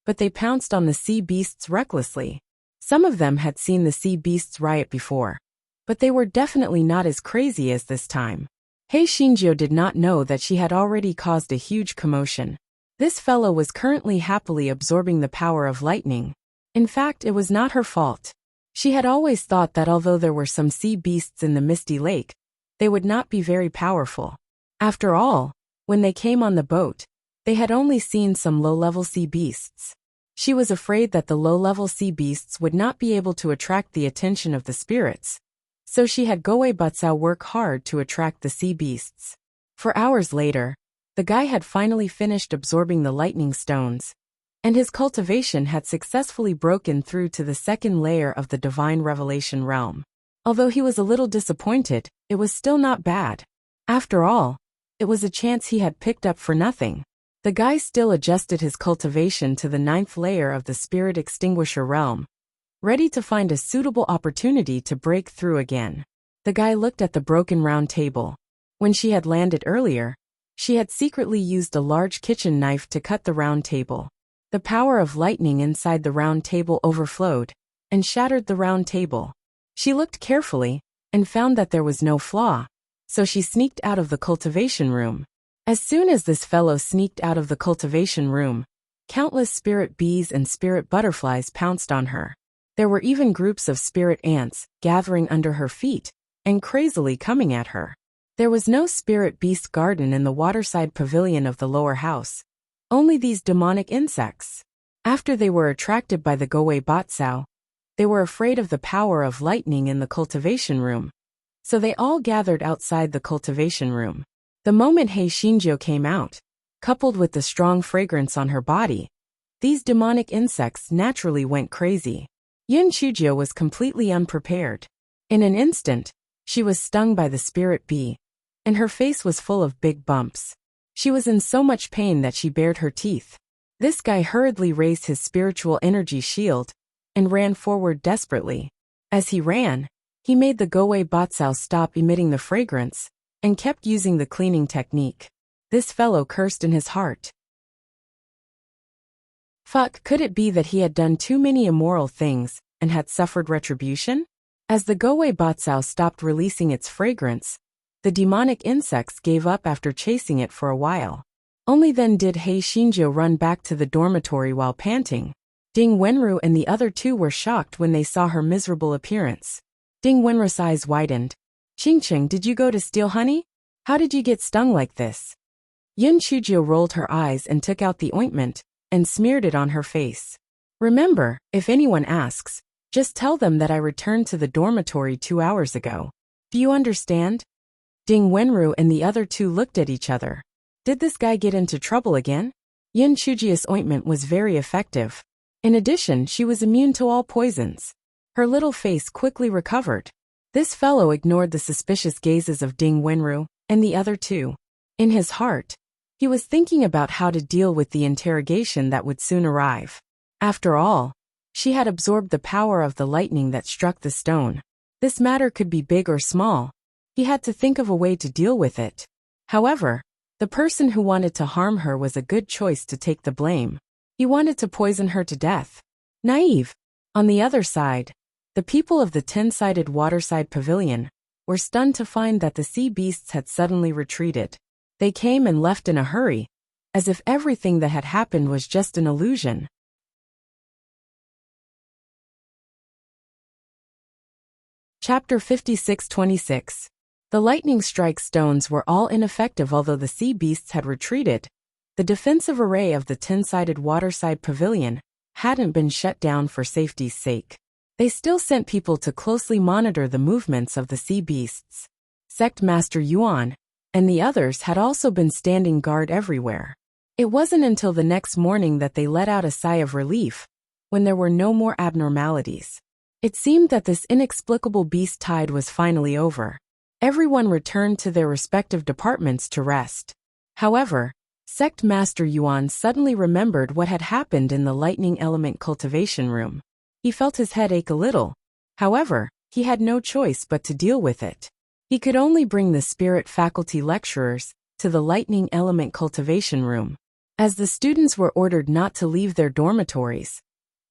but they pounced on the sea beasts recklessly. Some of them had seen the sea beasts riot before, but they were definitely not as crazy as this time. Hei Shinjio did not know that she had already caused a huge commotion. This fellow was currently happily absorbing the power of lightning. In fact, it was not her fault. She had always thought that although there were some sea beasts in the Misty Lake, they would not be very powerful. After all, when they came on the boat, they had only seen some low-level sea beasts. She was afraid that the low-level sea beasts would not be able to attract the attention of the spirits, so she had Goei Batsao work hard to attract the sea beasts. For hours later, the guy had finally finished absorbing the lightning stones, and his cultivation had successfully broken through to the second layer of the divine revelation realm. Although he was a little disappointed, it was still not bad. After all, it was a chance he had picked up for nothing. The guy still adjusted his cultivation to the 9th layer of the spirit extinguisher realm, ready to find a suitable opportunity to break through again. The guy looked at the broken round table. When she had landed earlier, she had secretly used a large kitchen knife to cut the round table. The power of lightning inside the round table overflowed and shattered the round table. She looked carefully and found that there was no flaw, so she sneaked out of the cultivation room. As soon as this fellow sneaked out of the cultivation room, countless spirit bees and spirit butterflies pounced on her. There were even groups of spirit ants gathering under her feet and crazily coming at her. There was no spirit beast garden in the waterside pavilion of the lower house, only these demonic insects. After they were attracted by the Goei Batsao, they were afraid of the power of lightning in the cultivation room, so they all gathered outside the cultivation room. The moment Hei Shinjo came out, coupled with the strong fragrance on her body, these demonic insects naturally went crazy. Yin Chujio was completely unprepared. In an instant, she was stung by the spirit bee, and her face was full of big bumps. She was in so much pain that she bared her teeth. This guy hurriedly raised his spiritual energy shield and ran forward desperately. As he ran, he made the Goei Batsao stop emitting the fragrance and kept using the cleaning technique. This fellow cursed in his heart. Fuck, could it be that he had done too many immoral things and had suffered retribution? As the Goei Batsao stopped releasing its fragrance, the demonic insects gave up after chasing it for a while. Only then did Hei Shinjo run back to the dormitory while panting. Ding Wenru and the other two were shocked when they saw her miserable appearance. Ding Wenru's eyes widened. Qingqing, did you go to steal honey? How did you get stung like this? Yin Chujio rolled her eyes and took out the ointment and smeared it on her face. Remember, if anyone asks, just tell them that I returned to the dormitory 2 hours ago. Do you understand? Ding Wenru and the other two looked at each other. Did this guy get into trouble again? Yin Chujio's ointment was very effective. In addition, she was immune to all poisons. Her little face quickly recovered. This fellow ignored the suspicious gazes of Ding Wenru and the other two. In his heart, he was thinking about how to deal with the interrogation that would soon arrive. After all, she had absorbed the power of the lightning that struck the stone. This matter could be big or small. He had to think of a way to deal with it. However, the person who wanted to harm her was a good choice to take the blame. He wanted to poison her to death. Naive. On the other side, the people of the 10-sided waterside pavilion were stunned to find that the sea beasts had suddenly retreated. They came and left in a hurry, as if everything that had happened was just an illusion. Chapter 56-26. The lightning strike stones were all ineffective although the sea beasts had retreated. The defensive array of the 10-sided waterside pavilion hadn't been shut down for safety's sake. They still sent people to closely monitor the movements of the sea beasts. Sect Master Yuan and the others had also been standing guard everywhere. It wasn't until the next morning that they let out a sigh of relief, when there were no more abnormalities. It seemed that this inexplicable beast tide was finally over. Everyone returned to their respective departments to rest. However, Sect Master Yuan suddenly remembered what had happened in the lightning element cultivation room. He felt his head ache a little. However, he had no choice but to deal with it. He could only bring the spirit faculty lecturers to the lightning element cultivation room. As the students were ordered not to leave their dormitories,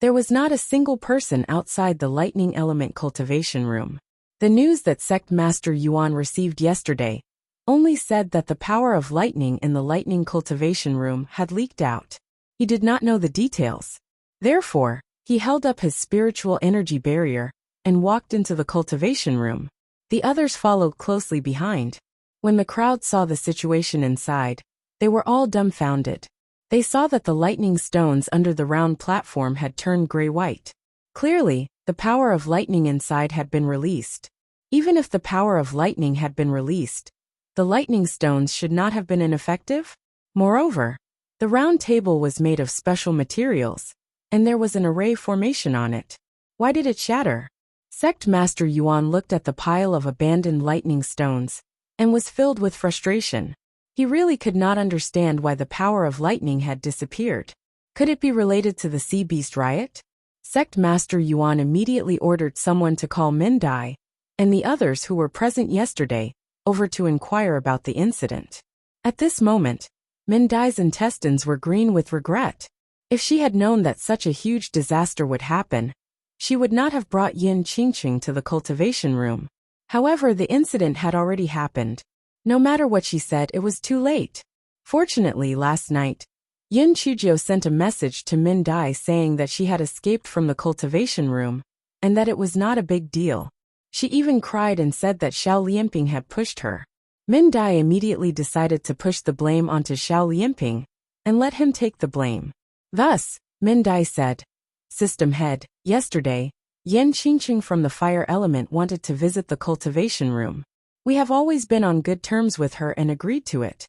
there was not a single person outside the lightning element cultivation room. The news that Sect Master Yuan received yesterday only said that the power of lightning in the lightning cultivation room had leaked out. He did not know the details. Therefore, he held up his spiritual energy barrier and walked into the cultivation room. The others followed closely behind. When the crowd saw the situation inside, they were all dumbfounded. They saw that the lightning stones under the round platform had turned gray-white. Clearly, the power of lightning inside had been released. Even if the power of lightning had been released, the lightning stones should not have been ineffective. Moreover, the round table was made of special materials, and there was an array formation on it. Why did it shatter? Sect Master Yuan looked at the pile of abandoned lightning stones and was filled with frustration. He really could not understand why the power of lightning had disappeared. Could it be related to the Sea Beast riot? Sect Master Yuan immediately ordered someone to call Min Dai and the others who were present yesterday over to inquire about the incident. At this moment, Min Dai's intestines were green with regret. If she had known that such a huge disaster would happen, she would not have brought Yin Qingqing to the cultivation room. However, the incident had already happened. No matter what she said, it was too late. Fortunately, last night, Yin Chuzhou sent a message to Min Dai saying that she had escaped from the cultivation room, and that it was not a big deal. She even cried and said that Xiao Lianping had pushed her. Min Dai immediately decided to push the blame onto Xiao Lianping, and let him take the blame. Thus, Min Dai said, "System head, yesterday, Yin Qingqing from the fire element wanted to visit the cultivation room. We have always been on good terms with her and agreed to it.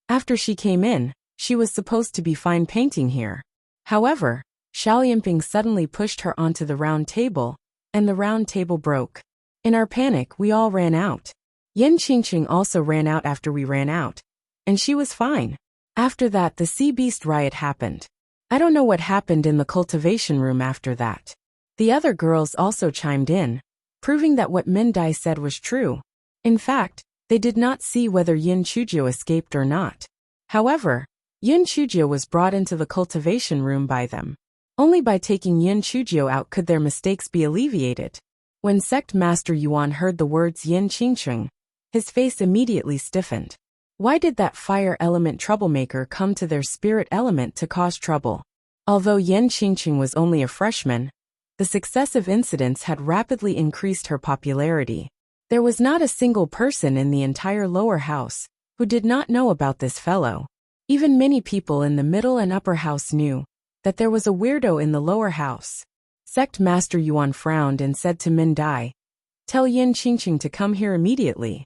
After she came in, she was supposed to be fine painting here. However, Xiao Lianping suddenly pushed her onto the round table, and the round table broke. In our panic, we all ran out. Yin Qingqing also ran out after we ran out, and she was fine. After that, the Sea Beast riot happened. I don't know what happened in the cultivation room after that." The other girls also chimed in, proving that what Min Dai said was true. In fact, they did not see whether Yin Chuzhou escaped or not. However, Yin Chuzhou was brought into the cultivation room by them. Only by taking Yin Chuzhou out could their mistakes be alleviated. When Sect Master Yuan heard the words Yin Qingqing, his face immediately stiffened. Why did that fire element troublemaker come to their spirit element to cause trouble? Although Yin Qingqing was only a freshman, the successive incidents had rapidly increased her popularity. There was not a single person in the entire lower house who did not know about this fellow. Even many people in the middle and upper house knew that there was a weirdo in the lower house. Sect Master Yuan frowned and said to Min Dai, "Tell Yin Qingqing to come here immediately."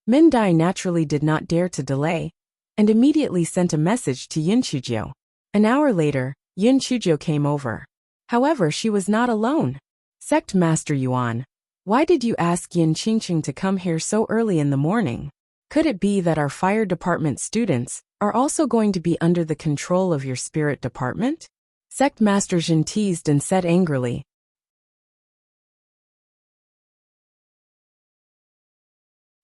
Min Dai naturally did not dare to delay, and immediately sent a message to Yin Chuzhou. An hour later, Yin Chuzhou came over. However, she was not alone. "Sect Master Yuan, why did you ask Yin Qingqing to come here so early in the morning? Could it be that our fire department students are also going to be under the control of your spirit department?" Sect Master Jin teased and said angrily.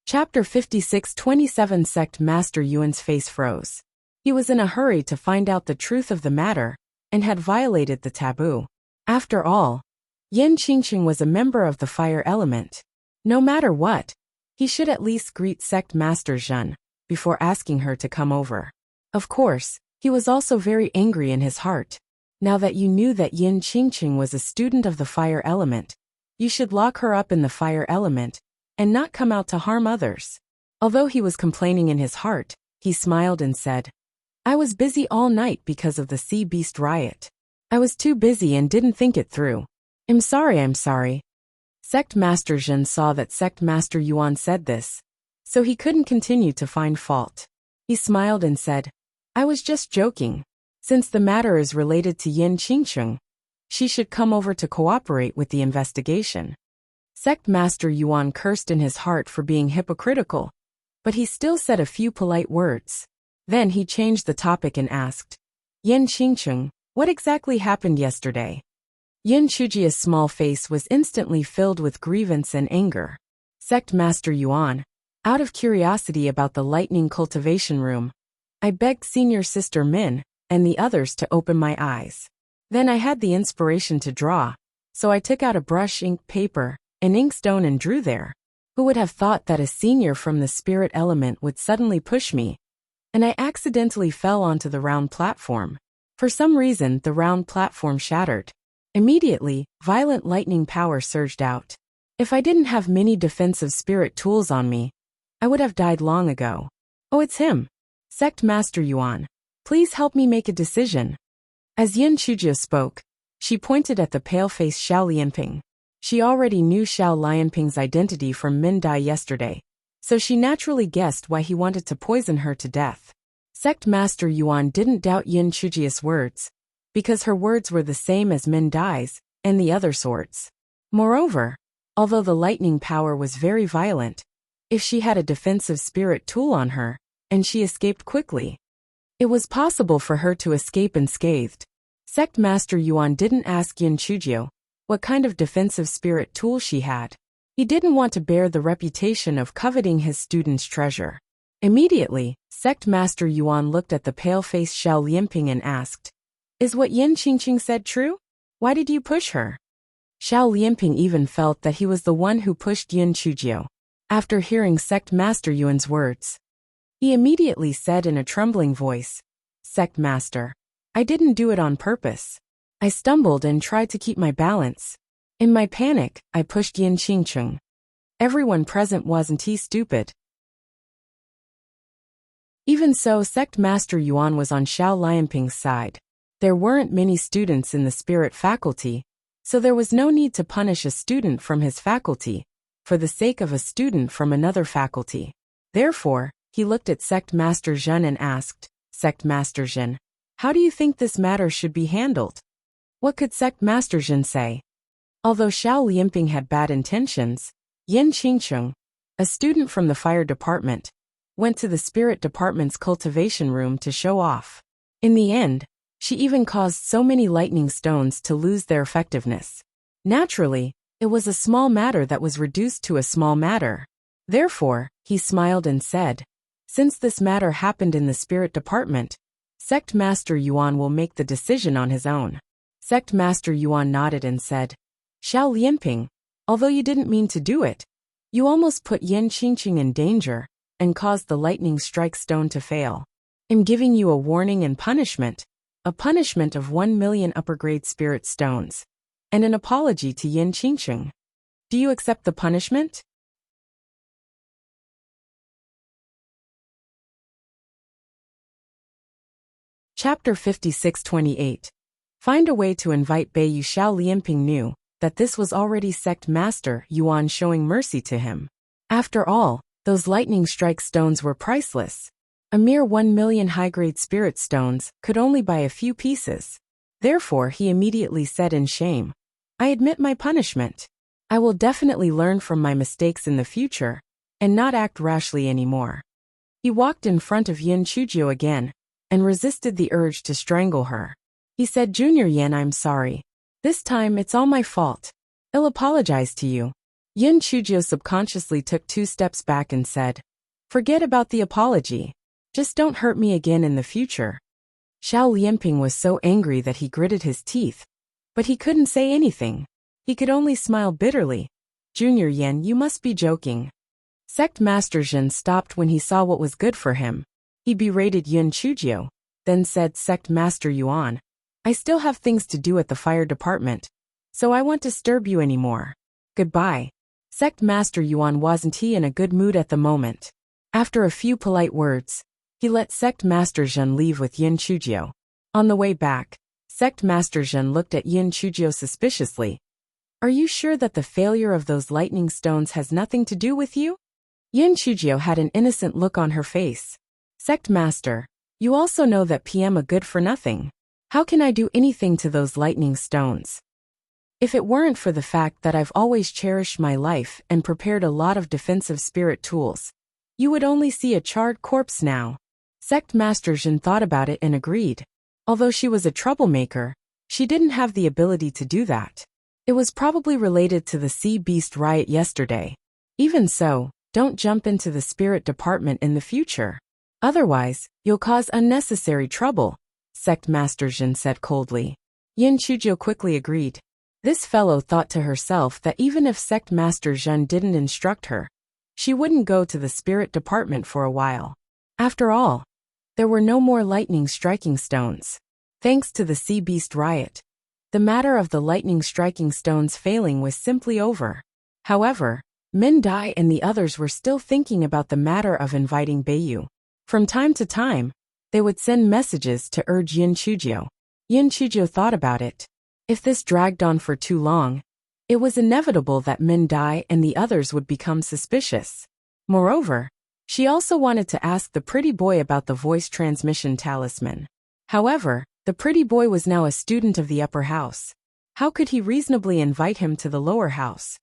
Chapter 56-27 Sect Master Yuan's face froze. He was in a hurry to find out the truth of the matter, and had violated the taboo. After all, Yin Qingqing was a member of the fire element. No matter what, he should at least greet Sect Master Zhen before asking her to come over. Of course, he was also very angry in his heart. Now that you knew that Yin Qingqing was a student of the fire element, you should lock her up in the fire element and not come out to harm others. Although he was complaining in his heart, he smiled and said, "I was busy all night because of the Sea Beast riot. I was too busy and didn't think it through. I'm sorry. Sect Master Zhen saw that Sect Master Yuan said this, so he couldn't continue to find fault. He smiled and said, "I was just joking. Since the matter is related to Yin Qingqing, she should come over to cooperate with the investigation." Sect Master Yuan cursed in his heart for being hypocritical, but he still said a few polite words. Then he changed the topic and asked, "Yin Qingqing, what exactly happened yesterday?" Yin Chujia's small face was instantly filled with grievance and anger. "Sect Master Yuan, out of curiosity about the lightning cultivation room, I begged Senior Sister Min and the others to open my eyes. Then I had the inspiration to draw, so I took out a brush, ink, paper, and inkstone and drew there. Who would have thought that a senior from the spirit element would suddenly push me? And I accidentally fell onto the round platform. For some reason, the round platform shattered. Immediately, violent lightning power surged out. If I didn't have many defensive spirit tools on me, I would have died long ago. Oh, it's him. Sect Master Yuan. Please help me make a decision. As Yin Chujio spoke, she pointed at the pale-faced Xiao Lianping. She already knew Xiao Lianping's identity from Min Dai yesterday, so she naturally guessed why he wanted to poison her to death. Sect Master Yuan didn't doubt Yin Chujio's words, because her words were the same as Min Dai's and the other swords. Moreover, although the lightning power was very violent, if she had a defensive spirit tool on her, and she escaped quickly, it was possible for her to escape unscathed. Sect Master Yuan didn't ask Yin Chujio what kind of defensive spirit tool she had. He didn't want to bear the reputation of coveting his student's treasure. Immediately, Sect Master Yuan looked at the pale-faced Xiao Lianping and asked, "Is what Yin Qingqing said true? Why did you push her?" Xiao Lianping even felt that he was the one who pushed Yin Chujio. After hearing Sect Master Yuan's words, he immediately said in a trembling voice, "Sect Master, I didn't do it on purpose. I stumbled and tried to keep my balance. In my panic, I pushed Yin Qingqing. Everyone present wasn't he stupid." Even so, Sect Master Yuan was on Xiao Lianping's side. There weren't many students in the spirit faculty, so there was no need to punish a student from his faculty for the sake of a student from another faculty. Therefore, he looked at Sect Master Zhen and asked, "Sect Master Zhen, how do you think this matter should be handled?" What could Sect Master Zhen say? Although Xiao Lianping had bad intentions, Yin Qingqing, a student from the fire department, went to the spirit department's cultivation room to show off. In the end, she even caused so many lightning stones to lose their effectiveness. Naturally, it was a small matter that was reduced to a small matter. Therefore, he smiled and said, "Since this matter happened in the spirit department, Sect Master Yuan will make the decision on his own." Sect Master Yuan nodded and said, "Xiao Lianping, although you didn't mean to do it, you almost put Yin Qingqing in danger and caused the lightning strike stone to fail. I'm giving you a warning and punishment, a punishment of 1 million upper-grade spirit stones, and an apology to Yin Qingqing. Do you accept the punishment?" Chapter 56-28. Find a way to invite Beiyu. Xiao Lianping knew that this was already Sect Master Yuan showing mercy to him. After all, those lightning strike stones were priceless. A mere 1 million high-grade spirit stones could only buy a few pieces. Therefore, he immediately said in shame, "I admit my punishment. I will definitely learn from my mistakes in the future and not act rashly anymore." He walked in front of Yin Chujio again and resisted the urge to strangle her. He said, "Junior Yin, I'm sorry. This time it's all my fault. I'll apologize to you." Yin Chujio subconsciously took 2 steps back and said, "Forget about the apology. Just don't hurt me again in the future." Xiao Lianping was so angry that he gritted his teeth, but he couldn't say anything. He could only smile bitterly. "Junior Yin, you must be joking." Sect Master Zhen stopped when he saw what was good for him. He berated Yin Chujio, then said, "Sect Master Yuan, I still have things to do at the fire department, so I won't disturb you anymore. Goodbye." Sect Master Yuan wasn't he in a good mood at the moment. After a few polite words, he let Sect Master Zhen leave with Yin Chujio. On the way back, Sect Master Zhen looked at Yin Chujio suspiciously. "Are you sure that the failure of those lightning stones has nothing to do with you?" Yin Chujio had an innocent look on her face. "Sect Master, you also know that PM a good for nothing. How can I do anything to those lightning stones? If it weren't for the fact that I've always cherished my life and prepared a lot of defensive spirit tools, you would only see a charred corpse now." Sect Master Zhen thought about it and agreed. Although she was a troublemaker, she didn't have the ability to do that. It was probably related to the Sea Beast riot yesterday. Even so, don't jump into the spirit department in the future. Otherwise, you'll cause unnecessary trouble, Sect Master Zhen said coldly. Yin Chujio quickly agreed. This fellow thought to herself that even if Sect Master Zhen didn't instruct her, she wouldn't go to the spirit department for a while. After all, there were no more lightning striking stones. Thanks to the Sea Beast riot, The matter of the lightning-striking stones failing was simply over. However, Min Dai and the others were still thinking about the matter of inviting Bayu. From time to time, they would send messages to urge Yin Chujio. Yin Chujio thought about it. If this dragged on for too long, it was inevitable that Min Dai and the others would become suspicious. Moreover, she also wanted to ask the pretty boy about the voice transmission talisman. However, the pretty boy was now a student of the upper house. How could he reasonably invite him to the lower house?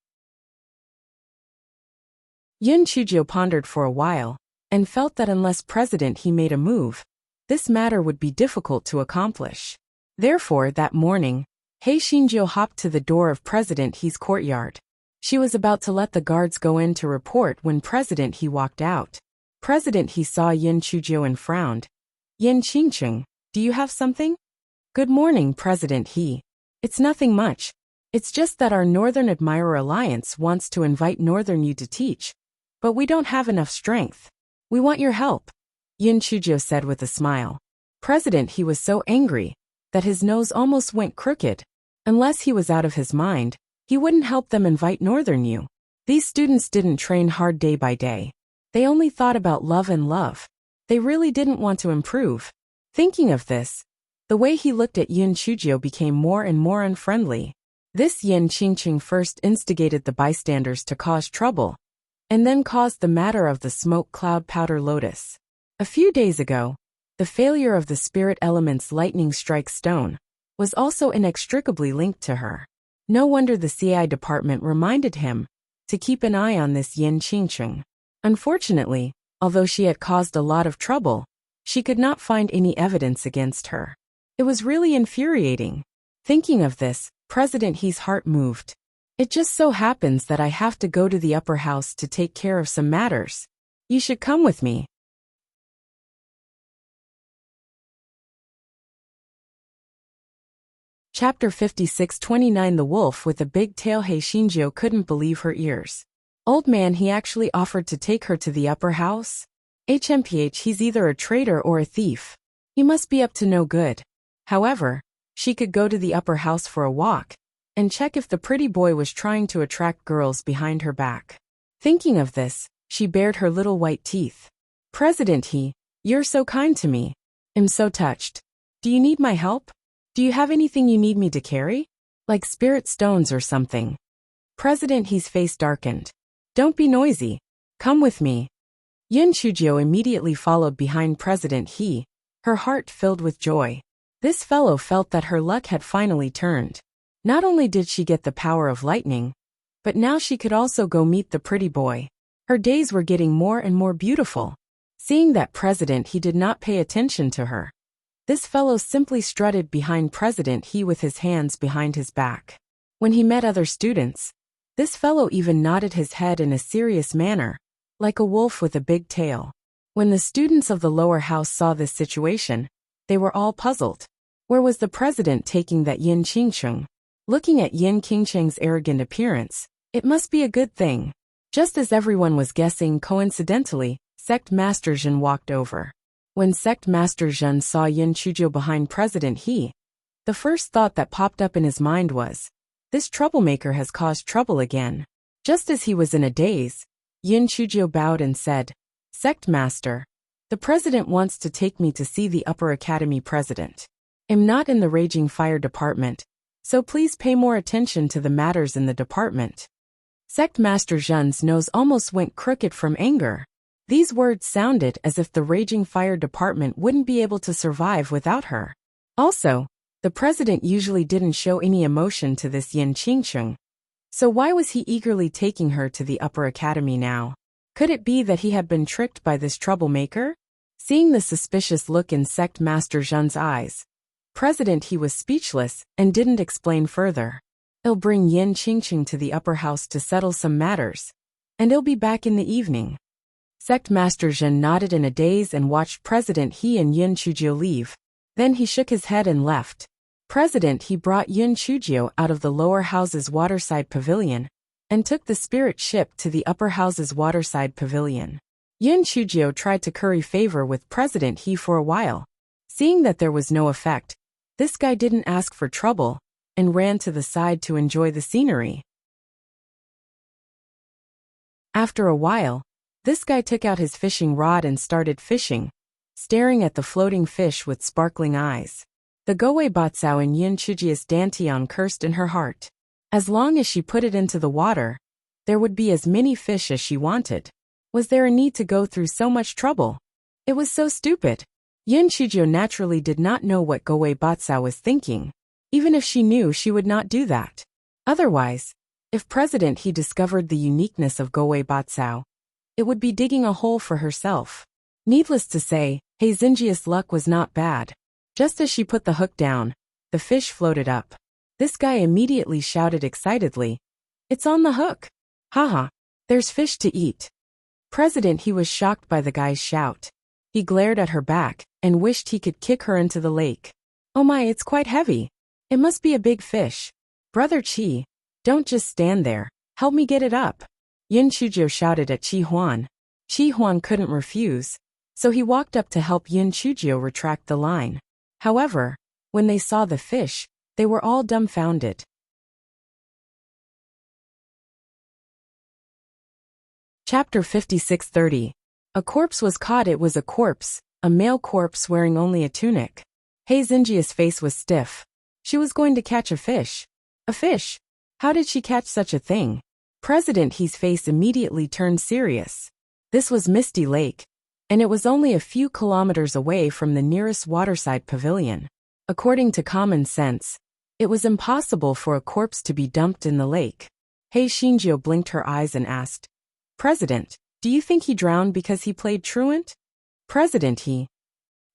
Yin Chujio pondered for a while, and felt that unless President He made a move, this matter would be difficult to accomplish. Therefore, that morning, He Xinjiu hopped to the door of President He's courtyard. She was about to let the guards go in to report when President He walked out. President He saw Yin Chujio and frowned. Yin Qingqing, do you have something? Good morning, President He. It's nothing much. It's just that our Northern Admirer Alliance wants to invite Northern you to teach. But we don't have enough strength. We want your help, Yin Chujio said with a smile. President He was so angry that his nose almost went crooked. Unless he was out of his mind, he wouldn't help them invite Northern you. These students didn't train hard day by day. They only thought about love and love. They really didn't want to improve. Thinking of this, the way he looked at Yin Chujio became more and more unfriendly. This Yin Qingqing first instigated the bystanders to cause trouble, and then caused the matter of the smoke cloud powder lotus. A few days ago, the failure of the spirit element's lightning strike stone was also inextricably linked to her. No wonder the CI department reminded him to keep an eye on this Yin Qingqing. Unfortunately, although she had caused a lot of trouble, she could not find any evidence against her. It was really infuriating. Thinking of this, President He's heart moved. It just so happens that I have to go to the upper house to take care of some matters. You should come with me. Chapter 56-29 The Wolf with a Big Tail. He Xinjiu couldn't believe her ears. Old man, he actually offered to take her to the upper house? HMPH, he's either a traitor or a thief. He must be up to no good. However, she could go to the upper house for a walk and check if the pretty boy was trying to attract girls behind her back. Thinking of this, she bared her little white teeth. President He, you're so kind to me. I'm so touched. Do you need my help? Do you have anything you need me to carry? Like spirit stones or something? President He's face darkened. Don't be noisy. Come with me. Yin Chujio immediately followed behind President He, her heart filled with joy. This fellow felt that her luck had finally turned. Not only did she get the power of lightning, but now she could also go meet the pretty boy. Her days were getting more and more beautiful. Seeing that President He did not pay attention to her, this fellow simply strutted behind President He with his hands behind his back. When he met other students, this fellow even nodded his head in a serious manner, like a wolf with a big tail. When the students of the lower house saw this situation, they were all puzzled. Where was the president taking that Yin Qingqing? Looking at Yin Qingqing's arrogant appearance, it must be a good thing. Just as everyone was guessing, coincidentally, Sect Master Zhen walked over. When Sect Master Zhen saw Yin Chujio behind President He, the first thought that popped up in his mind was, this troublemaker has caused trouble again. Just as he was in a daze, Yin Chujio bowed and said, Sect Master, the president wants to take me to see the Upper Academy president. I'm not in the Raging Fire department, so please pay more attention to the matters in the department. Sect Master Zhen's nose almost went crooked from anger. These words sounded as if the Raging Fire department wouldn't be able to survive without her. Also, the president usually didn't show any emotion to this Yin Qingqing. So why was he eagerly taking her to the Upper Academy now? Could it be that he had been tricked by this troublemaker? Seeing the suspicious look in Sect Master Zhen's eyes, President He was speechless and didn't explain further. I'll bring Yin Qingqing to the upper house to settle some matters, and he'll be back in the evening. Sect Master Zhen nodded in a daze and watched President He and Yin Chujio leave. Then he shook his head and left. President He brought Yin Chujio out of the lower house's waterside pavilion and took the spirit ship to the upper house's waterside pavilion. Yin Chujio tried to curry favor with President He for a while. Seeing that there was no effect, this guy didn't ask for trouble, and ran to the side to enjoy the scenery. After a while, this guy took out his fishing rod and started fishing, staring at the floating fish with sparkling eyes. The Goei Batsao and Yin Chuji's Dantian cursed in her heart. As long as she put it into the water, there would be as many fish as she wanted. Was there a need to go through so much trouble? It was so stupid. Yin Chujio naturally did not know what Goei Batsao was thinking. Even if she knew, she would not do that. Otherwise, if President He discovered the uniqueness of Goei Batsao, it would be digging a hole for herself. Needless to say, Hei Xinjia's luck was not bad. Just as she put the hook down, the fish floated up. This guy immediately shouted excitedly, "It's on the hook! Haha, there's fish to eat." President He was shocked by the guy's shout. He glared at her back and wished he could kick her into the lake. "Oh my, it's quite heavy. It must be a big fish. Brother Qi, don't just stand there, help me get it up." Yin Chujio shouted at Qi Huan. Qi Huan couldn't refuse, so he walked up to help Yin Chujio retract the line. However, when they saw the fish, they were all dumbfounded. Chapter 56:30. A corpse was caught. It was a corpse, a male corpse wearing only a tunic. Hei Xinjia's face was stiff. She was going to catch a fish. A fish? How did she catch such a thing? President He's face immediately turned serious. This was Misty Lake, and it was only a few kilometers away from the nearest waterside pavilion. According to common sense, it was impossible for a corpse to be dumped in the lake. Hei Xinjiu blinked her eyes and asked, "President, do you think he drowned because he played truant?" President He.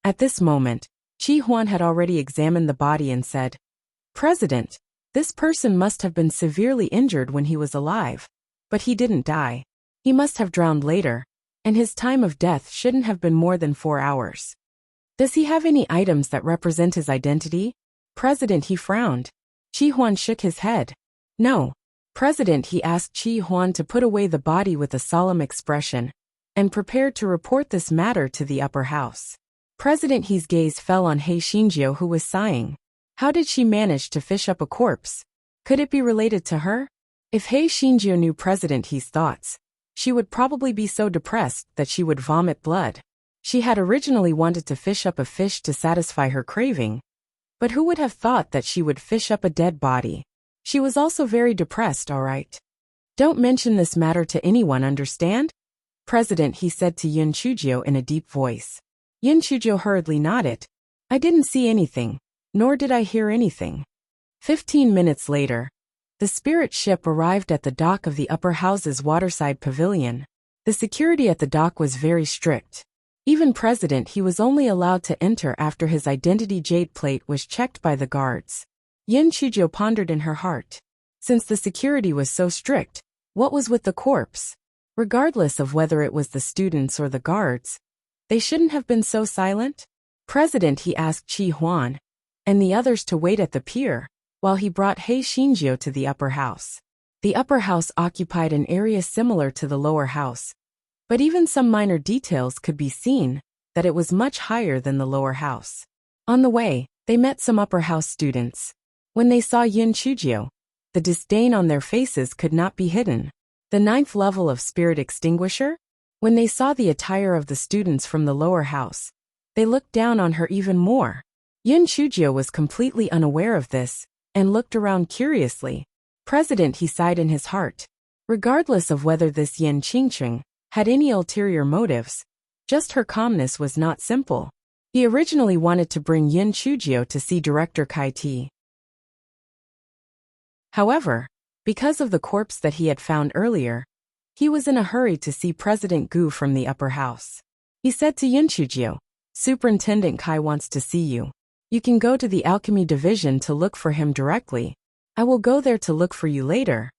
At this moment, Qi Huan had already examined the body and said, "President, this person must have been severely injured when he was alive. But he didn't die. He must have drowned later, and his time of death shouldn't have been more than 4 hours. Does he have any items that represent his identity?" President He frowned. Qi Huan shook his head. "No." President He asked Qi Huan to put away the body with a solemn expression, and prepared to report this matter to the upper house. President He's gaze fell on Hei Xinjiu, who was sighing. How did she manage to fish up a corpse? Could it be related to her? If Hei Xinjiu knew President He's thoughts, she would probably be so depressed that she would vomit blood. She had originally wanted to fish up a fish to satisfy her craving, but who would have thought that she would fish up a dead body? She was also very depressed, all right. "Don't mention this matter to anyone, understand?" President He said to Yin Chujio in a deep voice. Yin Chujio hurriedly nodded. "I didn't see anything, nor did I hear anything." 15 minutes later, the spirit ship arrived at the dock of the upper house's waterside pavilion. The security at the dock was very strict. Even President He was only allowed to enter after his identity jade plate was checked by the guards. Yin Chujio pondered in her heart. Since the security was so strict, what was with the corpse? Regardless of whether it was the students or the guards, they shouldn't have been so silent. President He asked Qi Huan and the others to wait at the pier, while he brought Hei Xinjiu to the upper house. The upper house occupied an area similar to the lower house, but even some minor details could be seen that it was much higher than the lower house. On the way, they met some upper house students. When they saw Yin Chujio, the disdain on their faces could not be hidden. The 9th level of spirit extinguisher? When they saw the attire of the students from the lower house, they looked down on her even more. Yin Chujio was completely unaware of this and looked around curiously. President He sighed in his heart. Regardless of whether this Yin Qingqing had any ulterior motives, just her calmness was not simple. He originally wanted to bring Yin Chujio to see Director Kai Ti. However, because of the corpse that he had found earlier, he was in a hurry to see President Gu from the upper house. He said to Yin Chujio, "Superintendent Kai wants to see you. You can go to the alchemy division to look for him directly. I will go there to look for you later."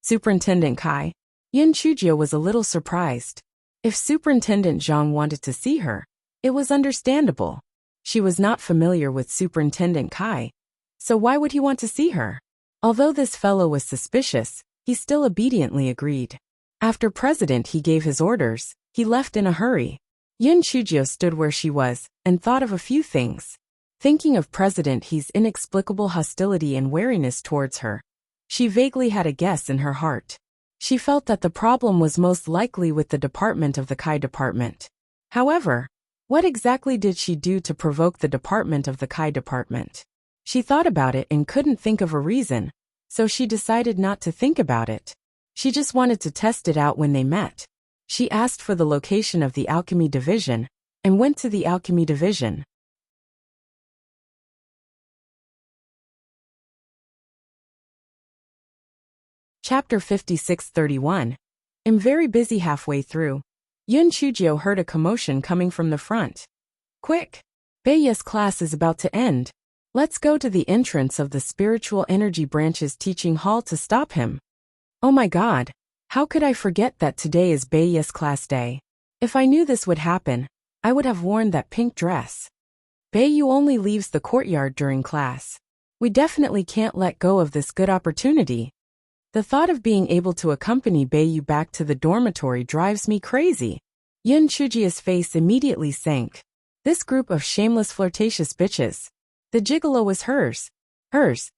Superintendent Kai? Yin Chujio was a little surprised. If Superintendent Zhang wanted to see her, it was understandable. She was not familiar with Superintendent Kai, so why would he want to see her? Although this fellow was suspicious, he still obediently agreed. After President He gave his orders, he left in a hurry. Yin Chujio stood where she was and thought of a few things. Thinking of President He's inexplicable hostility and wariness towards her, she vaguely had a guess in her heart. She felt that the problem was most likely with the department of the Kai department. However, what exactly did she do to provoke the department of the Kai department? She thought about it and couldn't think of a reason, so she decided not to think about it. She just wanted to test it out when they met. She asked for the location of the alchemy division and went to the alchemy division. Chapter 56-31. I'm very busy. Halfway through, Yun Chujio heard a commotion coming from the front. Quick! Beiya's class is about to end. Let's go to the entrance of the Spiritual Energy Branch's teaching hall to stop him. Oh my god! How could I forget that today is Beiya's class day? If I knew this would happen, I would have worn that pink dress. Beiyu only leaves the courtyard during class. We definitely can't let go of this good opportunity. The thought of being able to accompany Beiyu back to the dormitory drives me crazy. Yun Chujia's face immediately sank. This group of shameless flirtatious bitches. The gigolo was hers. Hers.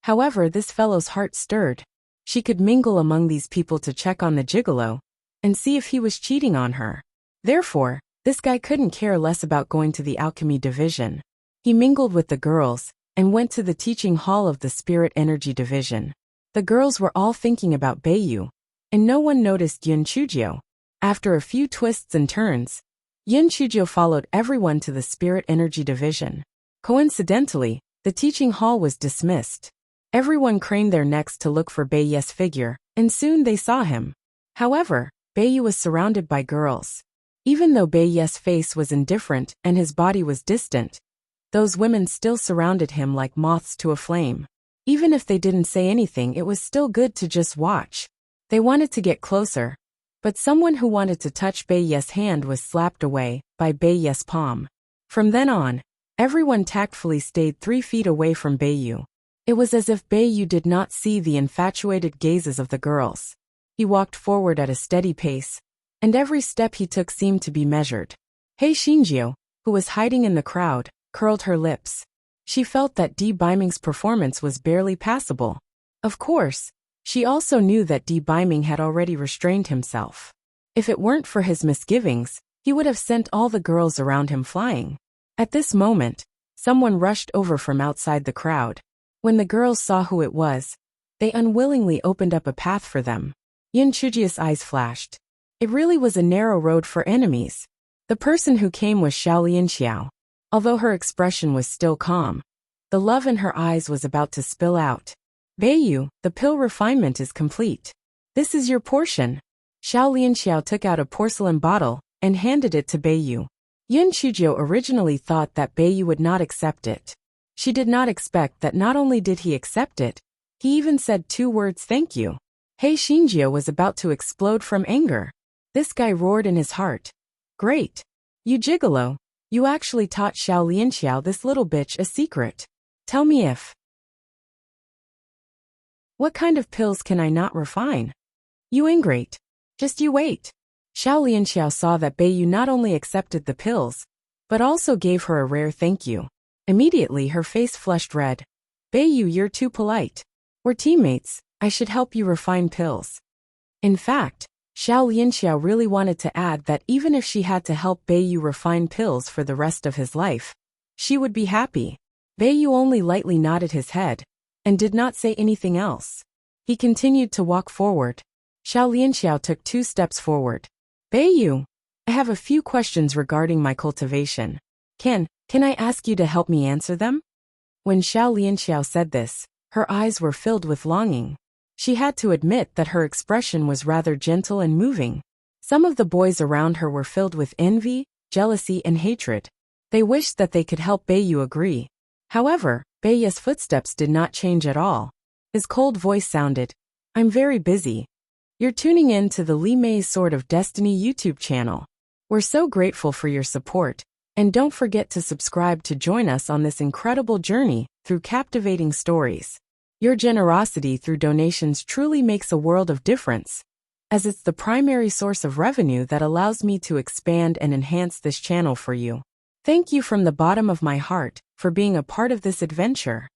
However, this fellow's heart stirred. She could mingle among these people to check on the gigolo and see if he was cheating on her. Therefore, this guy couldn't care less about going to the alchemy division. He mingled with the girls and went to the teaching hall of the spirit energy division. The girls were all thinking about Beiyu, and no one noticed Yun Chujio. After a few twists and turns, Yun Chujio followed everyone to the spirit energy division. Coincidentally, the teaching hall was dismissed. Everyone craned their necks to look for Beiya's figure, and soon they saw him. However, Beiyu was surrounded by girls. Even though Beiya's face was indifferent and his body was distant, those women still surrounded him like moths to a flame. Even if they didn't say anything, it was still good to just watch. They wanted to get closer, but someone who wanted to touch Beiya's hand was slapped away by Beiya's palm. From then on, everyone tactfully stayed 3 feet away from Beiyu. It was as if Beiyu did not see the infatuated gazes of the girls. He walked forward at a steady pace, and every step he took seemed to be measured. Hei Shinjio, who was hiding in the crowd, curled her lips. She felt that Di Biming's performance was barely passable. Of course, she also knew that Di Biming had already restrained himself. If it weren't for his misgivings, he would have sent all the girls around him flying. At this moment, someone rushed over from outside the crowd. When the girls saw who it was, they unwillingly opened up a path for them. Yun Chujia's eyes flashed. It really was a narrow road for enemies. The person who came was Xiao Lianxiao. Although her expression was still calm, the love in her eyes was about to spill out. Beiyu, the pill refinement is complete. This is your portion. Xiao Lianxiao took out a porcelain bottle and handed it to Beiyu. Yun Chujio originally thought that Beiyu would not accept it. She did not expect that not only did he accept it, he even said 2 words thank you. Hei Shinjio was about to explode from anger. This guy roared in his heart. Great. You gigolo. You actually taught Xiao Lianxiao, this little bitch, a secret. Tell me if. What kind of pills can I not refine? You ingrate. Just you wait. Xiao Lianxiao saw that Beiyu not only accepted the pills, but also gave her a rare thank you. Immediately her face flushed red. Beiyu, you're too polite. We're teammates, I should help you refine pills. In fact, Xiao Lianxiao really wanted to add that even if she had to help Beiyu refine pills for the rest of his life, she would be happy. Beiyu only lightly nodded his head and did not say anything else. He continued to walk forward. Xiao Lianxiao took 2 steps forward. Beiyu, I have a few questions regarding my cultivation. Can I ask you to help me answer them? When Xiao Lianxiao said this, her eyes were filled with longing. She had to admit that her expression was rather gentle and moving. Some of the boys around her were filled with envy, jealousy, and hatred. They wished that they could help Beiyu agree. However, Beiya's footsteps did not change at all. His cold voice sounded, I'm very busy. You're tuning in to the Li Mei's Sword of Destiny YouTube channel. We're so grateful for your support, and don't forget to subscribe to join us on this incredible journey through captivating stories. Your generosity through donations truly makes a world of difference, as it's the primary source of revenue that allows me to expand and enhance this channel for you. Thank you from the bottom of my heart for being a part of this adventure.